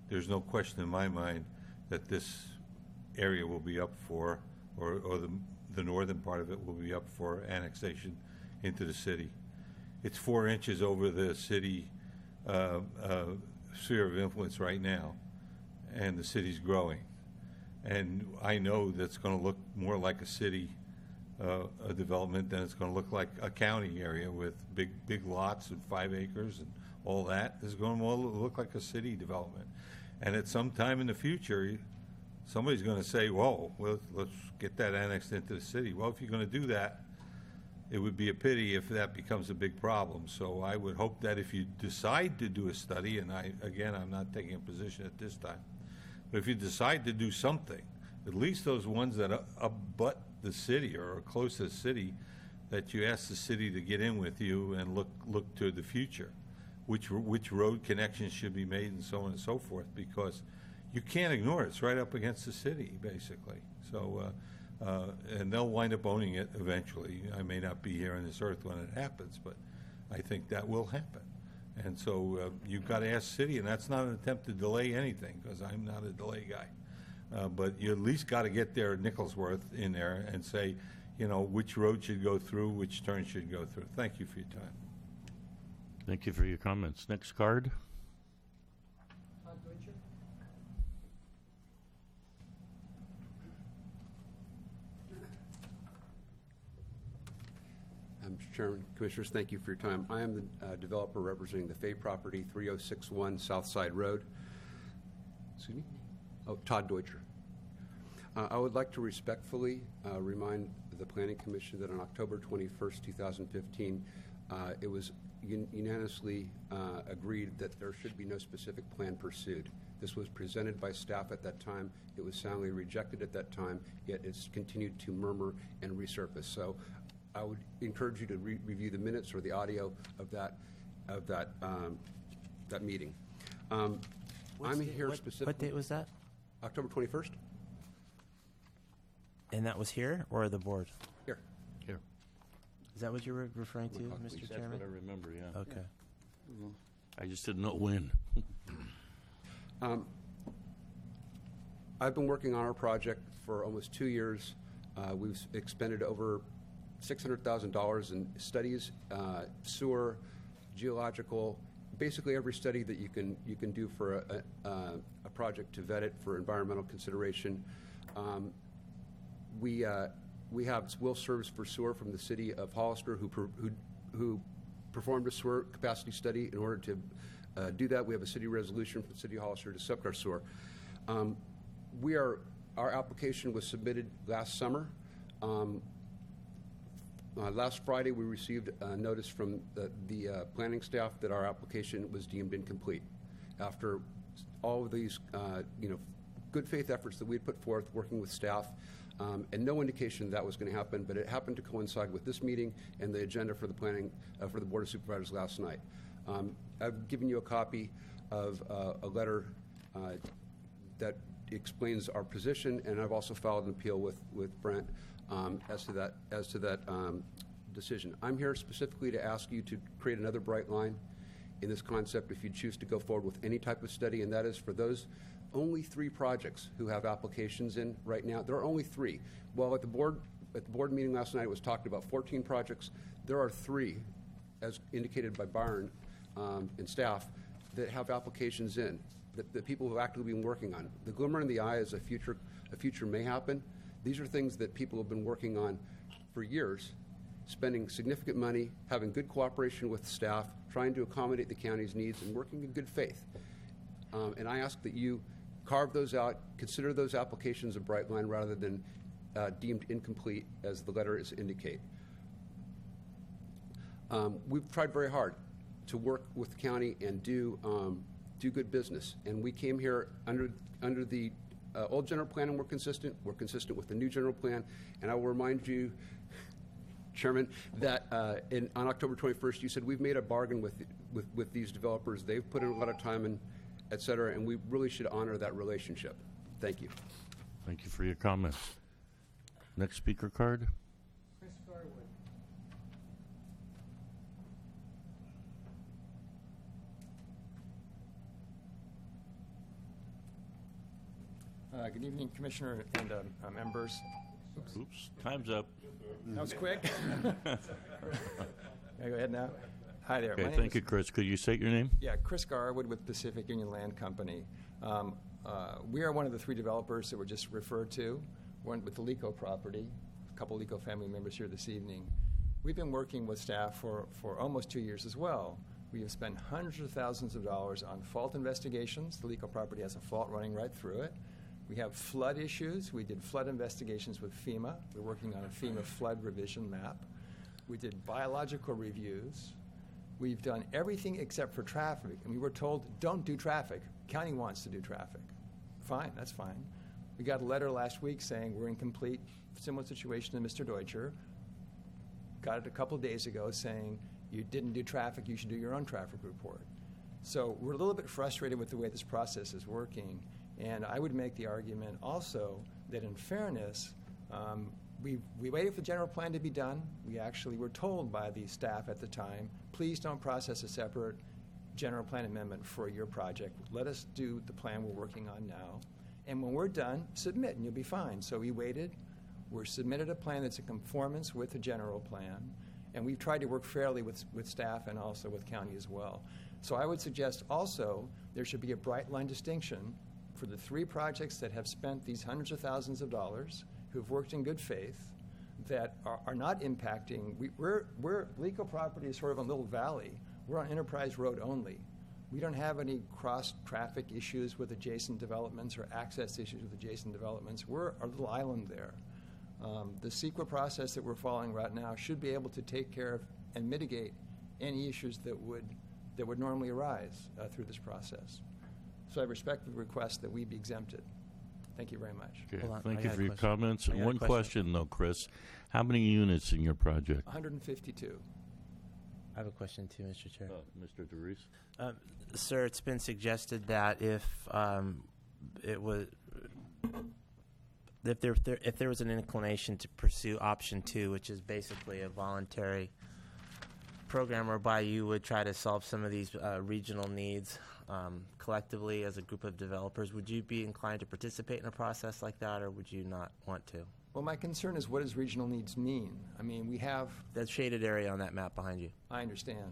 Speaker 8: there's no question in my mind that this area will be up for, or the northern part of it will be up for annexation into the city. It's 4 inches over the city sphere of influence right now, and the city's growing. And I know that's going to look more like a city a development than it's going to look like a county area with big lots and 5 acres and all that. It's going to look like a city development. And at some time in the future, somebody's going to say, whoa, well, let's get that annexed into the city. Well, if you're going to do that, it would be a pity if that becomes a big problem. So I would hope that if you decide to do a study, and I'm not taking a position at this time, but if you decide to do something, at least those ones that abut the city or are close to the city, that you ask the city to get in with you and look to the future, which road connections should be made and so on and so forth, because you can't ignore it. It's right up against the city, basically. So, and they'll wind up owning it eventually. I may not be here on this earth when it happens, but I think that will happen. And so you've got to ask the city, and that's not an attempt to delay anything, because I'm not a delay guy. But you at least got to get their nickel's worth in there and say, you know, which road should go through, which turn should go through. Thank you for your time.
Speaker 1: Thank you for your comments. Next card.
Speaker 14: Mr. Chairman, Commissioners, thank you for your time. I am the developer representing the Fay property, 3061 Southside Road. Excuse me? Oh, Todd Deutscher. I would like to respectfully remind the Planning Commission that on October 21st, 2015, it was unanimously agreed that there should be no specific plan pursued. This was presented by staff at that time. It was soundly rejected at that time, yet it's continued to murmur and resurface. So I would encourage you to review the minutes or the audio of that meeting. I'm here specifically.
Speaker 13: What date was that?
Speaker 14: October 21st.
Speaker 13: And that was here or the board?
Speaker 14: Here.
Speaker 1: Here.
Speaker 13: Is that what you were referring to, Mr. Chairman?
Speaker 1: That's what I remember, yeah.
Speaker 13: Okay.
Speaker 1: I just didn't know when.
Speaker 14: I've been working on our project for almost 2 years. We've expended over $600,000 in studies, sewer, geological, basically every study that you can do for a project to vet it for environmental consideration. We have will service for sewer from the city of Hollister, who performed a sewer capacity study. In order to do that, we have a city resolution from the city of Hollister to accept our sewer. Our application was submitted last summer. Last Friday, we received a notice from the planning staff that our application was deemed incomplete. After all of these, good faith efforts that we had put forth working with staff, and no indication that was going to happen, but it happened to coincide with this meeting and the agenda for the planning for the Board of Supervisors last night. I've given you a copy of a letter that explains our position, and I've also filed an appeal with Brent as to that decision. I'm here specifically to ask you to create another bright line in this concept if you choose to go forward with any type of study, and that is for those only 3 projects who have applications in right now. There are only 3. Well, at the board meeting last night, it was talked about 14 projects. There are 3, as indicated by Byron and staff, that have applications in, that people have actively been working on. The glimmer in the eye is a future may happen. These are things that people have been working on for years, spending significant money, having good cooperation with staff, trying to accommodate the county's needs, and working in good faith. And I ask that you carve those out, consider those applications a bright line rather than deemed incomplete, as the letter is indicate. We've tried very hard to work with the county and do good business, and we came here under the old general plan, and we're consistent with the new general plan. And I will remind you, Chairman, that on October 21st, you said we've made a bargain with these developers. They've put in a lot of time and et cetera, and we really should honor that relationship. Thank you.
Speaker 1: Thank you for your comments. Next speaker card.
Speaker 18: Chris Garwood.
Speaker 20: Good evening, Commissioner and members.
Speaker 1: Oops, time's up.
Speaker 20: That was quick. Can I go ahead now? Hi there.
Speaker 1: Okay, thank you, Chris. Could you state your name?
Speaker 20: Yeah, Chris Garwood with Pacific Union Land Company. We are one of the 3 developers that were just referred to, one with the LECO property, a couple LECO family members here this evening. We've been working with staff for almost 2 years as well. We have spent hundreds of thousands of dollars on fault investigations. The LECO property has a fault running right through it. We have flood issues. We did flood investigations with FEMA. We're working on a FEMA flood revision map. We did biological reviews. We've done everything except for traffic. And we were told, don't do traffic. County wants to do traffic. Fine, that's fine. We got a letter last week saying we're in complete similar situation to Mr. Deutscher. Got it a couple of days ago saying you didn't do traffic, you should do your own traffic report. So we're a little bit frustrated with the way this process is working, And I would make the argument also that in fairness, we waited for the general plan to be done. We actually were told by the staff at the time, please don't process a separate general plan amendment for your project. Let us do the plan we're working on now. And when we're done, submit and you'll be fine. So we waited. We submitted a plan that's in conformance with the general plan. And we've tried to work fairly with staff and also with county as well. So I would suggest also there should be a bright line distinction for the 3 projects that have spent these hundreds of thousands of dollars, who've worked in good faith, that are not impacting. Lico property is sort of a little valley. We're on Enterprise Road only. We don't have any cross-traffic issues with adjacent developments or access issues with adjacent developments. We're a little island there. The CEQA process that we're following right now should be able to take care of and mitigate any issues that would normally arise through this process. So I respectfully request that we be exempted. Thank you very much.
Speaker 1: Okay. Thank you for your comments. And one question, though, Chris. How many units in your project?
Speaker 20: 152.
Speaker 13: I have a question too, Mr. Chair.
Speaker 1: Mr. DeReese?
Speaker 13: Sir, it's been suggested that if there was an inclination to pursue option 2, which is basically a voluntary program whereby you would try to solve some of these regional needs collectively as a group of developers, would you be inclined to participate in a process like that, or would you not want to?
Speaker 20: Well, my concern is, what does regional needs mean? I mean, we have
Speaker 13: that shaded area on that map behind you.
Speaker 20: I understand.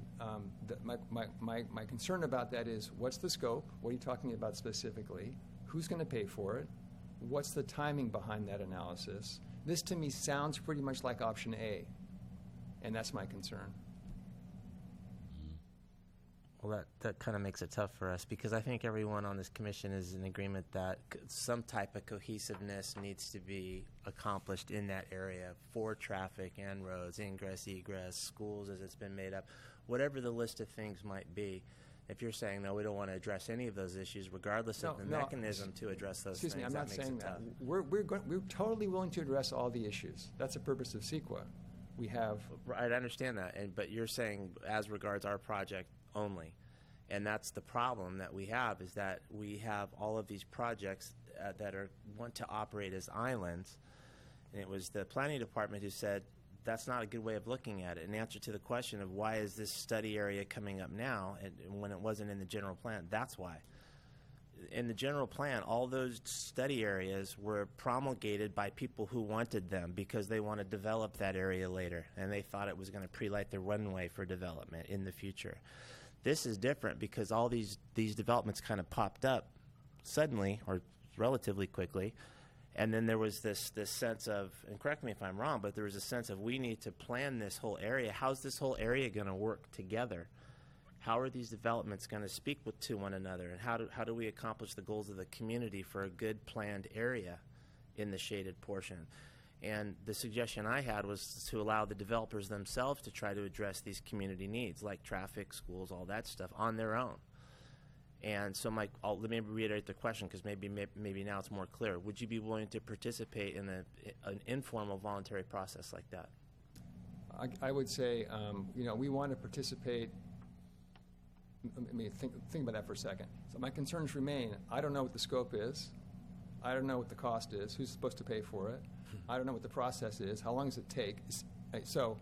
Speaker 20: My concern about that is, what's the scope? What are you talking about specifically? Who's going to pay for it? What's the timing behind that analysis? This, to me, sounds pretty much like option A, and that's my concern.
Speaker 13: Well, that kind of makes it tough for us, because I think everyone on this commission is in agreement that some type of cohesiveness needs to be accomplished in that area for traffic and roads, ingress, egress, schools as it's been made up, whatever the list of things might be. If you're saying, no, we don't want to address any of those issues, regardless of the mechanism to address those things,
Speaker 20: I'm not saying that.
Speaker 13: Tough.
Speaker 20: We're totally willing to address all the issues. That's the purpose of CEQA. We have...
Speaker 13: Right, I understand that, but you're saying as regards our project only. And that's the problem that we have, is that we have all of these projects that want to operate as islands. And it was the planning department who said, that's not a good way of looking at it. In answer to the question of why is this study area coming up now and when it wasn't in the general plan, that's why. In the general plan, all those study areas were promulgated by people who wanted them because they want to develop that area later, and they thought it was going to pre-light the runway for development in the future. This is different because all these developments kind of popped up suddenly or relatively quickly, and then there was this sense of, and correct me if I'm wrong, but there was a sense of, we need to plan this whole area. How's this whole area going to work together? How are these developments going to speak to one another, and how do we accomplish the goals of the community for a good planned area in the shaded portion? And the suggestion I had was to allow the developers themselves to try to address these community needs, like traffic, schools, all that stuff, on their own. And so let me reiterate the question, because maybe now it's more clear. Would you be willing to participate in an informal voluntary process like that?
Speaker 20: I would say, we want to participate. Let me think about that for a second. So my concerns remain. I don't know what the scope is. I don't know what the cost is. Who's supposed to pay for it? I don't know what the process is. How long does it take? So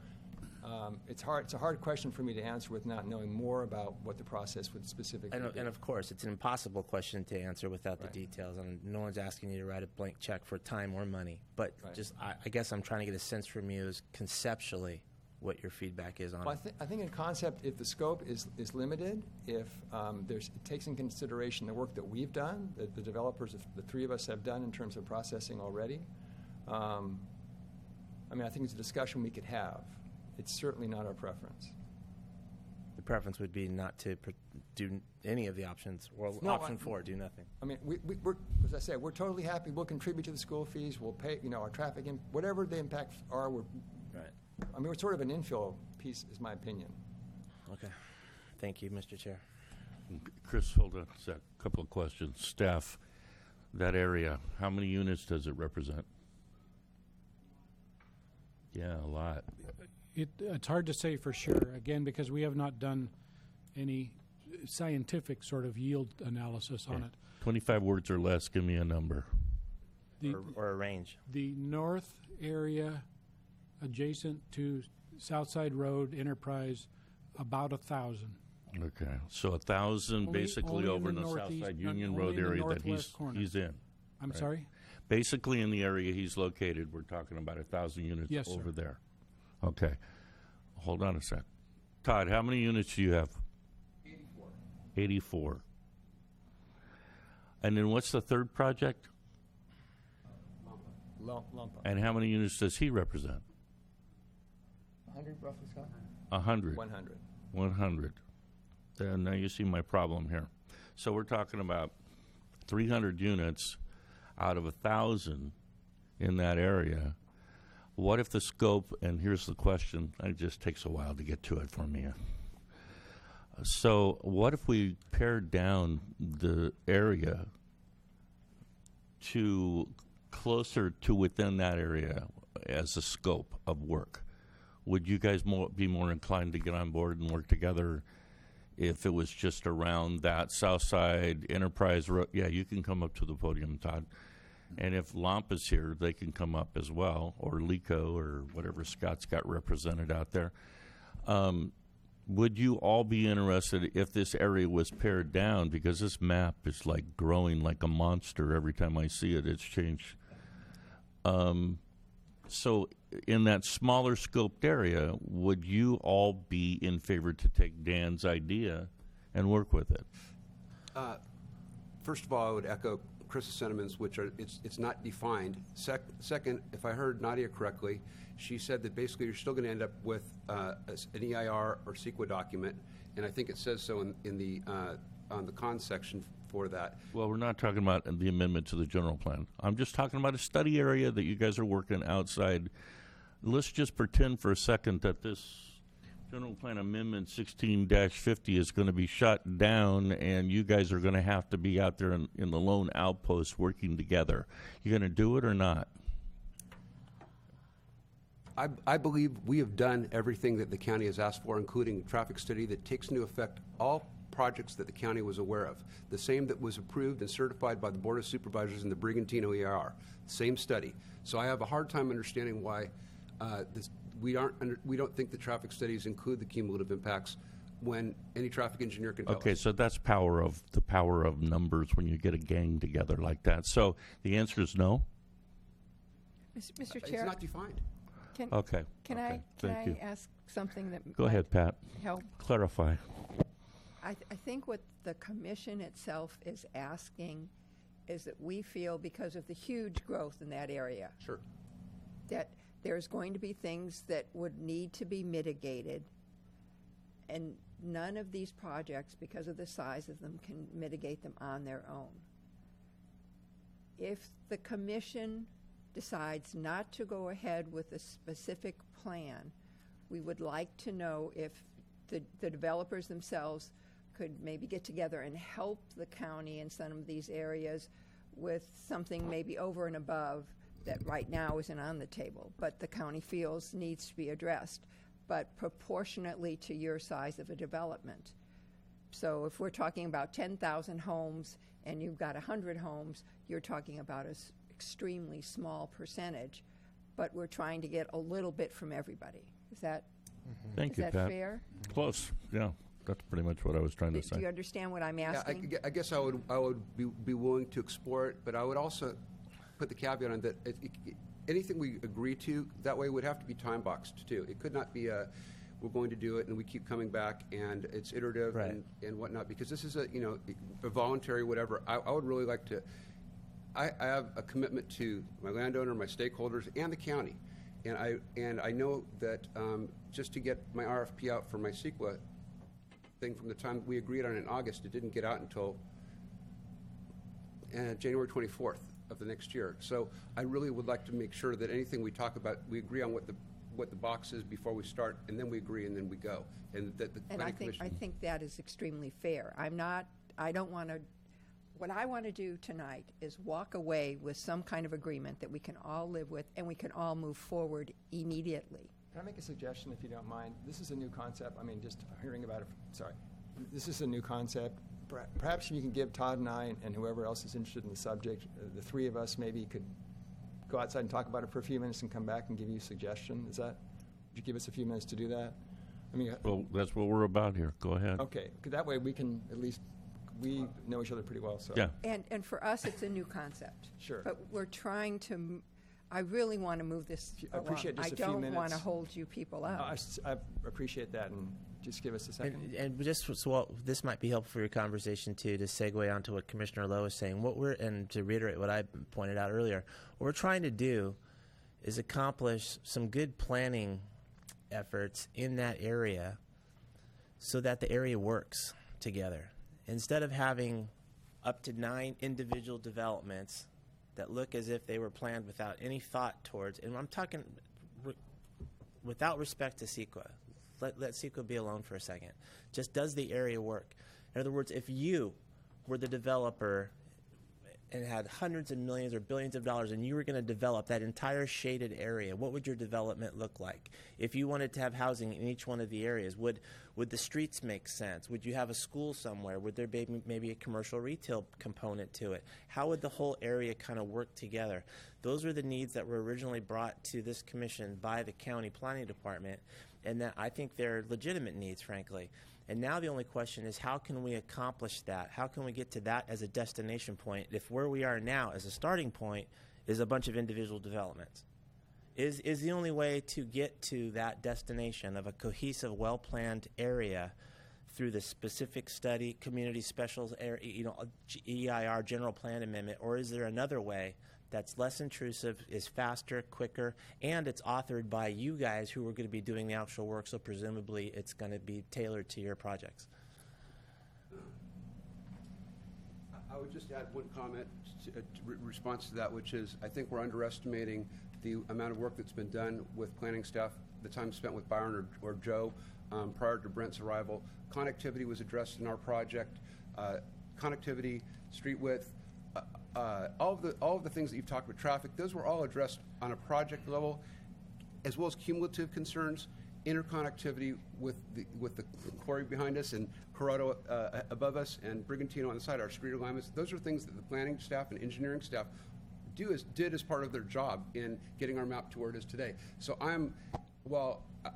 Speaker 20: it's hard. It's a hard question for me to answer with not knowing more about what the process would specifically be.
Speaker 13: And of course, it's an impossible question to answer without the details. And no one's asking you to write a blank check for time or money. But I guess I'm trying to get a sense from you as conceptually what your feedback is on
Speaker 20: well,
Speaker 13: it.
Speaker 20: I think in concept, if the scope is limited, if it takes in consideration the work that we've done, that the developers, the 3 of us have done in terms of processing already, I think it's a discussion we could have. It's certainly not our preference.
Speaker 13: The preference would be not to do any of the options, or option 4, do nothing.
Speaker 20: We're, as I said, we're totally happy. We'll contribute to the school fees. We'll pay, our traffic, whatever the impacts are.
Speaker 13: Right.
Speaker 20: We're sort of an infill piece, is my opinion.
Speaker 13: Okay. Thank you, Mr. Chair.
Speaker 1: Chris, hold on a sec. A couple of questions. Staff, that area, how many units does it represent? Yeah, a lot.
Speaker 12: It's hard to say for sure, again, because we have not done any scientific sort of yield analysis on it.
Speaker 1: 25 words or less, give me a number.
Speaker 13: Or a range.
Speaker 12: The north area adjacent to Southside Road Enterprise, about 1,000.
Speaker 1: Okay, so 1,000 basically
Speaker 12: only in
Speaker 1: over in
Speaker 12: the
Speaker 1: the
Speaker 12: northeast-
Speaker 1: Southside Union
Speaker 12: only
Speaker 1: Road
Speaker 12: in the
Speaker 1: area that
Speaker 12: northwest corner.
Speaker 1: he's in.
Speaker 12: I'm
Speaker 1: right?
Speaker 12: sorry?
Speaker 1: Basically in the area he's located, we're talking about 1,000 units
Speaker 12: Yes, sir.
Speaker 1: over there. Okay, hold on a sec. Todd, how many units do you have?
Speaker 14: 84.
Speaker 1: 84. And then what's the third project?
Speaker 20: Lumpa.
Speaker 1: And how many units does he represent?
Speaker 20: 100 roughly, Scott?
Speaker 1: 100.
Speaker 20: 100.
Speaker 1: 100. Then now you see my problem here. So we're talking about 300 units out of 1,000 in that area. What if the scope, and here's the question, it just takes a while to get to it for me. So what if we pared down the area to closer to within that area as a scope of work? Would you guys be more inclined to get on board and work together if it was just around that South Side Enterprise Road? Yeah, you can come up to the podium, Todd. And if LOMP is here, they can come up as well, or LECO, or whatever Scott's got represented out there. Would you all be interested if this area was pared down? Because this map is like growing like a monster every time I see it. It's changed. So in that smaller scoped area, would you all be in favor to take Dan's idea and work with it?
Speaker 14: First of all, I would echo Chris's sentiments, which are it's not defined. Second, if I heard Nadia correctly, she said that basically you're still going to end up with an EIR or CEQA document, and I think it says so in the on the cons section for that.
Speaker 1: Well, we're not talking about the amendment to the general plan. I'm just talking about a study area that you guys are working outside. Let's just pretend for a second that this general plan amendment 16-50 is going to be shut down, and you guys are going to have to be out there in the lone outpost working together. You going to do it or not?
Speaker 14: I believe we have done everything that the county has asked for, including a traffic study that takes into effect all projects that the county was aware of. The same that was approved and certified by the Board of Supervisors in the Brigantino EIR. Same study. So I have a hard time understanding why we don't think the traffic studies include the cumulative impacts when any traffic engineer can tell us.
Speaker 1: Okay, so that's the power of numbers when you get a gang together like that. So the answer is no?
Speaker 15: Mr. Chair.
Speaker 14: It's not defined.
Speaker 15: Can
Speaker 1: Okay.
Speaker 15: Can
Speaker 1: Okay. Thank
Speaker 15: I
Speaker 1: you.
Speaker 15: ask something that
Speaker 1: Go
Speaker 15: might
Speaker 1: ahead, Pat.
Speaker 15: help?
Speaker 1: Clarify.
Speaker 15: I think what the commission itself is asking is that we feel, because of the huge growth in that area,
Speaker 14: Sure.
Speaker 15: that there's going to be things that would need to be mitigated, and none of these projects, because of the size of them, can mitigate them on their own. If the commission decides not to go ahead with a specific plan, we would like to know if the developers themselves could maybe get together and help the county in some of these areas with something maybe over and above that right now isn't on the table, but the county feels needs to be addressed, but proportionately to your size of a development. So if we're talking about 10,000 homes and you've got 100 homes, you're talking about an extremely small percentage, but we're trying to get a little bit from everybody. Is that,
Speaker 1: Thank you,
Speaker 15: that
Speaker 1: Pat.
Speaker 15: fair?
Speaker 1: Close. Yeah, that's pretty much what I was trying to say.
Speaker 15: Do you understand what I'm asking?
Speaker 14: I guess I would be willing to explore it, but I would also put the caveat on that anything we agree to that way would have to be time boxed too. It could not be we're going to do it and we keep coming back and it's iterative and whatnot, because this is a voluntary whatever. I would really like to. I have a commitment to my landowner, my stakeholders, and the county, and I know that just to get my RFP out for my CEQA thing from the time we agreed on it in August, it didn't get out until January 24th of the next year. So I really would like to make sure that anything we talk about, we agree on what the box is before we start, and then we agree, and then we go. And that the
Speaker 15: And I think that is extremely fair. I don't want to. What I want to do tonight is walk away with some kind of agreement that we can all live with and we can all move forward immediately.
Speaker 20: Can I make a suggestion, if you don't mind? This is a new concept. I mean, just hearing about it, sorry. This is a new concept. Perhaps you can give Todd and I and whoever else is interested in the subject, the three of us maybe could go outside and talk about it for a few minutes and come back and give you a suggestion. Would you give us a few minutes to do that? I mean,
Speaker 1: Well, that's what we're about here. Go ahead.
Speaker 20: okay, 'cause that way we can at least, we know each other pretty well, so.
Speaker 1: Yeah.
Speaker 15: And for us, it's a new concept.
Speaker 20: Sure.
Speaker 15: But we're trying to, I really want to move this
Speaker 20: I
Speaker 15: along.
Speaker 20: appreciate just a few
Speaker 15: I don't
Speaker 20: minutes.
Speaker 15: want to hold you people up.
Speaker 20: I appreciate that, and just give us a second.
Speaker 13: And just so this might be helpful for your conversation too, to segue onto what Commissioner Lowe is saying. And to reiterate what I pointed out earlier, what we're trying to do is accomplish some good planning efforts in that area, so that the area works together. Instead of having up to 9 individual developments that look as if they were planned without any thought towards, and I'm talking without respect to CEQA. Let CEQA be alone for a second. Just does the area work? In other words, if you were the developer and had hundreds of millions or billions of dollars and you were going to develop that entire shaded area, what would your development look like? If you wanted to have housing in each one of the areas, would the streets make sense? Would you have a school somewhere? Would there be maybe a commercial retail component to it? How would the whole area kind of work together? Those are the needs that were originally brought to this commission by the county planning department, and that I think they're legitimate needs, frankly. And now the only question is, how can we accomplish that? How can we get to that as a destination point if where we are now as a starting point is a bunch of individual developments? Is the only way to get to that destination of a cohesive, well-planned area through the specific study, community specials, EIR, general plan amendment, or is there another way that's less intrusive, is faster, quicker, and it's authored by you guys who are going to be doing the actual work, so presumably it's going to be tailored to your projects?
Speaker 14: I would just add one comment response to that, which is I think we're underestimating the amount of work that's been done with planning staff, the time spent with Byron or Joe prior to Brent's arrival. Connectivity was addressed in our project. Connectivity, street width, all of the things that you've talked about, traffic, those were all addressed on a project level, as well as cumulative concerns, interconnectivity with the quarry behind us and Corrado above us and Brigantino on the side, our street alignments. Those are things that the planning staff and engineering staff did as part of their job in getting our map to where it is today. So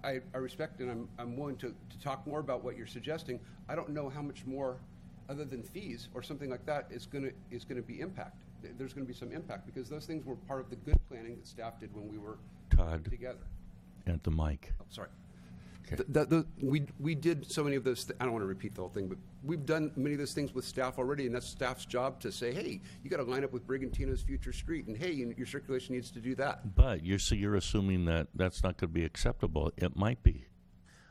Speaker 14: I respect and I'm willing to talk more about what you're suggesting. I don't know how much more, other than fees or something like that, is going to be impact. There's going to be some impact because those things were part of the good planning that staff did when we were together.
Speaker 1: At the mic.
Speaker 14: Oh, sorry.
Speaker 1: Okay.
Speaker 14: We did so many of those. I don't want to repeat the whole thing, but we've done many of those things with staff already, and that's staff's job to say, hey, you got to line up with Brigantino's future street, and hey, your circulation needs to do that.
Speaker 1: But you're assuming that that's not going to be acceptable. It might be.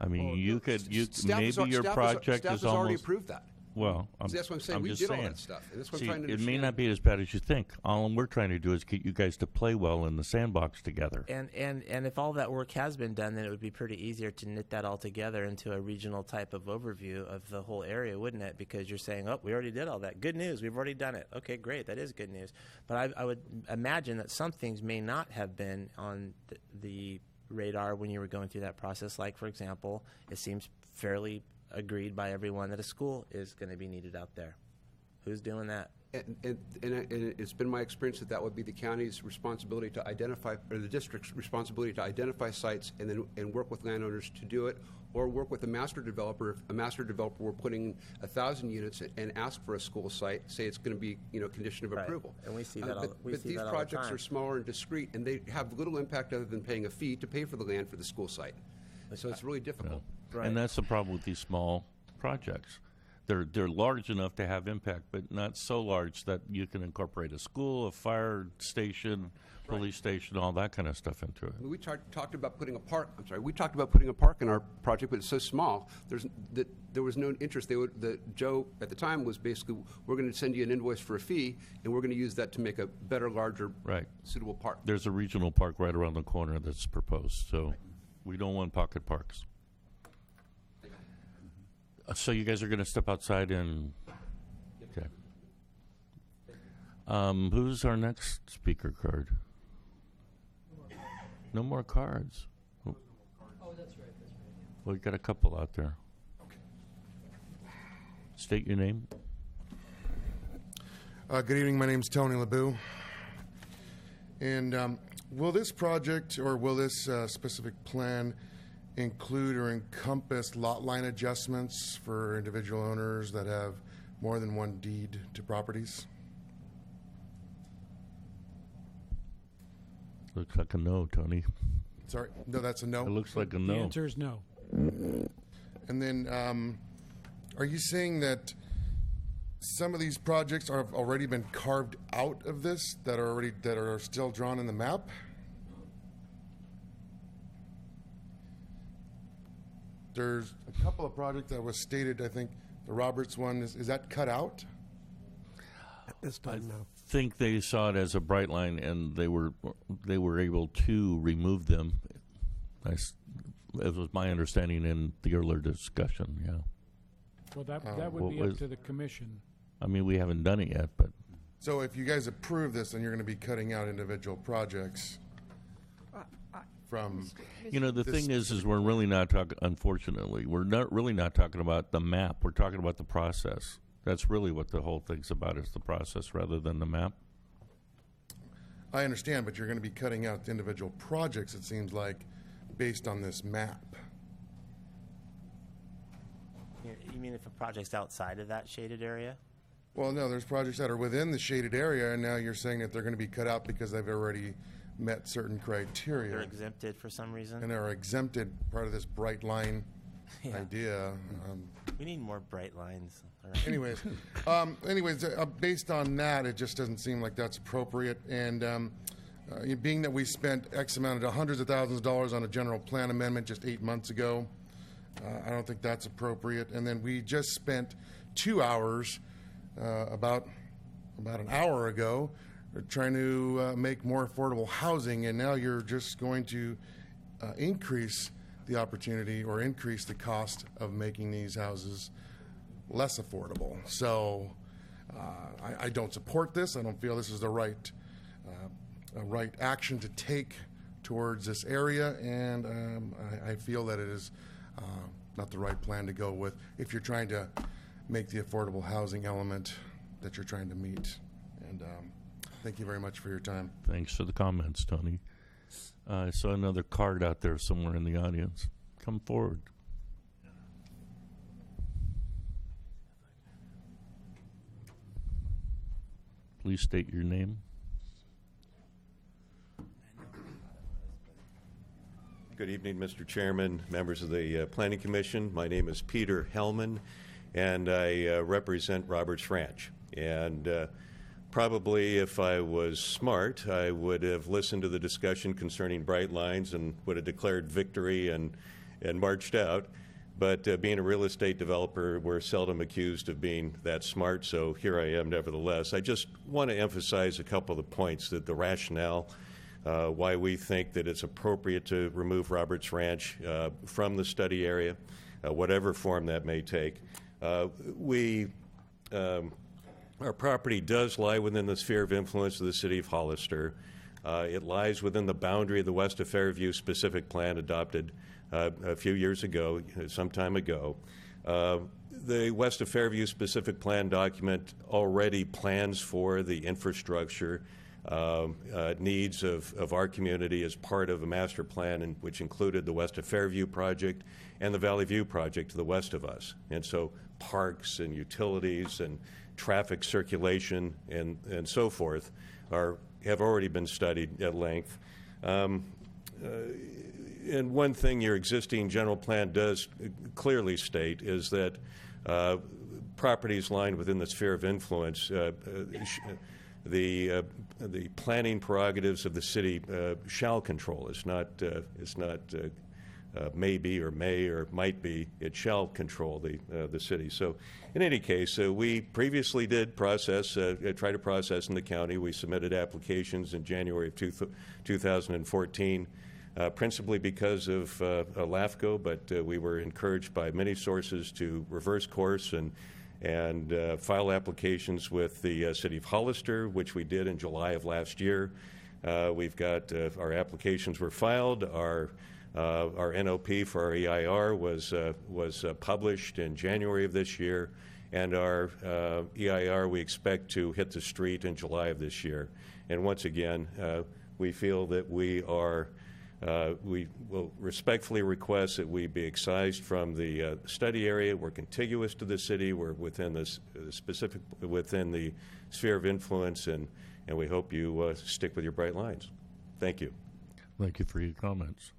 Speaker 1: I mean, your project
Speaker 14: staff
Speaker 1: is
Speaker 14: has already
Speaker 1: almost
Speaker 14: approved that.
Speaker 1: Well,
Speaker 14: that's what I'm saying.
Speaker 1: I'm
Speaker 14: We
Speaker 1: just
Speaker 14: did
Speaker 1: saying.
Speaker 14: all that stuff. And that's what I'm
Speaker 1: See,
Speaker 14: trying to
Speaker 1: it
Speaker 14: understand.
Speaker 1: may not be as bad as you think. All we're trying to do is get you guys to play well in the sandbox together.
Speaker 13: And if all that work has been done, then it would be pretty easier to knit that all together into a regional type of overview of the whole area, wouldn't it? Because you're saying, oh, we already did all that. Good news. We've already done it. Okay, great. That is good news. But I would imagine that some things may not have been on the radar when you were going through that process. Like, for example, it seems fairly agreed by everyone that a school is going to be needed out there. Who's doing that?
Speaker 14: And it's been my experience that would be the county's responsibility to identify, or the district's responsibility to identify sites and work with landowners to do it, or work with a master developer. If a master developer were putting 1,000 units and ask for a school site, say it's going to be condition of approval.
Speaker 13: And we see that all
Speaker 14: But these projects are smaller and discrete, and they have little impact other than paying a fee to pay for the land for the school site. So it's really difficult.
Speaker 1: Right. And that's the problem with these small projects. They're large enough to have impact, but not so large that you can incorporate a school, a fire station, police station, all that kind of stuff into it.
Speaker 14: We talked about putting a park. I'm sorry. We talked about putting a park in our project, but it's so small. There was no interest. Joe at the time was basically, we're going to send you an invoice for a fee, and we're going to use that to make a better, larger, suitable park.
Speaker 1: There's a regional park right around the corner that's proposed, so we don't want pocket parks. So you guys are going to step outside and okay. Who's our next speaker card? No more cards. Oh, that's right. Well, we got a couple out there. Okay. State your name.
Speaker 21: Good evening. My name's Tony LeBou. And will this project or will this specific plan include or encompass lot line adjustments for individual owners that have more than one deed to properties?
Speaker 1: Looks like a no, Tony.
Speaker 21: Sorry, no, that's a no.
Speaker 1: It looks like a
Speaker 12: The
Speaker 1: no.
Speaker 12: answer is no.
Speaker 21: And then, are you saying that some of these projects have already been carved out of this that are still drawn in the map? There's a couple of projects that was stated. I think the Roberts one is that cut out?
Speaker 16: This time, no.
Speaker 1: I think they saw it as a bright line, and they were able to remove them. It was my understanding in the earlier discussion. Yeah.
Speaker 12: Well, that would be up to the commission.
Speaker 1: I mean, we haven't done it yet, but
Speaker 21: So if you guys approve this, then you're going to be cutting out individual projects from.
Speaker 1: you know, the
Speaker 21: this-
Speaker 1: thing is we're really not talking. Unfortunately, we're not really not talking about the map. We're talking about the process. That's really what the whole thing's about, is the process rather than the map.
Speaker 21: I understand, but you're going to be cutting out the individual projects, it seems like, based on this map.
Speaker 13: You mean if a project's outside of that shaded area?
Speaker 21: Well, no, there's projects that are within the shaded area, and now you're saying that they're going to be cut out because they've already met certain criteria.
Speaker 13: They're exempted for some reason?
Speaker 21: And are exempted, part of this bright line
Speaker 13: Yeah.
Speaker 21: idea.
Speaker 13: We need more bright lines.
Speaker 21: Anyways, based on that, it just doesn't seem like that's appropriate. And being that we spent X amount of hundreds of thousands of dollars on a general plan amendment just 8 months ago, I don't think that's appropriate. And then we just spent 2 hours, about an hour ago, trying to make more affordable housing, and now you're just going to increase the opportunity or increase the cost of making these houses less affordable. So I don't support this. I don't feel this is the right action to take towards this area, and I feel that it is not the right plan to go with if you're trying to make the affordable housing element that you're trying to meet. And thank you very much for your time.
Speaker 1: Thanks for the comments, Tony. I saw another card out there somewhere in the audience. Come forward. Please state your name.
Speaker 5: Good evening, Mr. Chairman, members of the Planning Commission. My name is Peter Hellman, and I represent Roberts Ranch. And probably if I was smart, I would have listened to the discussion concerning bright lines and would have declared victory and marched out. But being a real estate developer, we're seldom accused of being that smart, so here I am nevertheless. I just want to emphasize a couple of the points, that the rationale why we think that it's appropriate to remove Roberts Ranch from the study area, whatever form that may take. Our property does lie within the sphere of influence of the city of Hollister. It lies within the boundary of the West of Fairview specific plan adopted a few years ago, some time ago. The West of Fairview specific plan document already plans for the infrastructure needs of our community as part of a master plan, which included the West of Fairview project and the Valley View project to the west of us. And so parks and utilities and traffic circulation and so forth have already been studied at length. And one thing your existing general plan does clearly state is that properties lying within the sphere of influence, the planning prerogatives of the city shall control. It's not maybe or may or might be. It shall control the city. So, in any case, we previously did try to process in the county. We submitted applications in January of 2014. Principally because of LAFCO, but we were encouraged by many sources to reverse course and file applications with the City of Hollister, which we did in July of last year. We've got our applications were filed. Our NOP for our EIR was published in January of this year, And our EIR, we expect to hit the street in July of this year. And once again, we feel that we will respectfully request that we be excised from the study area. We're contiguous to the city. We're within within the sphere of influence, and we hope you stick with your bright lines. Thank you.
Speaker 1: Thank you for your comments.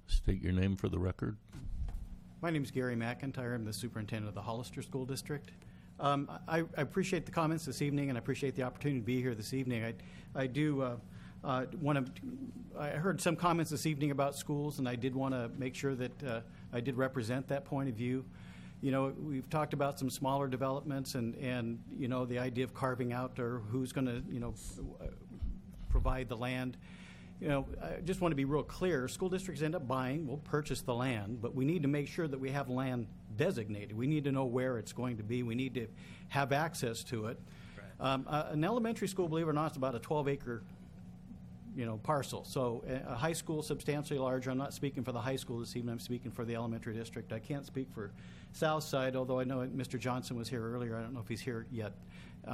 Speaker 1: State your name for the record.
Speaker 3: My name is Gary McIntyre. I'm the superintendent of the Hollister School District. I appreciate the comments this evening, and I appreciate the opportunity to be here this evening. I do want to. I heard some comments this evening about schools, and I did want to make sure that I did represent that point of view. You know, we've talked about some smaller developments, and you know, the idea of carving out or who's going to provide the land. You know, I just want to be real clear. School districts end up buying, we'll purchase the land, but we need to make sure that we have land designated. We need to know where it's going to be. We need to have access to it. Right. An elementary school, believe it or not, is about a 12-acre, parcel. So a high school substantially larger. I'm not speaking for the high school this evening. I'm speaking for the elementary district. I can't speak for South Side, although I know Mr. Johnson was here earlier. I don't know if he's here yet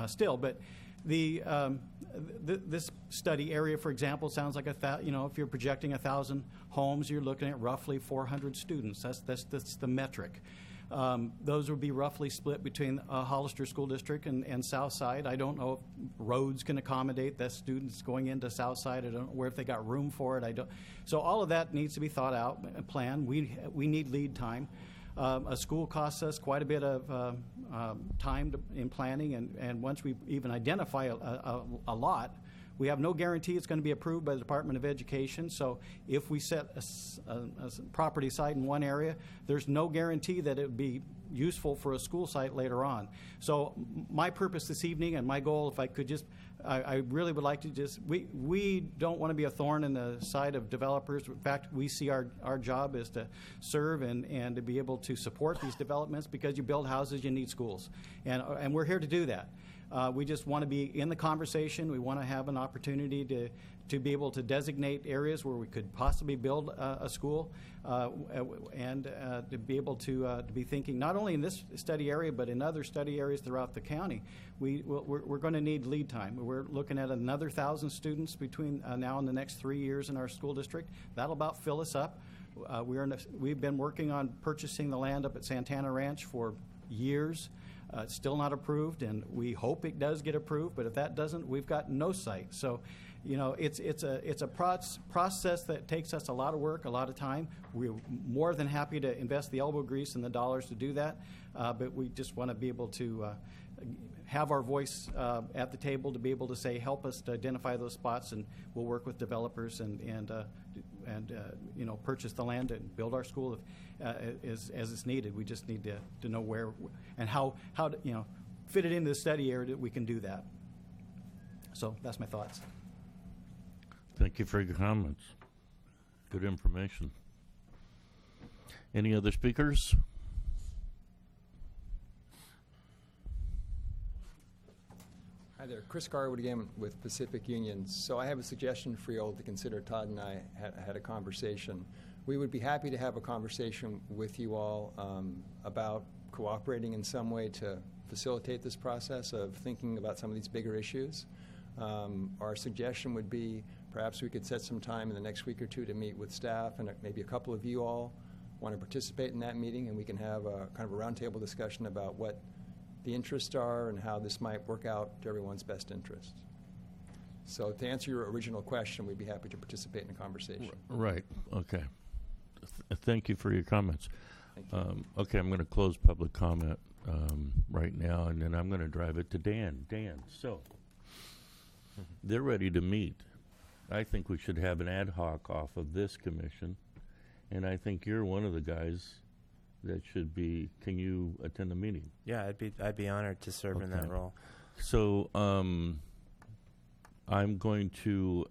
Speaker 3: still, but this study area, for example, sounds like if you're projecting 1,000 homes, you're looking at roughly 400 students. That's the metric. Those would be roughly split between Hollister School District and South Side. I don't know if roads can accommodate the students going into South Side. I don't know where if they got room for it. So all of that needs to be thought out and planned. We need lead time. A school costs us quite a bit of time in planning, and once we even identify a lot, we have no guarantee it's going to be approved by the Department of Education. So if we set a property site in one area, there's no guarantee that it would be useful for a school site later on. So my purpose this evening and my goal, if I could just, I really would like to just, we don't want to be a thorn in the side of developers. In fact, we see our job is to serve and to be able to support these developments, because you build houses, you need schools. And we're here to do that. We just want to be in the conversation. We want to have an opportunity to be able to designate areas where we could possibly build a school, and to be able to be thinking not only in this study area but in other study areas throughout the county. We're going to need lead time. We're looking at another 1,000 students between now and the next 3 years in our school district. That'll about fill us up. We've been working on purchasing the land up at Santana Ranch for years. It's still not approved, and we hope it does get approved. But if that doesn't, we've got no site. So, it's a process that takes us a lot of work, a lot of time. We're more than happy to invest the elbow grease and the dollars to do that. But we just want to be able to have our voice at the table to be able to say, help us to identify those spots, and we'll work with developers and purchase the land and build our school as it's needed. We just need to know where and how to fit it into the study area that we can do that. So that's my thoughts.
Speaker 1: Thank you for your comments. Good information. Any other speakers?
Speaker 20: Hi there, Chris Garwood again with Pacific Union. So I have a suggestion for you all to consider. Todd and I had a conversation. We would be happy to have a conversation with you all about cooperating in some way to facilitate this process of thinking about some of these bigger issues. Our suggestion would be perhaps we could set some time in the next week or two to meet with staff, and maybe a couple of you all want to participate in that meeting, and we can have a kind of a roundtable discussion about what the interests are and how this might work out to everyone's best interest. So to answer your original question, we'd be happy to participate in a conversation.
Speaker 1: Right. Okay. Thank you for your comments.
Speaker 20: Thank you.
Speaker 1: Okay, I'm going to close public comment right now, and then I'm going to drive it to Dan. Dan, so they're ready to meet. I think we should have an ad hoc off of this commission, and I think you're one of the guys that should be. Can you attend the meeting?
Speaker 13: Yeah, I'd be honored to serve in that role.
Speaker 1: So I'm going to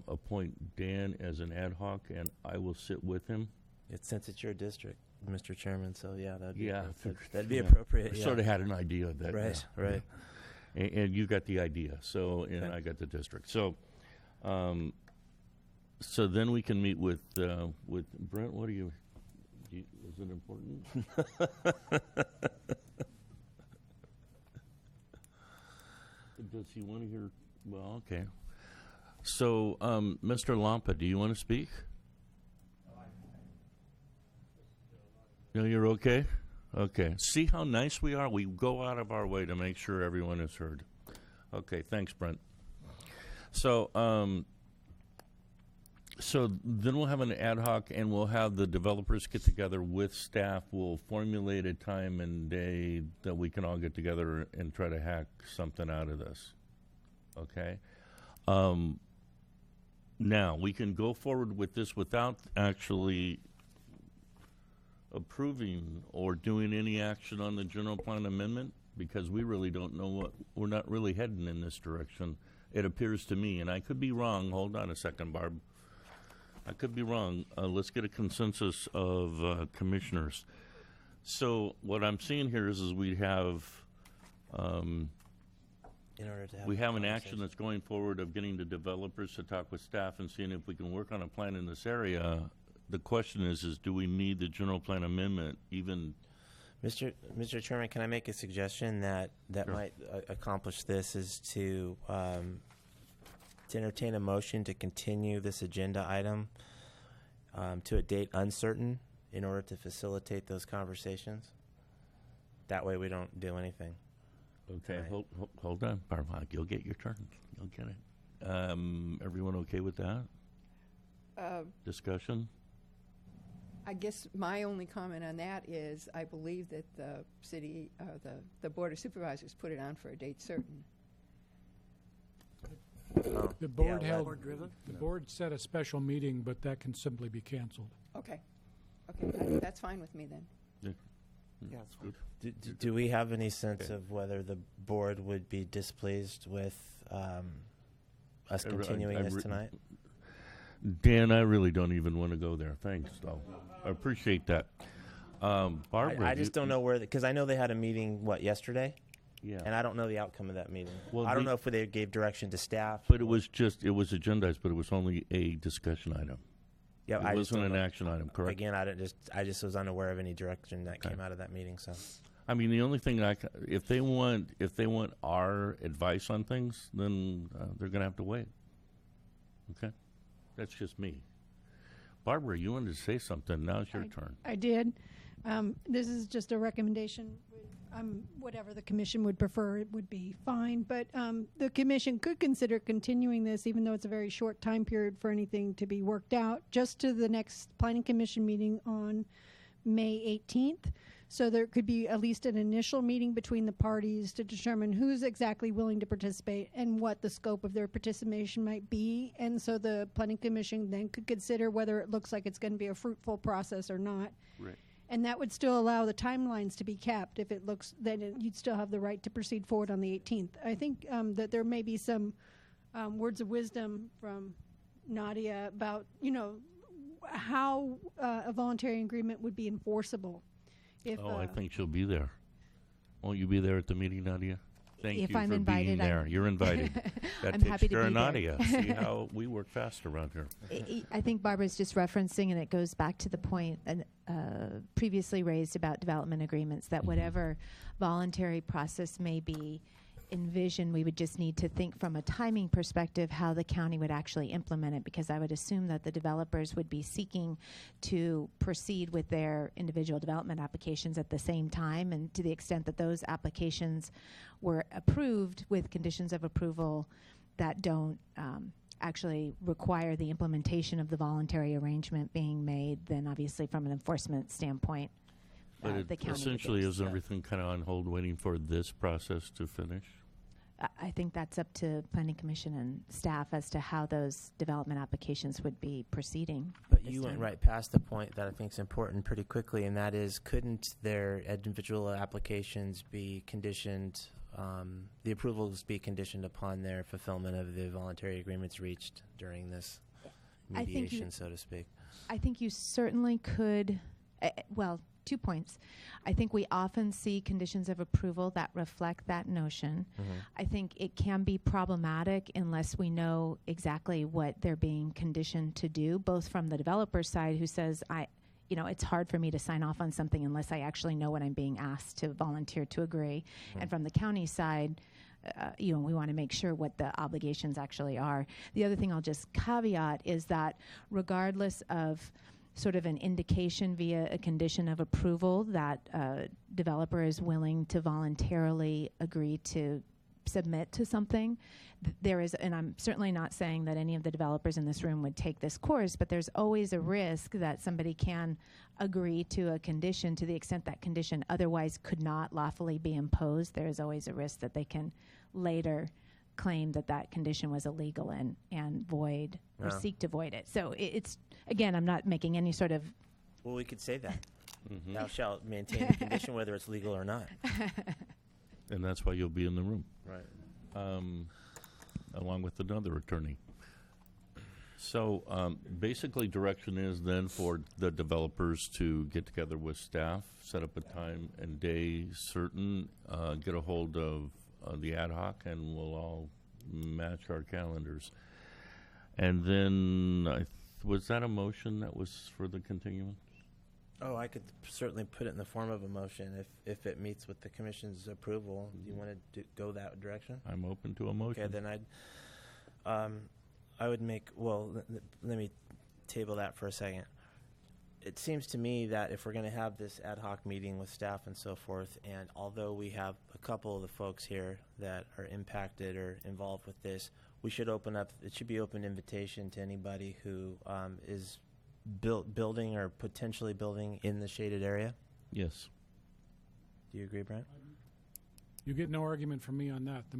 Speaker 1: appoint Dan as an ad hoc, and I will sit with him.
Speaker 13: Since it's your district, Mr. Chairman, so yeah, that'd be
Speaker 1: yeah,
Speaker 13: appropriate.
Speaker 1: I sort of had an idea of that.
Speaker 13: Right, right.
Speaker 1: And you got the idea, so, and I got the district. So, so then we can meet with Brent. What is it important? Does he want to hear? Well, okay. So, Mr. Lampa, do you want to speak? No, you're okay? Okay. See how nice we are? We go out of our way to make sure everyone is heard. Okay, thanks, Brent. So, so then we'll have an ad hoc, and we'll have the developers get together with staff. We'll formulate a time and day that we can all get together and try to hack something out of this. Okay? Now, we can go forward with this without actually approving or doing any action on the general plan amendment, because we really don't know what, we're not really heading in this direction, it appears to me, and I could be wrong. Hold on a second, Barb. I could be wrong. Let's get a consensus of commissioners. So what I'm seeing here is we have we have an action that's going forward of getting the developers to talk with staff and seeing if we can work on a plan in this area. The question is do we need the general plan amendment even?
Speaker 13: Mr. Chairman, can I make a suggestion that
Speaker 1: Sure.
Speaker 13: might accomplish this? Is to entertain a motion to continue this agenda item to a date uncertain in order to facilitate those conversations. That way we don't do anything.
Speaker 1: Okay, hold on, Barbara. You'll get your turn. You'll get it. Everyone okay with that? Discussion?
Speaker 15: I guess my only comment on that is I believe that the city, the Board of Supervisors put it on for a date certain.
Speaker 12: The board the board set a special meeting, but that can simply be canceled.
Speaker 15: Okay. Okay, that's fine with me then.
Speaker 17: Yeah, it's good.
Speaker 13: Do we have any sense of whether the board would be displeased with us continuing this tonight?
Speaker 1: Dan, I really don't even want to go there. Thanks, though. I appreciate that. Barbara,
Speaker 13: I just don't know where, because I know they had a meeting, yesterday?
Speaker 1: Yeah.
Speaker 13: And I don't know the outcome of that meeting.
Speaker 1: Well,
Speaker 13: I don't know if they gave direction to staff.
Speaker 1: But it was agendized, but it was only a discussion item.
Speaker 13: Yeah,
Speaker 1: it wasn't an action item, correct?
Speaker 13: Again, I just was unaware of any direction that came out of that meeting. So,
Speaker 1: I mean, the only thing if they want our advice on things, then they're going to have to wait. Okay, that's just me. Barbara, you wanted to say something. Now's your turn.
Speaker 19: I did. This is just a recommendation. Whatever the commission would prefer, it would be fine. But the commission could consider continuing this, even though it's a very short time period for anything to be worked out, just to the next planning commission meeting on May 18th. So there could be at least an initial meeting between the parties to determine who's exactly willing to participate and what the scope of their participation might be. And so the planning commission then could consider whether it looks like it's going to be a fruitful process or not.
Speaker 1: Right.
Speaker 19: And that would still allow the timelines to be kept. If it looks, then you'd still have the right to proceed forward on the 18th. I think that there may be some words of wisdom from Nadia about, how a voluntary agreement would be enforceable. If,
Speaker 1: I think she'll be there. Won't you be there at the meeting, Nadia? Thank
Speaker 10: If
Speaker 1: you
Speaker 10: I'm
Speaker 1: for
Speaker 10: invited,
Speaker 1: being there. You're invited. That
Speaker 10: I'm
Speaker 1: takes
Speaker 10: happy to
Speaker 1: care of
Speaker 10: be there.
Speaker 1: Nadia. See how we work fast around here.
Speaker 10: I think Barbara's just referencing, and it goes back to the point previously raised about development agreements, that whatever voluntary process may be envisioned, we would just need to think from a timing perspective how the county would actually implement it, because I would assume that the developers would be seeking to proceed with their individual development applications at the same time, and to the extent that those applications were approved with conditions of approval that don't actually require the implementation of the voluntary arrangement being made, then obviously from an enforcement standpoint,
Speaker 1: But
Speaker 10: the county
Speaker 1: essentially,
Speaker 10: would
Speaker 1: is everything kind of on hold waiting for this process to finish?
Speaker 10: I think that's up to Planning Commission and staff as to how those development applications would be proceeding.
Speaker 13: but you went right past the point that I think is important pretty quickly, and that is, couldn't their individual applications be conditioned, the approvals be conditioned upon their fulfillment of the voluntary agreements reached during this
Speaker 10: I think
Speaker 13: mediation, so to speak?
Speaker 10: I think you certainly could, well, 2 points. I think we often see conditions of approval that reflect that notion. I think it can be problematic unless we know exactly what they're being conditioned to do, both from the developer side who says, it's hard for me to sign off on something unless I actually know what I'm being asked to volunteer to agree. And from the county side, we want to make sure what the obligations actually are. The other thing I'll just caveat is that regardless of sort of an indication via a condition of approval that a developer is willing to voluntarily agree to submit to something, there is, and I'm certainly not saying that any of the developers in this room would take this course, but there's always a risk that somebody can agree to a condition to the extent that condition otherwise could not lawfully be imposed. There is always a risk that they can later claim that that condition was illegal and void or seek to void it. So it's, again, I'm not making any sort of...
Speaker 13: Well, we could say that. Thou shalt maintain the condition whether it's legal or not.
Speaker 1: And that's why you'll be in the room.
Speaker 13: Right.
Speaker 1: Along with another attorney. So basically direction is then for the developers to get together with staff, set up a time and day certain, get a hold of the ad hoc, and we'll all match our calendars. And then, was that a motion that was for the continuance?
Speaker 13: Oh, I could certainly put it in the form of a motion if it meets with the commission's approval. Do you want to go that direction?
Speaker 1: I'm open to a motion.
Speaker 13: Okay, then I would make, well, let me table that for a second. It seems to me that if we're going to have this ad hoc meeting with staff and so forth, and although we have a couple of the folks here that are impacted or involved with this, we should open up, it should be open invitation to anybody who is building or potentially building in the shaded area.
Speaker 1: Yes.
Speaker 13: Do you agree, Brent?
Speaker 12: You get no argument from me on that. The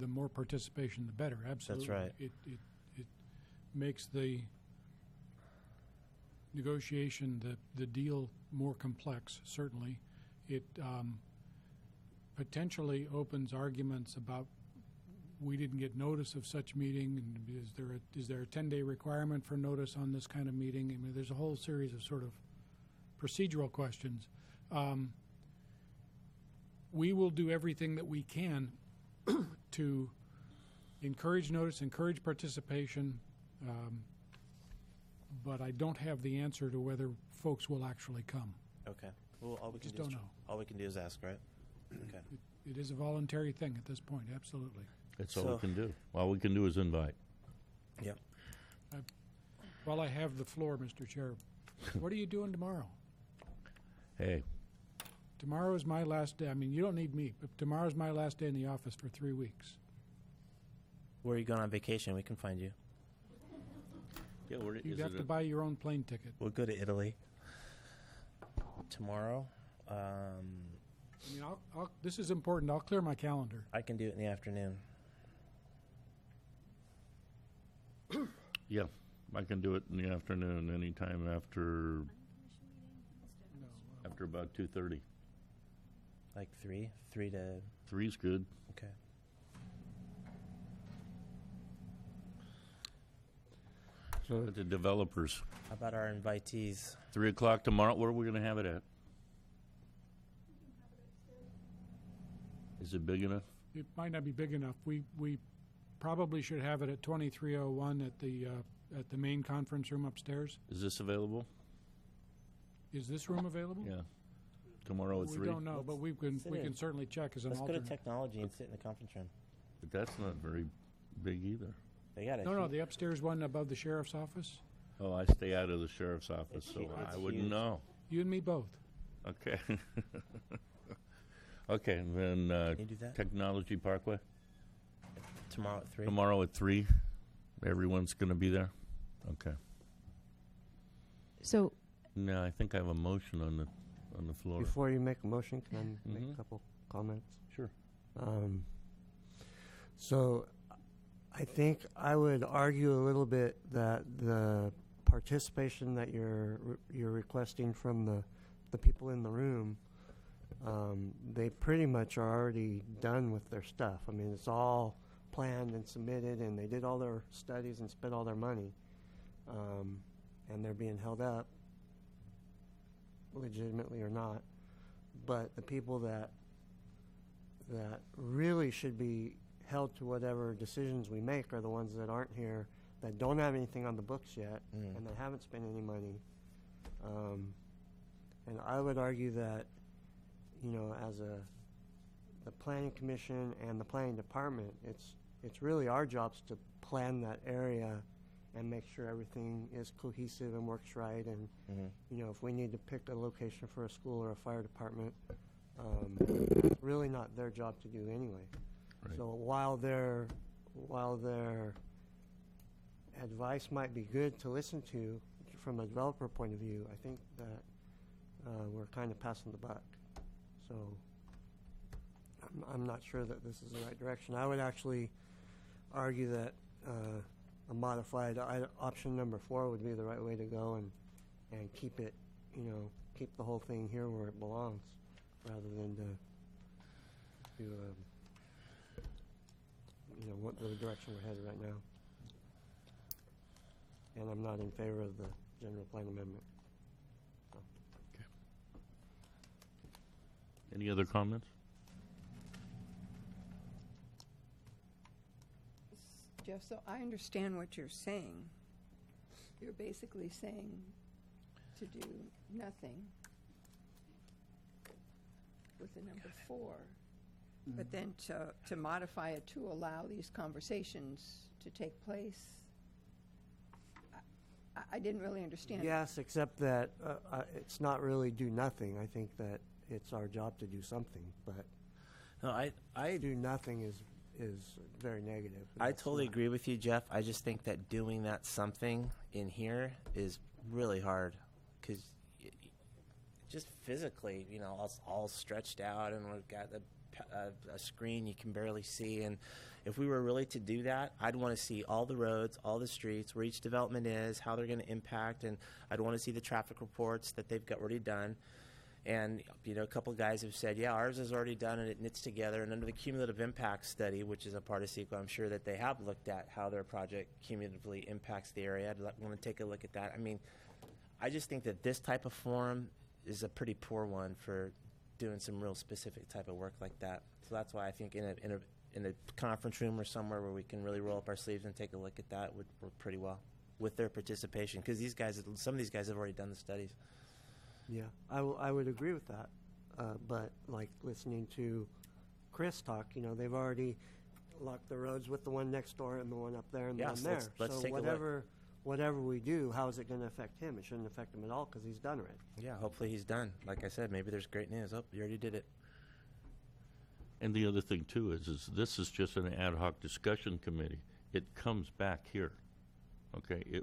Speaker 12: more participation, the better. Absolutely.
Speaker 13: That's right.
Speaker 12: It makes the negotiation, the deal more complex, certainly. It potentially opens arguments about we didn't get notice of such meeting, and is there a 10-day requirement for notice on this kind of meeting? I mean, there's a whole series of sort of procedural questions. We will do everything that we can to encourage notice, encourage participation, but I don't have the answer to whether folks will actually come.
Speaker 13: Okay. Well, all we can
Speaker 12: Just
Speaker 13: do
Speaker 12: don't
Speaker 13: is,
Speaker 12: know.
Speaker 13: all we can do is ask, right? Okay.
Speaker 12: It is a voluntary thing at this point, absolutely.
Speaker 1: That's all we can do. All we can do is invite.
Speaker 13: Yep.
Speaker 12: While I have the floor, Mr. Chair, what are you doing tomorrow?
Speaker 1: Hey.
Speaker 12: Tomorrow is my last day. I mean, you don't need me, but tomorrow's my last day in the office for 3 weeks.
Speaker 13: Where are you going on vacation? We can find you.
Speaker 1: Yeah,
Speaker 12: You'd have to buy your own plane ticket.
Speaker 13: We'll go to Italy tomorrow.
Speaker 12: I mean, this is important. I'll clear my calendar.
Speaker 13: I can do it in the afternoon.
Speaker 1: Yeah, I can do it in the afternoon, anytime after about 2:30.
Speaker 13: Like 3? 3 to...
Speaker 1: 3's good.
Speaker 13: Okay.
Speaker 1: So the developers.
Speaker 13: How about our invitees?
Speaker 1: 3 o'clock tomorrow. Where are we going to have it at? Is it big enough?
Speaker 12: It might not be big enough. We probably should have it at 2301 at the main conference room upstairs.
Speaker 1: Is this available?
Speaker 12: Is this room available?
Speaker 1: Yeah. Tomorrow at 3?
Speaker 12: We don't know, but we can certainly check as an alternate.
Speaker 13: Let's go to technology and sit in the conference room.
Speaker 1: But that's not very big either.
Speaker 13: They got it.
Speaker 12: No, the upstairs one above the sheriff's office.
Speaker 1: Oh, I stay out of the sheriff's office, so I wouldn't know.
Speaker 12: You and me both.
Speaker 1: Okay. Okay, and then
Speaker 13: Can you do that?
Speaker 1: Technology Parkway?
Speaker 13: Tomorrow at 3?
Speaker 1: Tomorrow at 3. Everyone's going to be there? Okay.
Speaker 10: So...
Speaker 1: No, I think I have a motion on the floor.
Speaker 16: Before you make a motion, can I make a couple comments?
Speaker 1: Sure.
Speaker 16: So I think I would argue a little bit that the participation that you're requesting from the people in the room, they pretty much are already done with their stuff. I mean, it's all planned and submitted, and they did all their studies and spent all their money, and they're being held up legitimately or not. But the people that really should be held to whatever decisions we make are the ones that aren't here, that don't have anything on the books yet, and that haven't spent any money. And I would argue that, you know, as the planning commission and the planning department, it's really our jobs to plan that area and make sure everything is cohesive and works right. And you know, if we need to pick a location for a school or a fire department, it's really not their job to do anyway.
Speaker 1: Right.
Speaker 16: So while their advice might be good to listen to from a developer point of view, I think that we're kind of passing the buck. So I'm not sure that this is the right direction. I would actually argue that a modified option number 4 would be the right way to go, and keep it, you know, keep the whole thing here where it belongs, rather than to you know, what the direction we're headed right now. And I'm not in favor of the general plan amendment. So.
Speaker 1: Any other comments?
Speaker 15: Jeff, so I understand what you're saying. You're basically saying to do nothing with the number 4, but then to modify it to allow these conversations to take place. I didn't really understand.
Speaker 16: Yes, except that it's not really do nothing. I think that it's our job to do something, but
Speaker 13: No, I
Speaker 16: do nothing is very negative.
Speaker 13: I
Speaker 16: It's
Speaker 13: totally
Speaker 16: not.
Speaker 13: agree with you, Jeff. I just think that doing that something in here is really hard, because just physically, you know, all stretched out, and we've got a screen you can barely see. And if we were really to do that, I'd want to see all the roads, all the streets, where each development is, how they're going to impact, and I'd want to see the traffic reports that they've got already done. And, you know, a couple of guys have said, yeah, ours is already done and it knits together. And under the cumulative impact study, which is a part of CEQA, I'm sure that they have looked at how their project cumulatively impacts the area. I'd want to take a look at that. I mean, I just think that this type of forum is a pretty poor one for doing some real specific type of work like that. So that's why I think in a conference room or somewhere where we can really roll up our sleeves and take a look at that would work pretty well with their participation. Because some of these guys have already done the studies.
Speaker 16: Yeah, I would agree with that. But like listening to Chris talk, you know, they've already locked the roads with the one next door and the one up there and the one there.
Speaker 13: Let's
Speaker 16: so
Speaker 13: take a look.
Speaker 16: whatever we do, how is it going to affect him? It shouldn't affect him at all because he's done it.
Speaker 13: Yeah, hopefully he's done. Like I said, maybe there's great news. Oh, you already did it.
Speaker 1: And the other thing too is this is just an ad hoc discussion committee. It comes back here. Okay,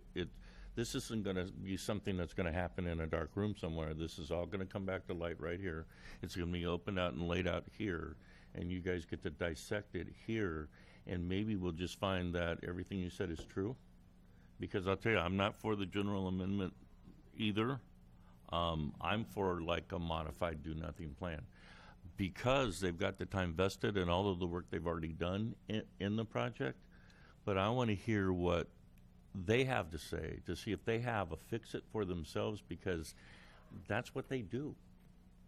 Speaker 1: this isn't going to be something that's going to happen in a dark room somewhere. This is all going to come back to light right here. It's going to be opened out and laid out here, and you guys get to dissect it here, and maybe we'll just find that everything you said is true. Because I'll tell you, I'm not for the general amendment either. I'm for like a modified do-nothing plan. Because they've got the time vested and all of the work they've already done in the project, but I want to hear what they have to say to see if they have a fix-it for themselves, because that's what they do.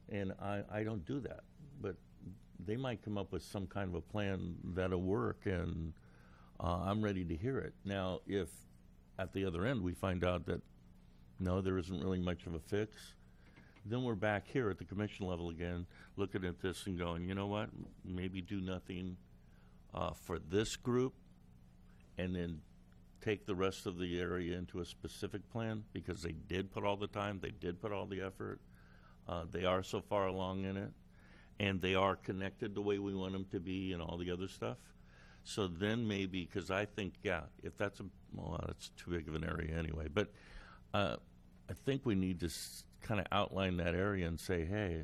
Speaker 1: And I don't do that. But they might come up with some kind of a plan that'll work, and I'm ready to hear it. Now, if at the other end we find out that, no, there isn't really much of a fix, then we're back here at the commission level again, looking at this and going, you know what, maybe do nothing for this group, and then take the rest of the area into a specific plan, because they did put all the time, they did put all the effort, they are so far along in it, and they are connected the way we want them to be and all the other stuff. So then maybe, because I think, yeah, if that's that's too big of an area anyway, but I think we need to kind of outline that area and say, hey,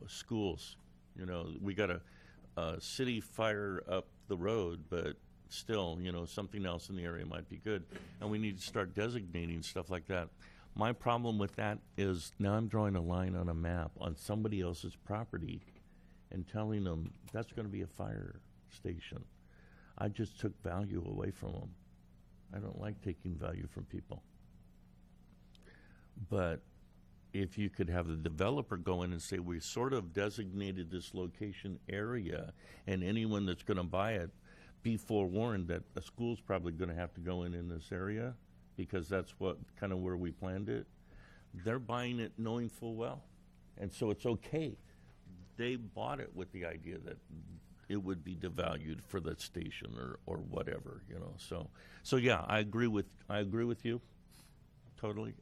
Speaker 1: schools, you know, we got a city fire up the road, but still, you know, something else in the area might be good, and we need to start designating stuff like that. My problem with that is now I'm drawing a line on a map on somebody else's property and telling them that's going to be a fire station. I just took value away from them. I don't like taking value from people. But if you could have the developer go in and say, we sort of designated this location area, and anyone that's going to buy it, be forewarned that a school's probably going to have to go in this area, because that's what kind of where we planned it. They're buying it knowing full well, and so it's okay. They bought it with the idea that it would be devalued for the station or whatever, you know. So yeah, I agree with you totally.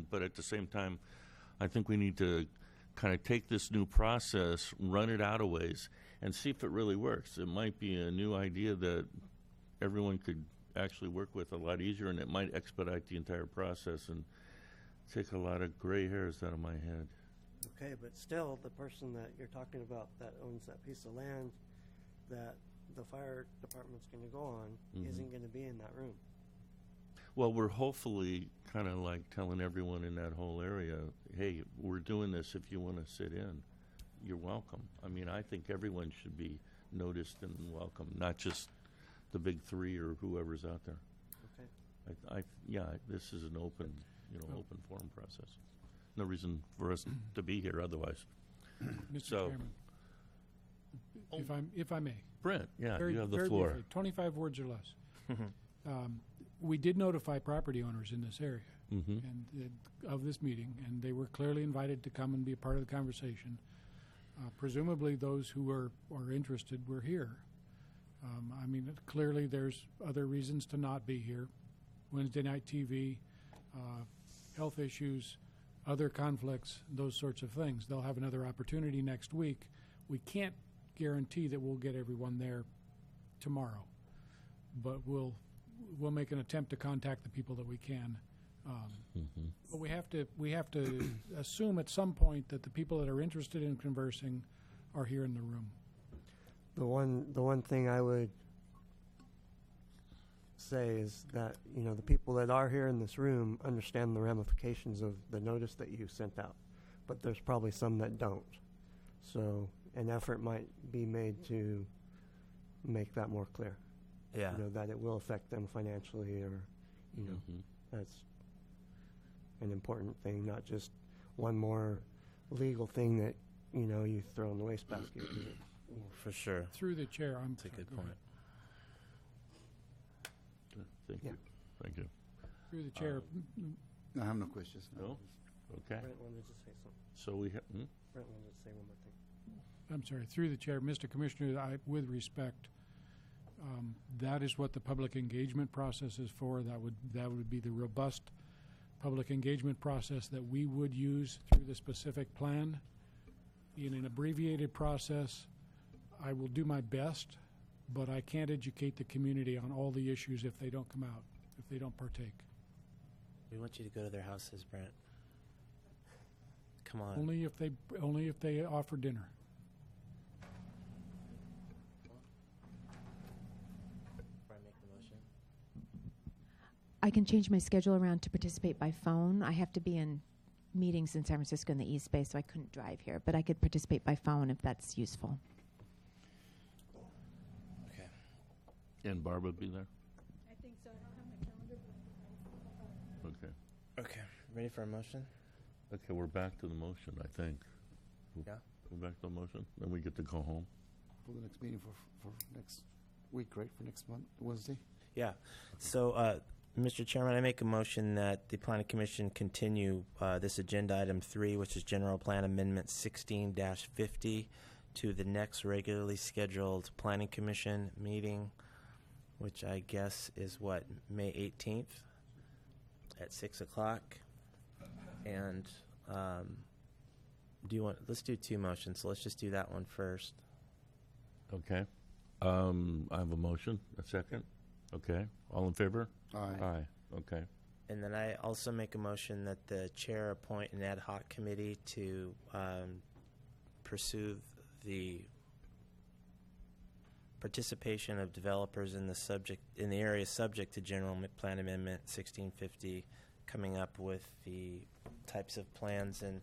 Speaker 1: But at the same time, I think we need to kind of take this new process, run it out a ways, and see if it really works. It might be a new idea that everyone could actually work with a lot easier, and it might expedite the entire process and take a lot of gray hairs out of my head.
Speaker 16: Okay, but still, the person that you're talking about that owns that piece of land that the fire department's going to go on isn't going to be in that room.
Speaker 1: Well, we're hopefully kind of like telling everyone in that whole area, hey, we're doing this. If you want to sit in, you're welcome. I mean, I think everyone should be noticed and welcome, not just the big three or whoever's out there.
Speaker 16: Okay.
Speaker 1: Yeah, this is an open, open forum process. No reason for us to be here otherwise.
Speaker 12: Mr.
Speaker 1: So,
Speaker 12: Chairman, if I may.
Speaker 1: Brent, yeah,
Speaker 12: very,
Speaker 1: you have the
Speaker 12: very
Speaker 1: floor.
Speaker 12: Briefly, 25 words or less. We did notify property owners in this area and of this meeting, and they were clearly invited to come and be a part of the conversation. Presumably, those who are interested were here. I mean, clearly, there's other reasons to not be here. Wednesday night TV, health issues, other conflicts, those sorts of things. They'll have another opportunity next week. We can't guarantee that we'll get everyone there tomorrow, but we'll make an attempt to contact the people that we can. But we have to assume at some point that the people that are interested in conversing are here in the room.
Speaker 16: The one thing I would say is that the people that are here in this room understand the ramifications of the notice that you sent out, but there's probably some that don't. So an effort might be made to make that more clear.
Speaker 13: Yeah.
Speaker 16: That it will affect them financially, or that's an important thing, not just one more legal thing that you throw in the wastebasket.
Speaker 13: For sure.
Speaker 12: Through the chair,
Speaker 13: That's a good point.
Speaker 1: Thank you. Thank you.
Speaker 12: Through the chair.
Speaker 17: I have no questions.
Speaker 1: No? Okay.
Speaker 16: Brent wanted to say something.
Speaker 1: So we have.
Speaker 16: Brent wanted to say one more thing.
Speaker 12: I'm sorry. Through the chair, Mr. Commissioner, with respect, that is what the public engagement process is for. That would be the robust public engagement process that we would use through the specific plan. In an abbreviated process, I will do my best, but I can't educate the community on all the issues if they don't come out, if they don't partake.
Speaker 13: We want you to go to their houses, Brent. Come on.
Speaker 12: Only if they offer dinner.
Speaker 13: Before I make the motion.
Speaker 10: I can change my schedule around to participate by phone. I have to be in meetings in San Francisco in the East Bay, so I couldn't drive here, but I could participate by phone if that's useful.
Speaker 13: Okay.
Speaker 1: And Barb would be there?
Speaker 19: I think so. I don't have my calendar.
Speaker 1: Okay.
Speaker 13: Okay. Ready for a motion?
Speaker 1: Okay, we're back to the motion, I think.
Speaker 13: Yeah.
Speaker 1: We're back to the motion, then we get to go home.
Speaker 17: For the next meeting for next week, right? For next month, Wednesday?
Speaker 13: Yeah. So, Mr. Chairman, I make a motion that the Planning Commission continue this agenda item 3, which is General Plan Amendment 16-50, to the next regularly scheduled Planning Commission meeting, which I guess is May 18th at 6 o'clock. And let's do two motions, so let's just do that one first.
Speaker 1: Okay. I have a motion, a second. Okay. All in favor?
Speaker 17: Aye.
Speaker 1: Aye. Okay.
Speaker 13: And then I also make a motion that the chair appoint an ad hoc committee to pursue the participation of developers in the area subject to General Plan Amendment 1650, coming up with the types of plans and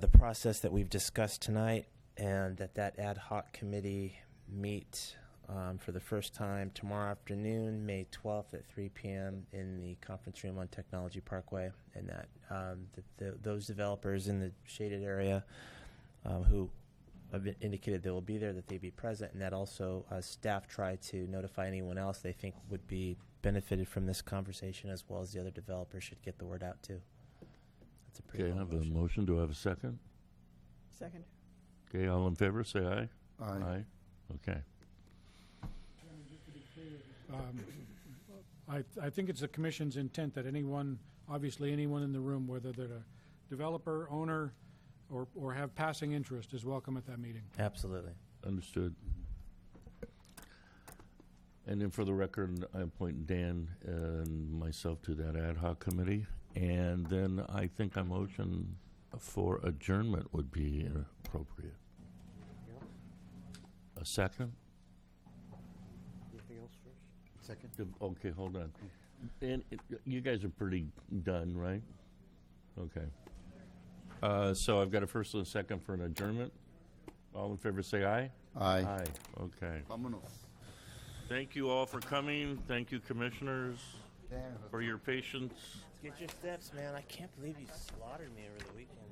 Speaker 13: the process that we've discussed tonight, and that ad hoc committee meet for the first time tomorrow afternoon, May 12th at 3 p.m. in the conference room on Technology Parkway, and that those developers in the shaded area who have indicated they will be there, that they be present, and that also staff try to notify anyone else they think would be benefited from this conversation, as well as the other developers should get the word out too. That's a pretty
Speaker 1: Okay, I
Speaker 13: long
Speaker 1: have a motion. Do I have a second?
Speaker 15: Second.
Speaker 1: Okay, all in favor, say aye.
Speaker 17: Aye.
Speaker 1: Okay.
Speaker 12: I think it's the commission's intent that anyone in the room, whether they're a developer, owner, or have passing interest, is welcome at that meeting.
Speaker 13: Absolutely.
Speaker 1: Understood. And then for the record, I appoint Dan and myself to that ad hoc committee. And then I think a motion for adjournment would be appropriate. A second?
Speaker 16: Anything else first?
Speaker 17: Second.
Speaker 1: Okay, hold on. And you guys are pretty done, right? Okay. So I've got a first and a second for an adjournment. All in favor say aye.
Speaker 17: Aye.
Speaker 1: Aye. Okay.
Speaker 17: Vámonos.
Speaker 1: Thank you all for coming. Thank you, commissioners, for your patience.
Speaker 13: Get your steps, man. I can't believe you slaughtered me over the weekend.